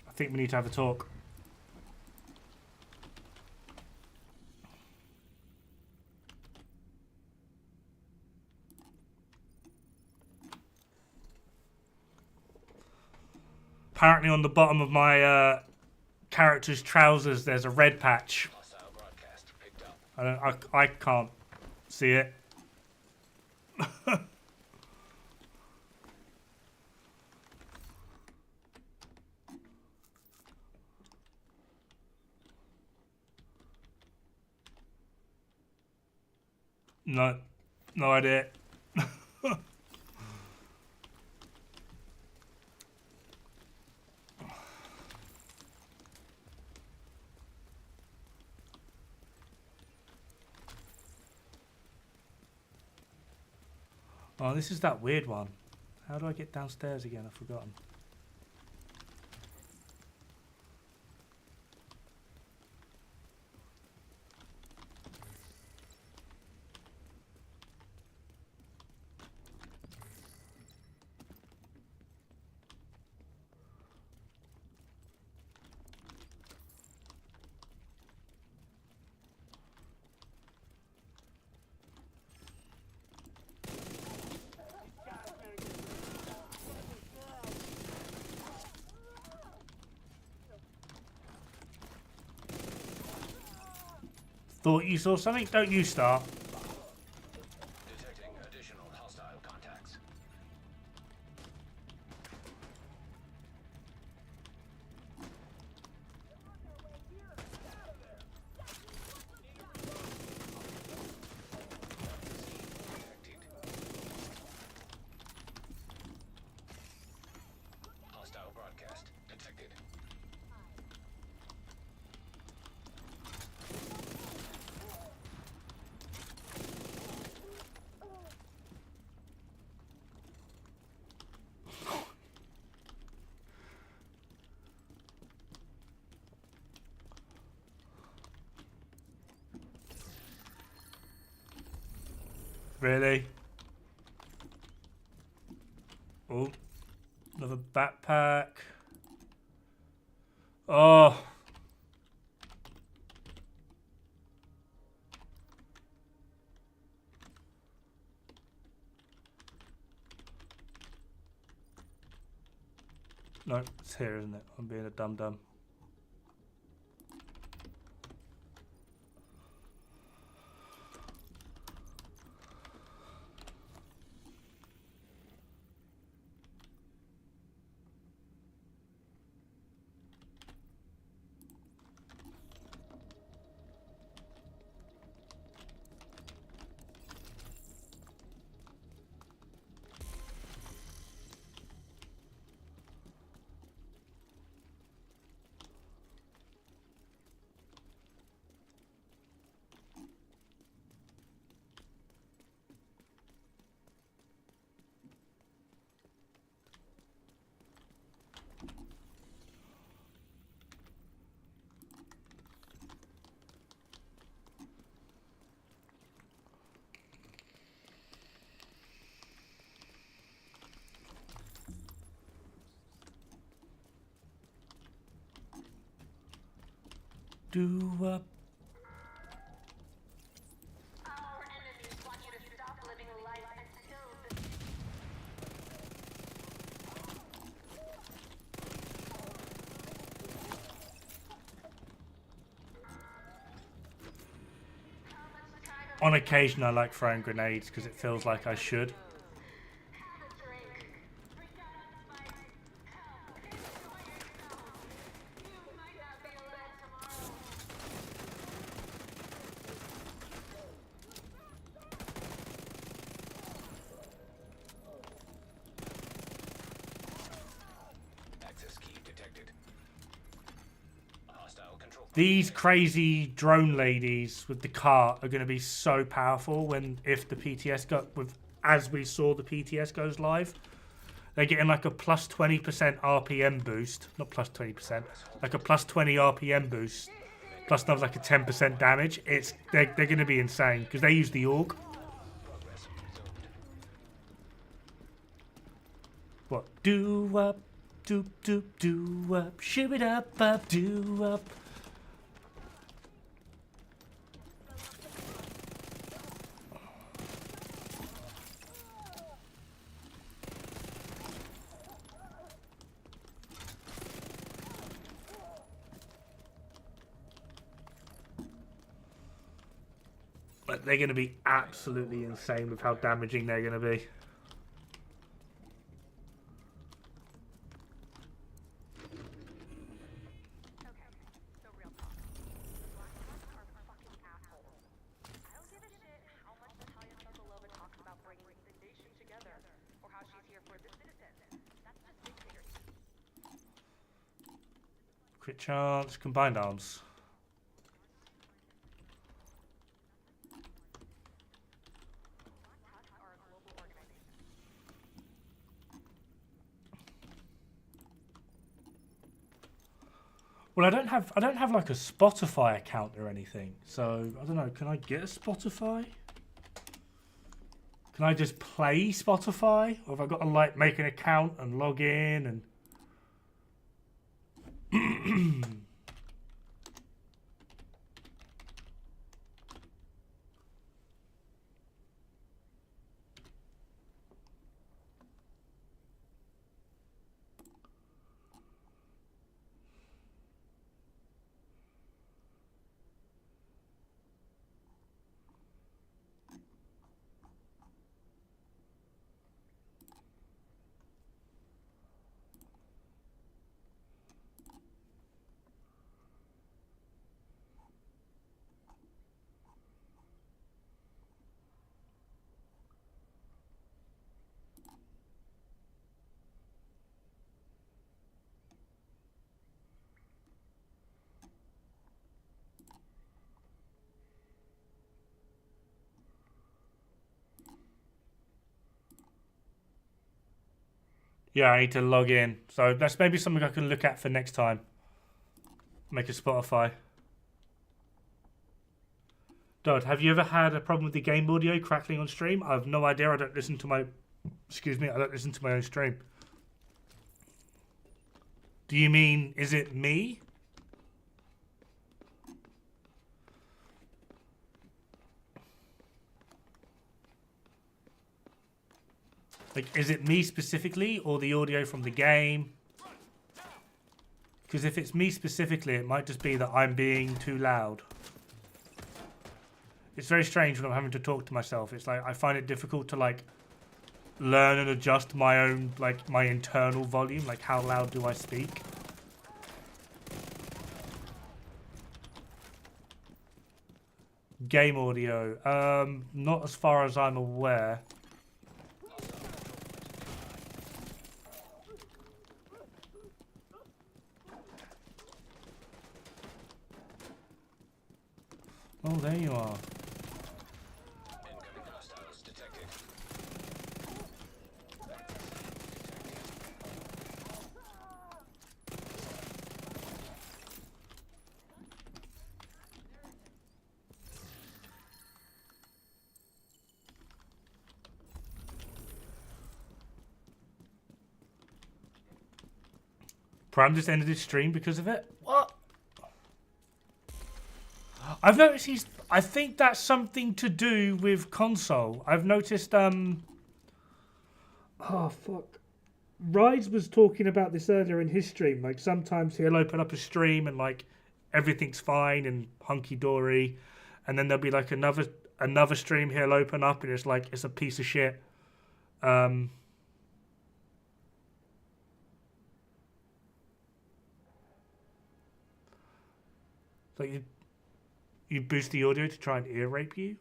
I think we need to have a talk. Apparently on the bottom of my character's trousers there's a red patch. Hostile broadcast picked up. I can't see it. No. No idea. Oh, this is that weird one. How do I get downstairs again? I've forgotten. Thought you saw something? Don't you start. Detecting additional hostile contacts. Hostile broadcast detected. Really? Oh, another backpack. Oh. No, it's here, isn't it? I'm being a dum-dum. Do up. Our enemies want you to stop living life until the On occasion, I like throwing grenades because it feels like I should. Access key detected. Hostile control. These crazy drone ladies with the cart are going to be so powerful if the PTS as we saw the PTS goes live. They're getting like a plus 20% RPM boost, not plus 20%, like a plus 20 RPM boost, plus another like a 10% damage. They're going to be insane because they use the AUG. Progress resumed. What? Do up, doop doop do up, shoo it up, do up. But they're going to be absolutely insane with how damaging they're going to be. Crit chance, combined arms. Well, I don't have like a Spotify account or anything, so I don't know. Can I get a Spotify? Can I just play Spotify, or have I got to like make an account and log in and? Yeah, I need to log in. So that's maybe something I can look at for next time. Make a Spotify. Dod, have you ever had a problem with the game audio crackling on stream? I have no idea. I don't listen to my... Excuse me, I don't listen to my own stream. Do you mean, is it me? Like, is it me specifically or the audio from the game? Because if it's me specifically, it might just be that I'm being too loud. It's very strange when I'm having to talk to myself. It's like I find it difficult to like learn and adjust my own, like my internal volume. Like how loud do I speak? Game audio. Not as far as I'm aware. Oh, there you are. Incoming hostiles detected. Pram just ended his stream because of it? What? I've noticed I think that's something to do with console. I've noticed, oh, fuck. Rides was talking about this earlier in his stream. Like, sometimes he'll open up a stream and, like, everything's fine and hunky-dory. And then there'll be, like, another stream he'll open up and it's, like, it's a piece of shit. Like, you boost the audio to try and ear rape you?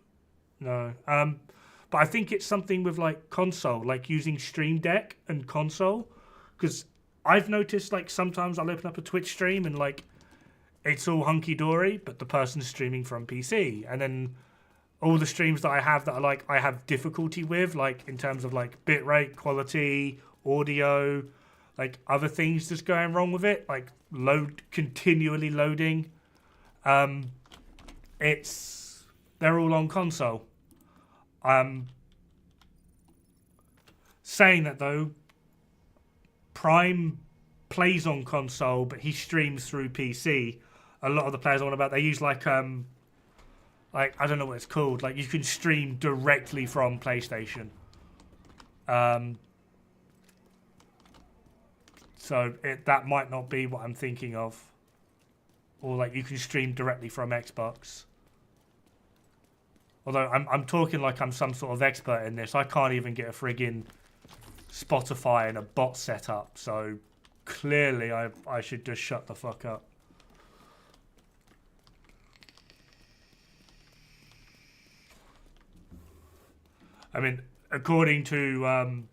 No. But I think it's something with like console, like using Stream Deck and console. Because I've noticed like sometimes I'll open up a Twitch stream and like it's all hunky-dory, but the person's streaming from PC. And then all the streams that I have that I have difficulty with, like in terms of like bitrate, quality, audio, like other things just going wrong with it, like continually loading. They're all on console. Saying that though, Prime plays on console, but he streams through PC. A lot of the players on about they use like I don't know what it's called. Like you can stream directly from PlayStation. So that might not be what I'm thinking of. Or like you can stream directly from Xbox. Although I'm talking like I'm some sort of expert in this. I can't even get a friggin' Spotify and a bot set up. So clearly I should just shut the fuck up. I mean, according to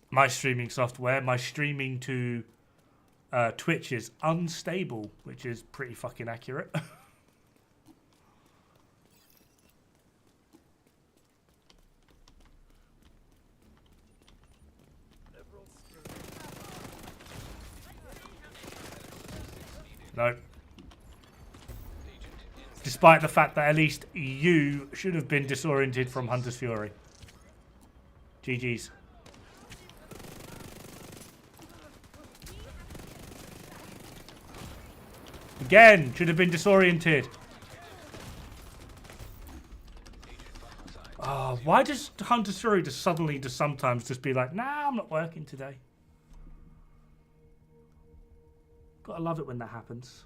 my streaming software, my streaming to Twitch is unstable, which is pretty fucking accurate. No. Despite the fact that at least you should have been disoriented from Hunter's Fury. GG's. Again, should have been disoriented. Oh, why does Hunter's Fury just suddenly just sometimes just be like, nah, I'm not working today? Gotta love it when that happens.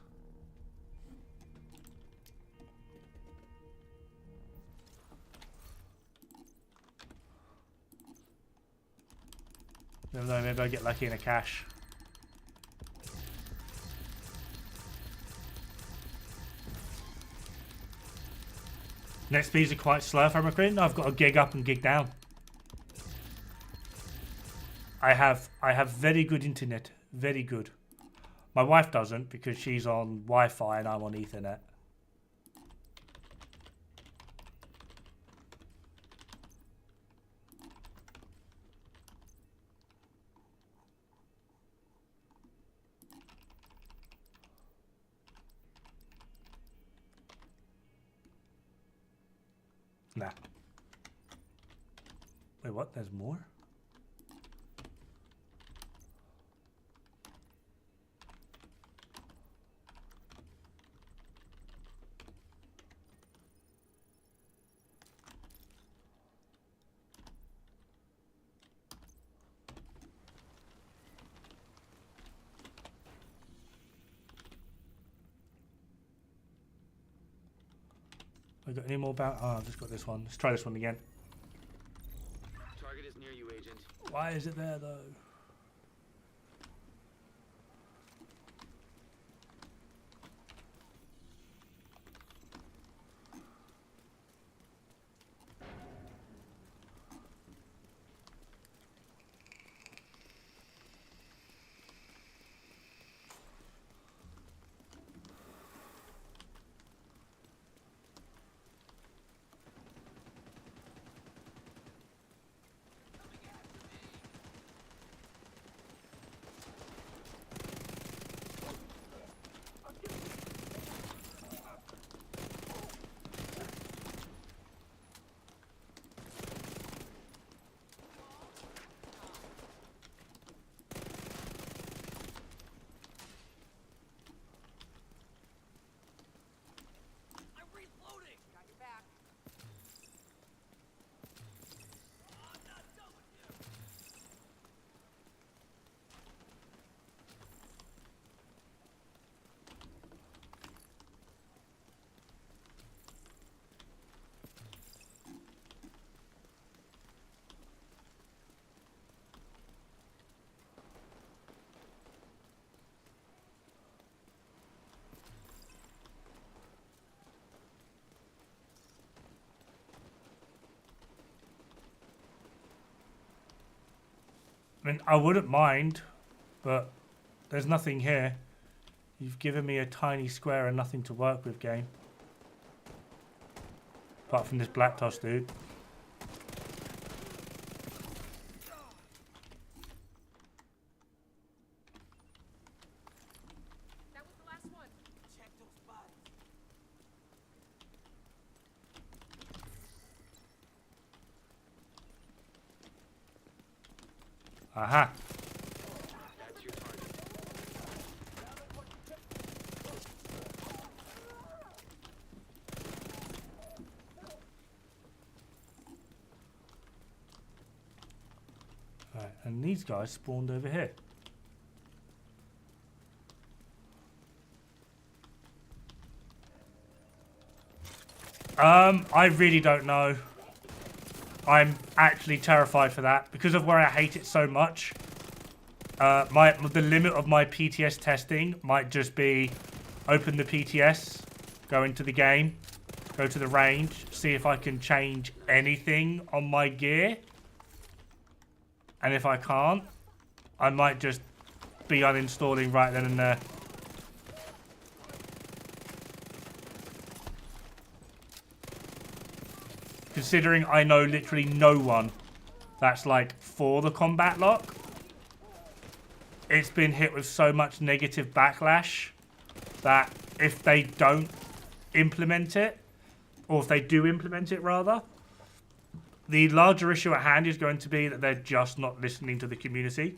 Never know, maybe I get lucky in a cache. Net speeds are quite slow if I'm recording. I've got a gig up and gig down. I have very good internet. Very good. My wife doesn't because she's on Wi-Fi and I'm on Ethernet. Nah. Wait, what? There's more? I got any more about? Oh, I've just got this one. Let's try this one again. Target is near you, Agent. Why is it there though? I mean, I wouldn't mind, but there's nothing here. You've given me a tiny square and nothing to work with, game. Apart from this black toss, dude. That was the last one. Check those bodies. Aha. And these guys spawned over here. I really don't know. I'm actually terrified for that because of where I hate it so much. The limit of my PTS testing might just be open the PTS, go into the game, go to the range, see if I can change anything on my gear. And if I can't, I might just be uninstalling right then and there. Considering I know literally no one that's like for the combat lock, it's been hit with so much negative backlash that if they don't implement it, or if they do implement it rather, the larger issue at hand is going to be that they're just not listening to the community.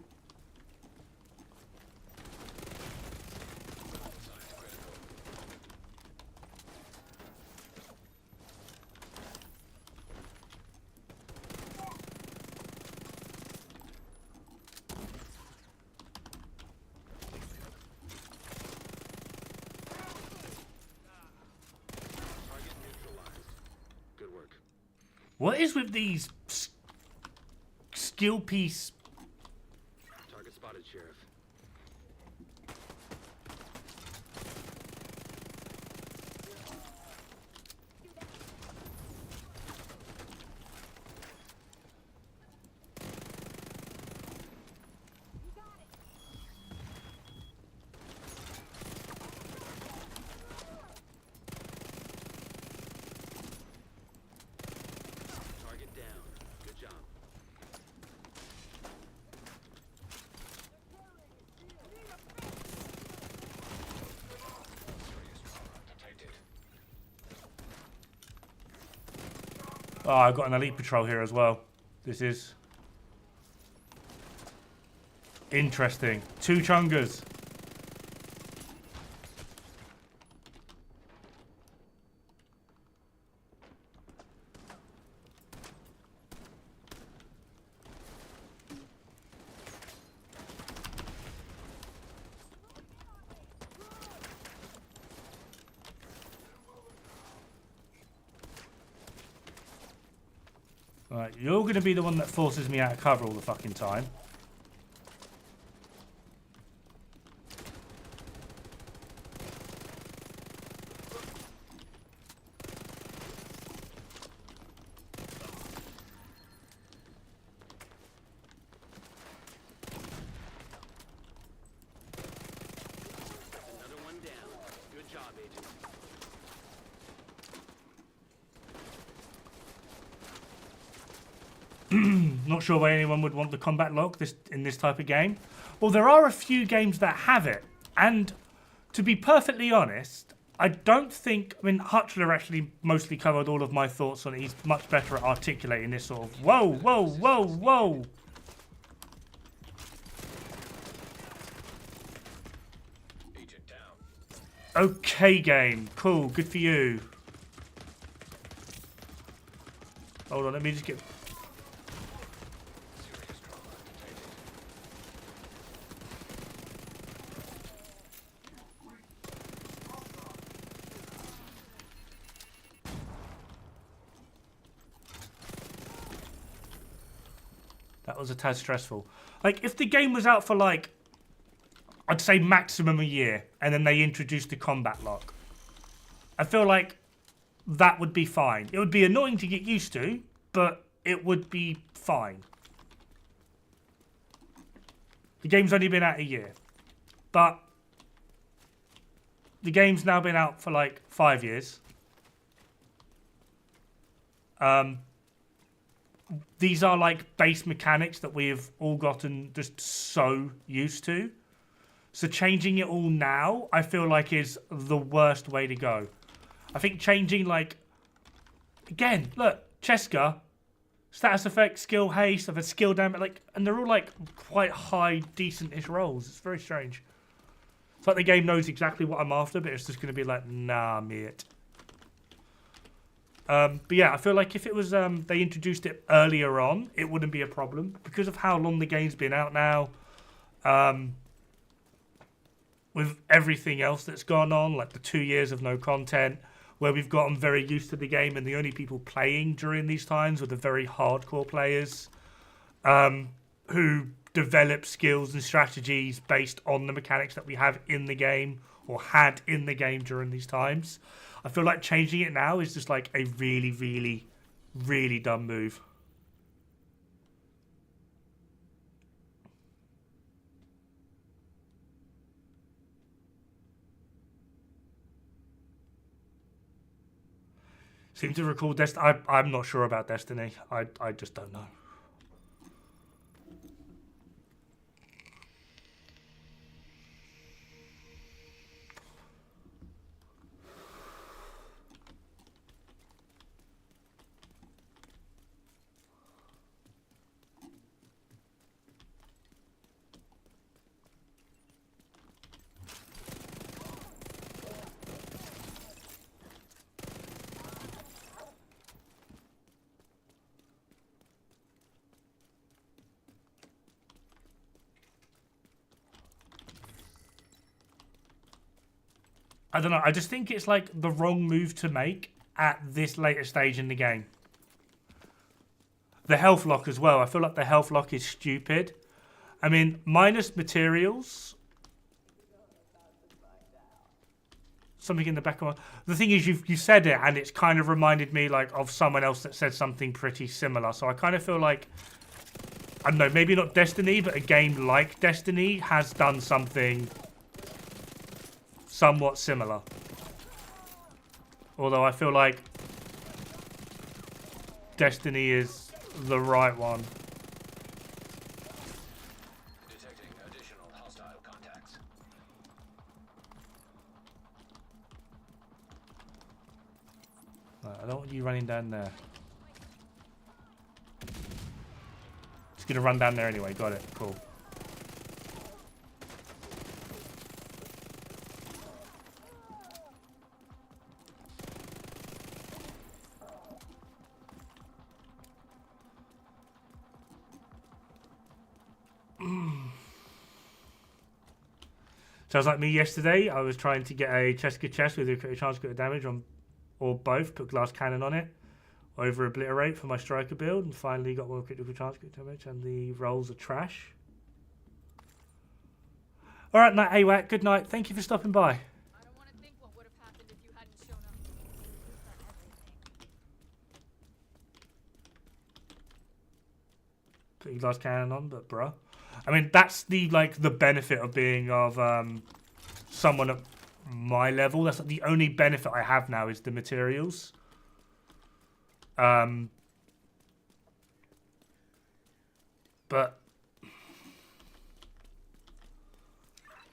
What is with these skill piece? Target spotted, Sheriff. Oh, I've got an elite patrol here as well. This is interesting. 2 chungers. Right, you're going to be the one that forces me out of cover all the fucking time. Another one down. Good job, Agent. Not sure why anyone would want the combat lock in this type of game. Well, there are a few games that have it. And to be perfectly honest, I don't think... I mean, Hutchler actually mostly covered all of my thoughts on it. He's much better at articulating this sort of... Whoa, whoa, whoa, whoa! Agent down. Okay, game. Cool. Good for you. Hold on, let me just get... Serious trauma detected. That was a tad stressful. Like, if the game was out for, like, I'd say maximum a year, and then they introduced the combat lock, I feel like that would be fine. It would be annoying to get used to, but it would be fine. The game's only been out a year. But the game's now been out for, like, 5 years. These are like base mechanics that we have all gotten just so used to. So changing it all now, I feel like is the worst way to go. I think changing like, again, look, Cheska, status effect, skill haste, of a skill damage, like, and they're all like quite high, decent-ish rolls. It's very strange. It's like the game knows exactly what I'm after, but it's just going to be like, nah, mate. But yeah, I feel like if it was they introduced it earlier on, it wouldn't be a problem because of how long the game's been out now. With everything else that's gone on, like the 2 years of no content, where we've gotten very used to the game, and the only people playing during these times were the very hardcore players who develop skills and strategies based on the mechanics that we have in the game or had in the game during these times. I feel like changing it now is just like a really, really, really dumb move. Seem to recall Destiny. I'm not sure about Destiny. I just don't know. I don't know. I just think it's like the wrong move to make at this later stage in the game. The health lock as well. I feel like the health lock is stupid. I mean, minus materials. Something in the back of my... The thing is, you said it, and it's kind of reminded me like of someone else that said something pretty similar. So I kind of feel like, I don't know, maybe not Destiny, but a game like Destiny has done something somewhat similar. Although I feel like Destiny is the right one. Detecting additional hostile contacts. Right, I don't want you running down there. Just gonna run down there anyway. Got it. Cool. Sounds like me yesterday. I was trying to get a chest with a critical chance to get damage on, or both. Put glass cannon on it, over obliterate for my striker build, and finally got one critical chance to get damage. And the rolls are trash. All right, night AWAC. Good night. Thank you for stopping by. I don't want to think what would have happened if you hadn't shown up. Put your glass cannon on, but bruh. I mean, that's the benefit of being of someone at my level. That's like the only benefit I have now is the materials. But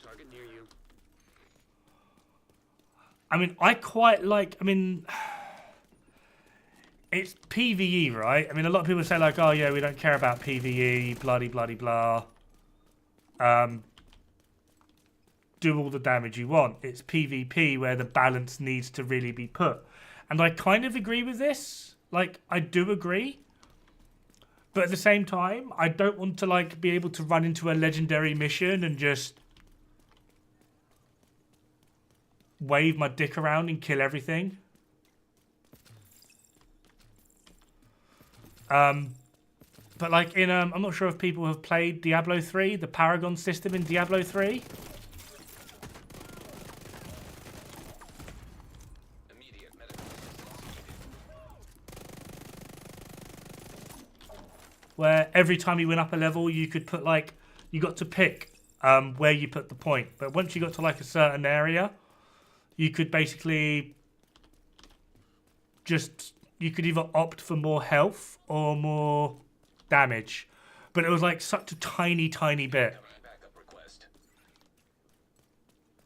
Target near you. I mean, I quite like. I mean, it's PvE, right? I mean, a lot of people say like, "Oh yeah, we don't care about PvE, bloody bloody blah." Do all the damage you want. It's PvP where the balance needs to really be put. And I kind of agree with this. Like, I do agree. But at the same time, I don't want to, like, be able to run into a legendary mission and just wave my dick around and kill everything. But like in, I'm not sure if people have played Diablo 3, the Paragon system in Diablo 3. Immediate medical assistance needed. Where every time you went up a level, you could put like, you got to pick where you put the point. But once you got to like a certain area, you could basically just, you could either opt for more health or more damage, but it was like such a tiny bit. Backup request.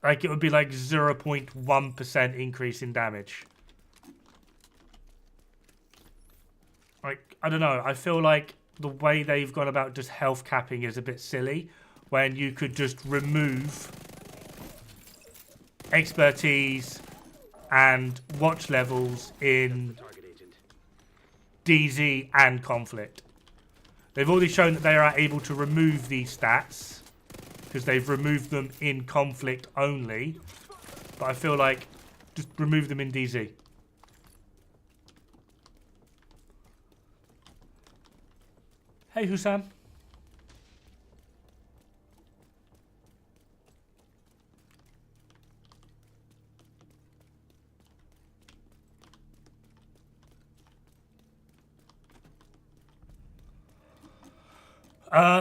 Like it would be like 0.1% increase in damage. Like, I don't know, I feel like the way they've gone about just health capping is a bit silly, when you could just remove expertise and watch levels in DZ and Conflict. They've already shown that they are able to remove these stats because they've removed them in Conflict only. But I feel like just remove them in DZ. Hey, Hussam.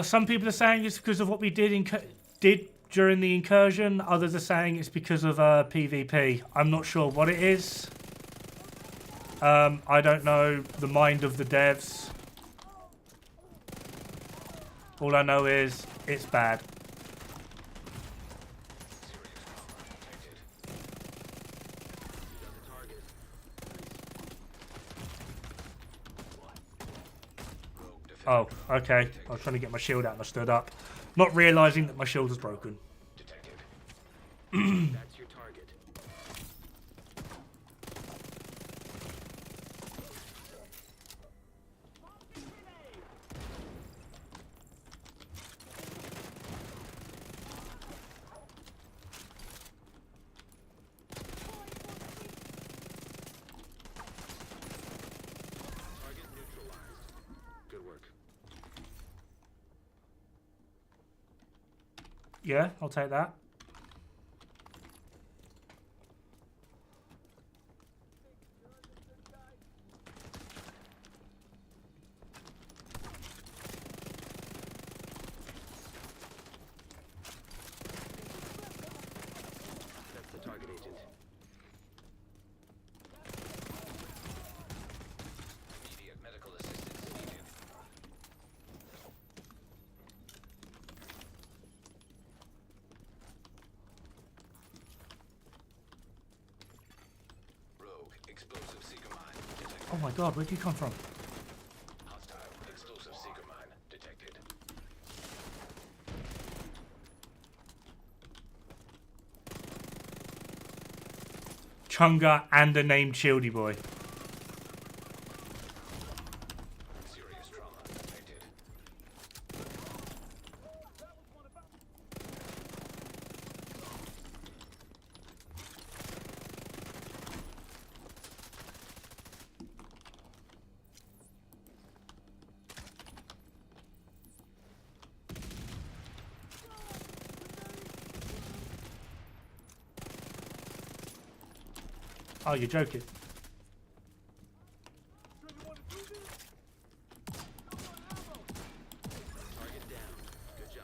Some people are saying it's because of what we did during the incursion. Others are saying it's because of PvP. I'm not sure what it is. I don't know the mind of the devs. All I know is it's bad. Oh, okay. I was trying to get my shield out and I stood up. Not realising that my shield was broken. That's your target. Target neutralized. Good work. Yeah, I'll take that. That's the target, Agent. Immediate medical assistance needed. Rogue explosive seeker mine detected. Oh my god, where did you come from? Hostile explosive seeker mine detected. Chunga and a named Shieldy Boy. Serious trauma detected. Oh, you're joking. Target down. Good job.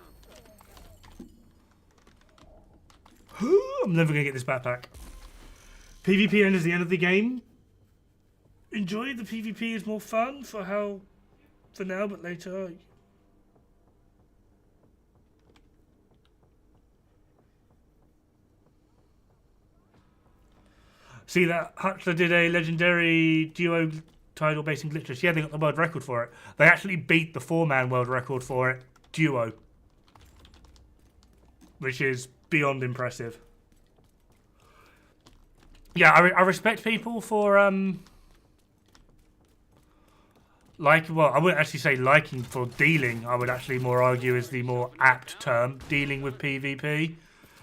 I'm never going to get this backpack. PvP enters the end of the game. Enjoy the PvP is more fun for now, but later. See that Hutchler did a legendary duo title based in glitches. Yeah, they got the world record for it. They actually beat the 4-man world record for it, duo, which is beyond impressive. Yeah, I respect people for well, I wouldn't actually say liking, for dealing. I would actually more argue is the more apt term, dealing with PvP.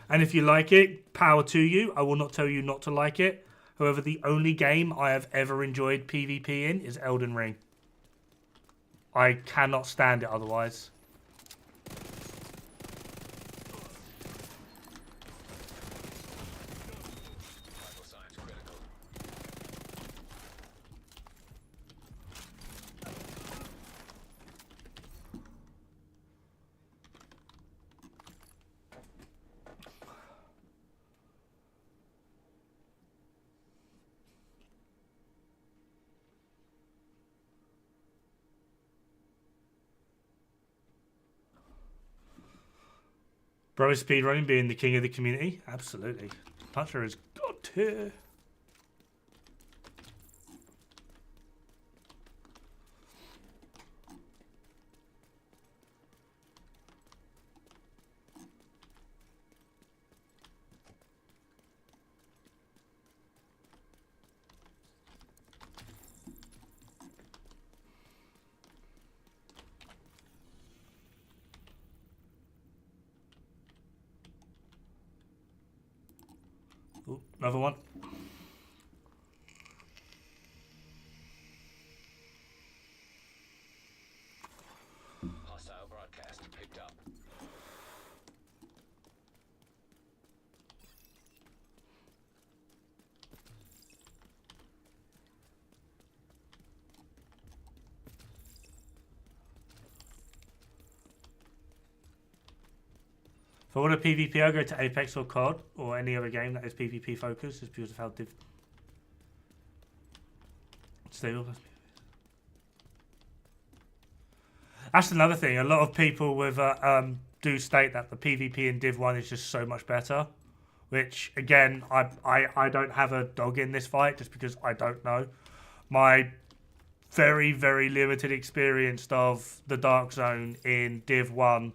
And if you like it, power to you. I will not tell you not to like it. However, the only game I have ever enjoyed PvP in is Elden Ring. I cannot stand it otherwise. Vital signs critical. Bro, speedrunning being the king of the community? Absolutely. Puncher is god tier. Another one. Hostile broadcast picked up. If I want a PvP, I go to Apex or COD or any other game that is PvP focused, just because of how stable. That's another thing. A lot of people with do state that the PvP in Div 1 is just so much better. Which, again, I don't have a dog in this fight just because I don't know. My very, very limited experience of the Dark Zone in Div 1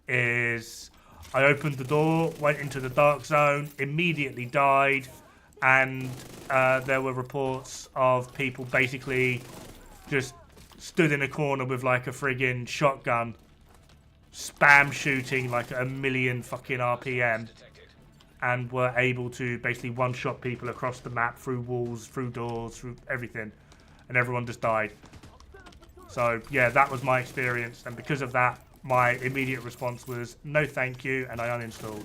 is I opened the door, went into the Dark Zone, immediately died, and there were reports of people basically just stood in a corner with like a friggin' shotgun, spam shooting like a million fucking RPM, and were able to basically one-shot people across the map through walls, through doors, through everything, and everyone just died. So yeah, that was my experience, and because of that, my immediate response was no thank you, and I uninstalled.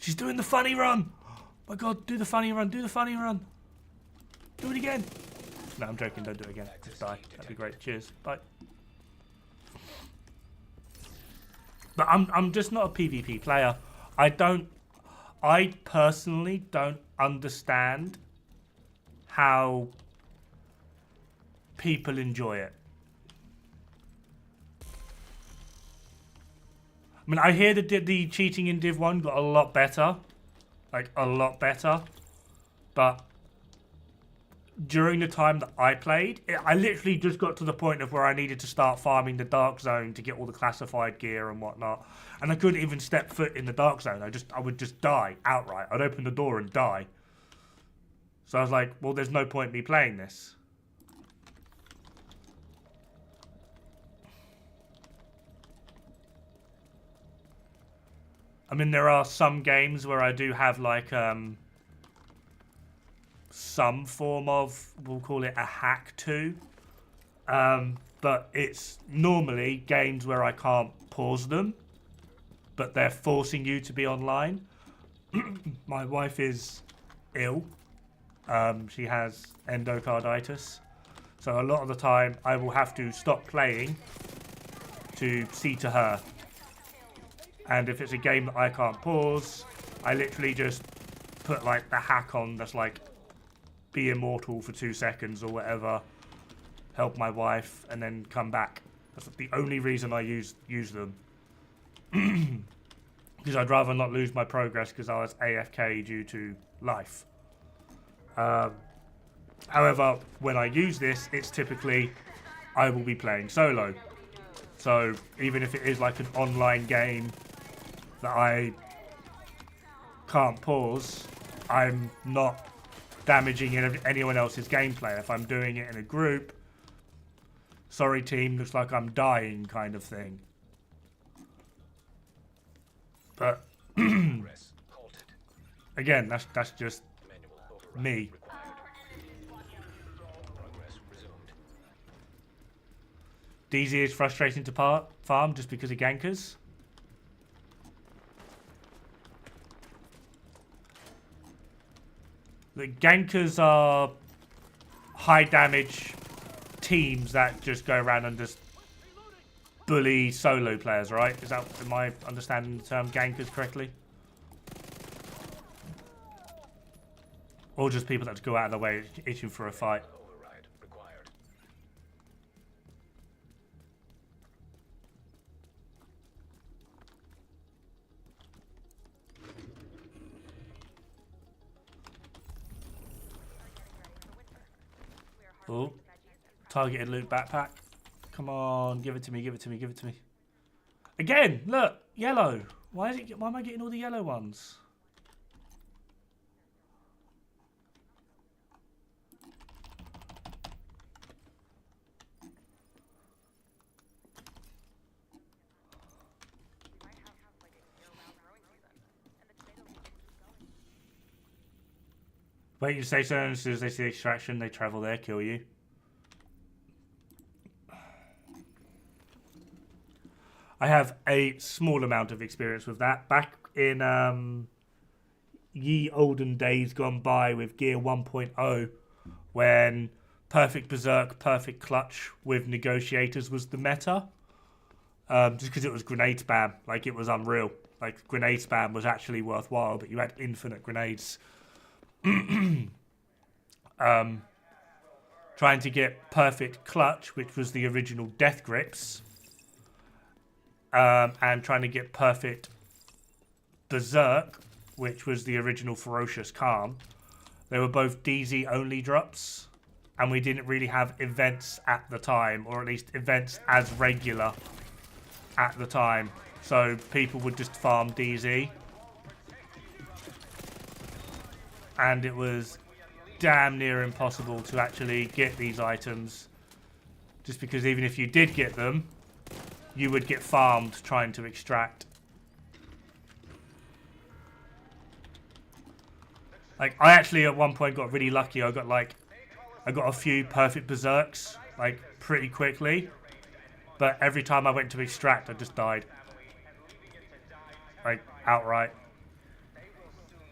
She's doing the funny run! My god, do the funny run, do the funny run! Do it again! No, I'm joking, don't do it again. Just die. That'd be great. Cheers. Bye. But I'm just not a PvP player. I personally don't understand how people enjoy it. I mean, I hear that the cheating in Div 1 got a lot better. Like, a lot better. But during the time that I played, I literally just got to the point of where I needed to start farming the Dark Zone to get all the classified gear and whatnot. And I couldn't even step foot in the Dark Zone. I would just die outright. I'd open the door and die. So I was like, well, there's no point in me playing this. I mean, there are some games where I do have like some form of, we'll call it a hack to. But it's normally games where I can't pause them, but they're forcing you to be online. My wife is ill. She has endocarditis. So a lot of the time I will have to stop playing to see to her. And if it's a game that I can't pause, I literally just put like the hack on that's like be immortal for 2 seconds or whatever, help my wife, and then come back. That's the only reason I use them. Because I'd rather not lose my progress because I was AFK due to life. However, when I use this, it's typically I will be playing solo. So even if it is like an online game that I can't pause, I'm not damaging anyone else's gameplay. If I'm doing it in a group, sorry team, looks like I'm dying kind of thing. But again, that's just me. DZ is frustrating to farm just because of gankers. The gankers are high damage teams that just go around and just bully solo players, right? Am I understanding the term gankers correctly? Or just people that just go out of their way itching for a fight. Oh, targeted loot backpack. Come on, give it to me, give it to me, give it to me. Again, look, yellow. Why am I getting all the yellow ones? Wait, you say so, and as soon as they see extraction, they travel there, kill you. I have a small amount of experience with that. Back in ye olden days gone by with Gear 1.0, when Perfect Berserk, Perfect Clutch with Negotiators was the meta. Just because it was grenade spam, like it was unreal. Like grenade spam was actually worthwhile, but you had infinite grenades. Trying to get Perfect Clutch, which was the original Death Grips, and trying to get Perfect Berserk, which was the original Ferocious Calm. They were both DZ only drops, and we didn't really have events at the time, or at least events as regular at the time. So people would just farm DZ. And it was damn near impossible to actually get these items. Just because even if you did get them, you would get farmed trying to extract. Like, I actually at one point got really lucky. I got a few Perfect Berserks, like, pretty quickly. But every time I went to extract, I just died. Like, outright.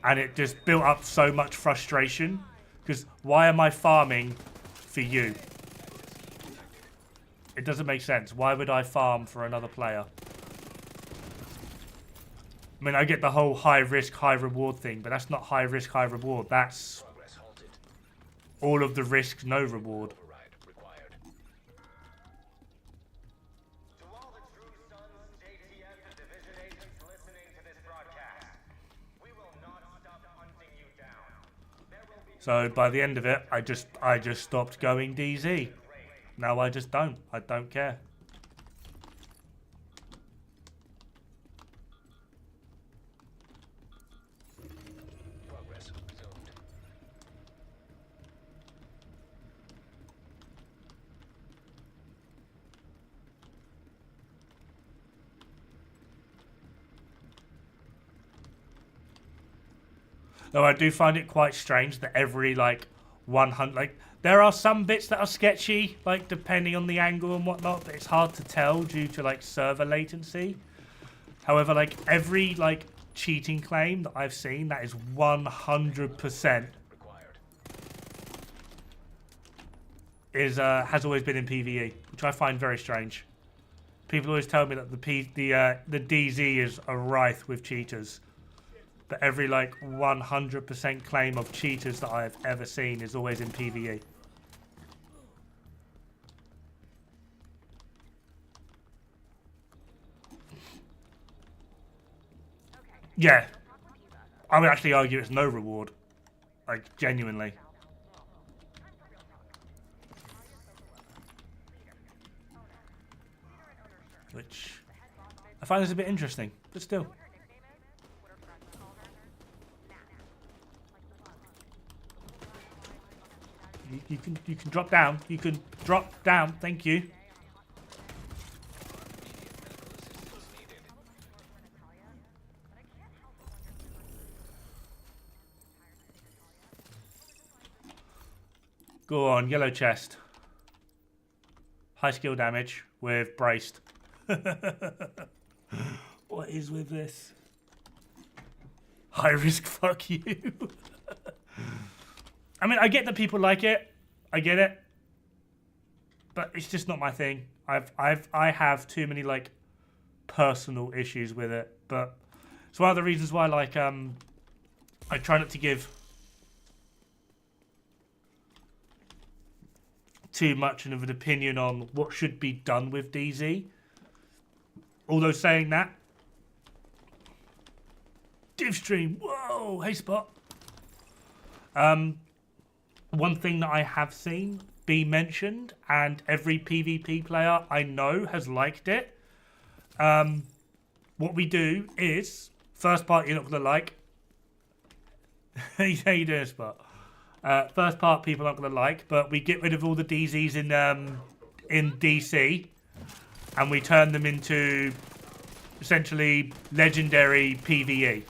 And it just built up so much frustration. Because why am I farming for you? It doesn't make sense. Why would I farm for another player? I mean, I get the whole high risk, high reward thing, but that's not high risk, high reward. That's all of the risk, no reward. So by the end of it, I just stopped going DZ. Now I just don't. I don't care. Progress resumed. Though I do find it quite strange that every, like, 100... Like, there are some bits that are sketchy, like, depending on the angle and whatnot, but it's hard to tell due to, like, server latency. However, like, every, like, cheating claim that I've seen, that is 100% has always been in PvE, which I find very strange. People always tell me that the DZ is a rife with cheaters. But every, like, 100% claim of cheaters that I have ever seen is always in PvE. Yeah. I would actually argue it's no reward. Like, genuinely. Which I find this a bit interesting, but still. You can drop down. You can drop down. Thank you. Go on, yellow chest. High skill damage with braced. What is with this? High risk, fuck you. I mean, I get that people like it. I get it. But it's just not my thing. I have too many, like, personal issues with it. But it's one of the reasons why, like, I try not to give too much of an opinion on what should be done with DZ. Although saying that, div stream, whoa, hey Spot. One thing that I have seen be mentioned, and every PvP player I know has liked it. What we do is, first part you're not going to like. How you doing, Spot? First part people aren't going to like, but we get rid of all the DZs in DC, and we turn them into essentially legendary PvE.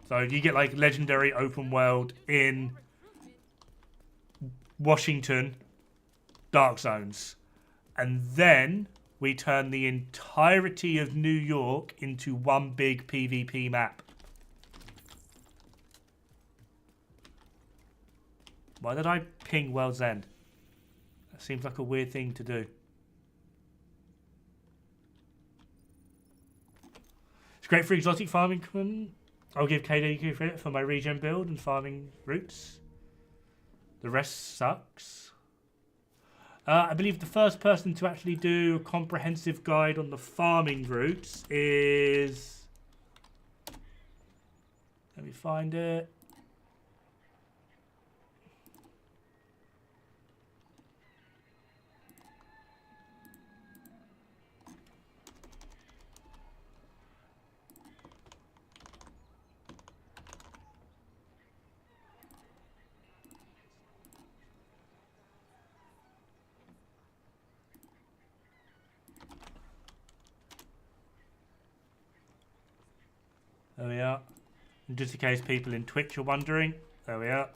So you get like legendary open world in Washington, Dark Zones. And then we turn the entirety of New York into one big PvP map. Why did I ping World's End? That seems like a weird thing to do. It's great for exotic farming. I'll give KDQ credit for my regen build and farming routes. The rest sucks. I believe the first person to actually do a comprehensive guide on the farming routes is... Let me find it. There we are. And just in case people in Twitch are wondering, there we are.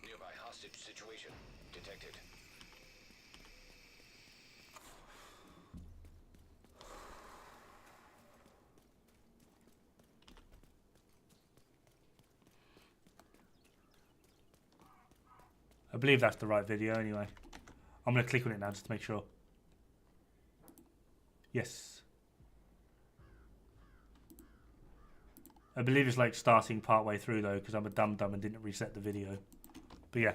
Nearby hostage situation detected. I believe that's the right video anyway. I'm going to click on it now just to make sure. Yes. I believe it's like starting part way through though because I'm a dum-dum and didn't reset the video. But yeah.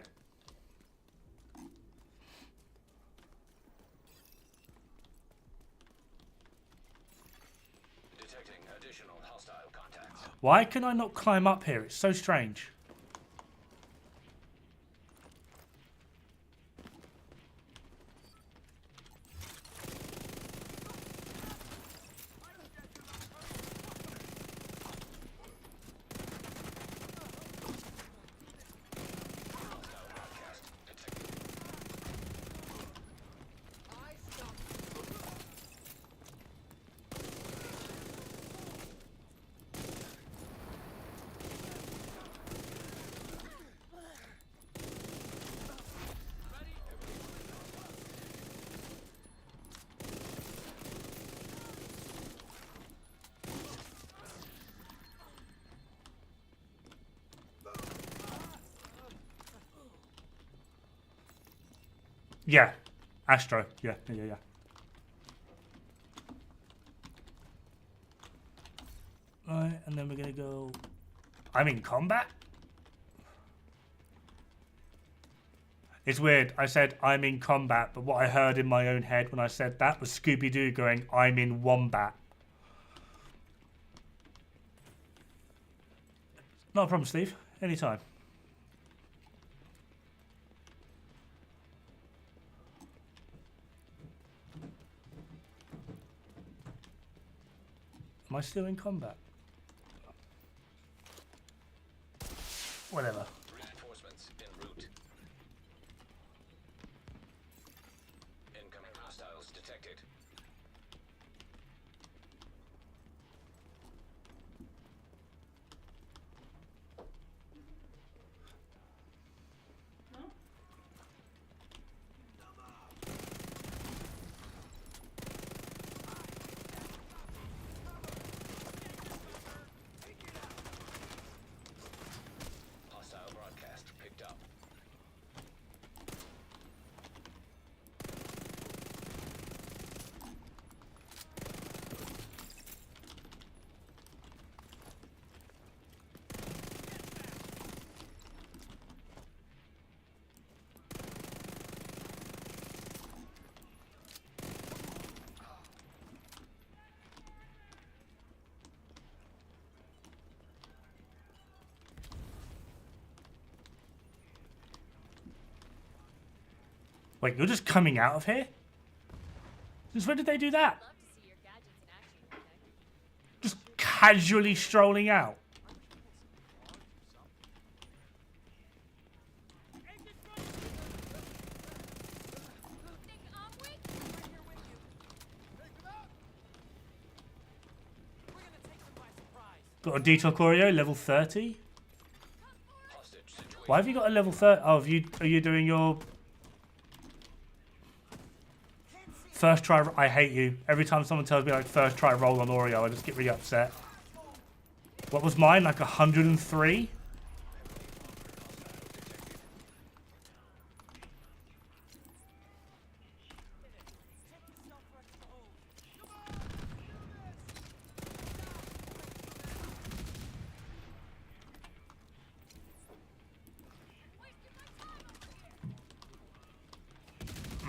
Detecting additional hostile contacts. Why can I not climb up here? It's so strange. Yeah. Astro. Yeah. Right, and then we're going to go... I'm in combat? It's weird. I said I'm in combat, but what I heard in my own head when I said that was Scooby-Doo going, I'm in wombat. Not a problem, Steve. Anytime. Am I still in combat? Whatever. Reinforcements en route. Incoming hostiles detected. Hostile broadcast picked up. Wait, you're just coming out of here? Since when did they do that? Love to see your gadgets in action, Protect. Just casually strolling out. Got a detour choreo, level 30. Hostage situation. Why have you got a level 30? Oh, are you doing your first try? I hate you. Every time someone tells me like first try roll on Oreo, I just get really upset. What was mine? Like 103?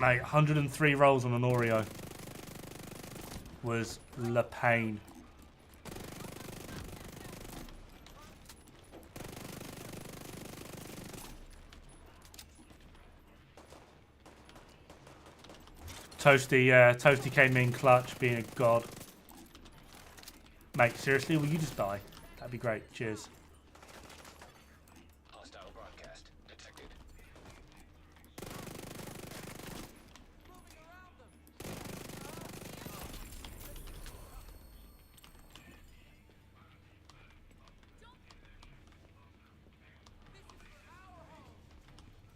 Mate, 103 rolls on an Oreo was la pain. Toasty, yeah, Toasty came in clutch, being a god. Mate, seriously, will you just die? That'd be great. Cheers. Hostile broadcast detected.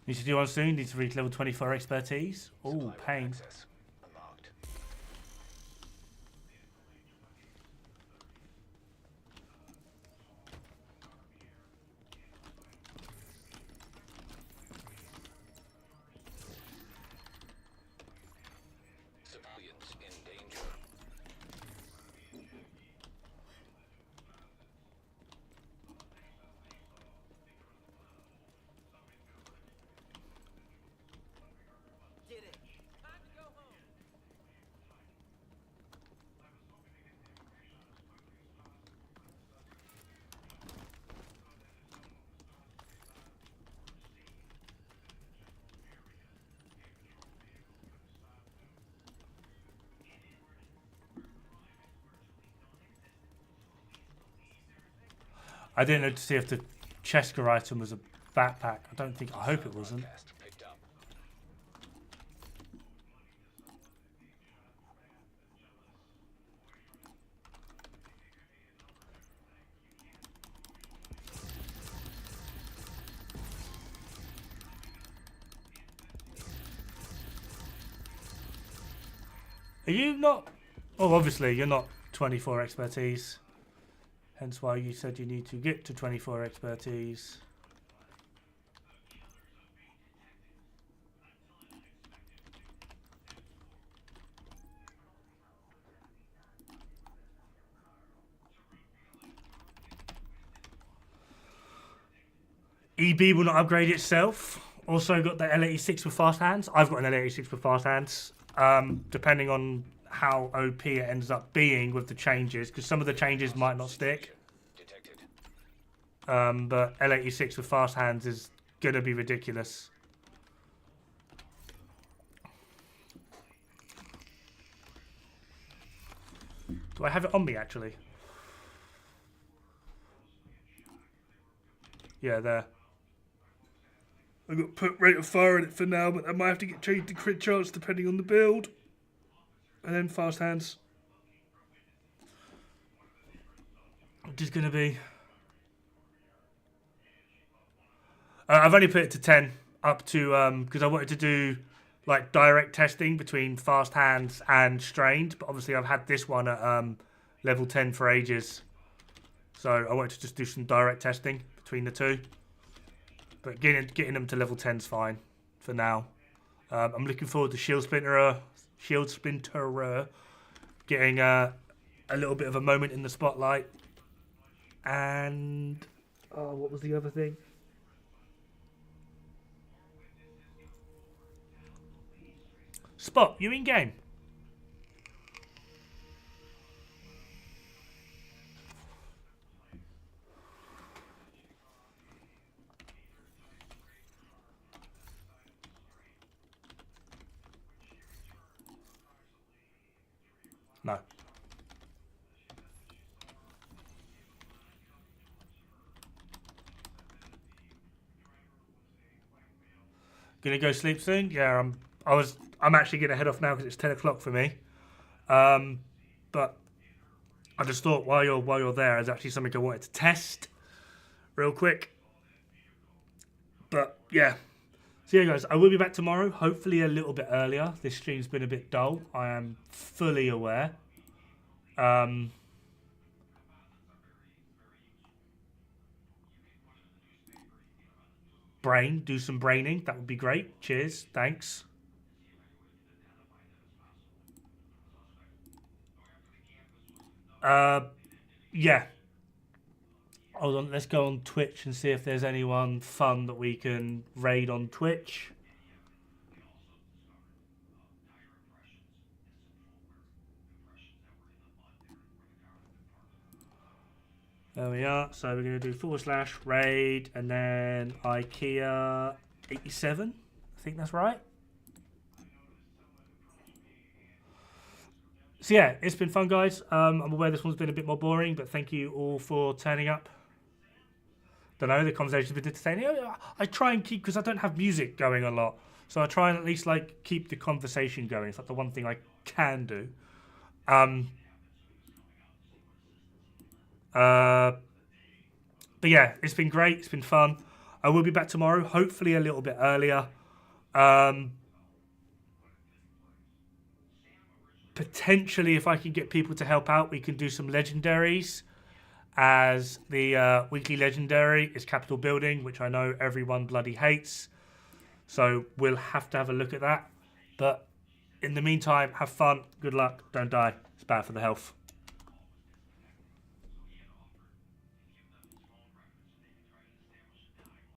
Need to do one soon. Need to reach level 24 expertise. Oh, Supply pain. access unlocked. Civilians in danger. I didn't know to see if the Chesker item was a backpack. I don't think. I hope it wasn't. Broadcast picked up. Are you not? Oh, obviously you're not 24 expertise. Hence why you said you need to get to 24 expertise. EB will not upgrade itself. Also got the L86 with fast hands. I've got an L86 with fast hands. Depending on how OP it ends up being with the changes, because some of the changes might not stick. Detected. But L86 with fast hands is gonna be ridiculous. Do I have it on me actually? Yeah, there. I got put rate of fire in it for now, but I might have to get changed to crit chance depending on the build. And then fast hands. Which is going to be... I've only put it to 10 up to... because I wanted to do like direct testing between fast hands and strained. But obviously I've had this one at level 10 for ages. So I wanted to just do some direct testing between the two. But getting them to level 10 is fine for now. I'm looking forward to Shield Splinterer getting a little bit of a moment in the spotlight. And what was the other thing? Spot, you in game? No. Gonna go sleep soon? Yeah, I'm actually gonna head off now because it's 10 o'clock for me. But I just thought while you're there, there's actually something I wanted to test real quick. But yeah. So yeah, guys, I will be back tomorrow, hopefully a little bit earlier. This stream's been a bit dull. I am fully aware. Do some braining. That would be great. Cheers. Thanks. Yeah. Hold on, let's go on Twitch and see if there's anyone fun that we can raid on Twitch. There we are. So we're going to do /raid and then IKEA 87. I think that's right. So yeah, it's been fun, guys. I'm aware this one's been a bit more boring, but thank you all for turning up. Don't know, the conversation's been entertaining. I try and keep, because I don't have music going a lot, so I try and at least like keep the conversation going. It's like the one thing I can do. But yeah, it's been great. It's been fun. I will be back tomorrow, hopefully a little bit earlier. Potentially, if I can get people to help out, we can do some legendaries. As the weekly legendary is Capitol Building, which I know everyone bloody hates. So we'll have to have a look at that. But in the meantime, have fun. Good luck. Don't die. It's bad for the health.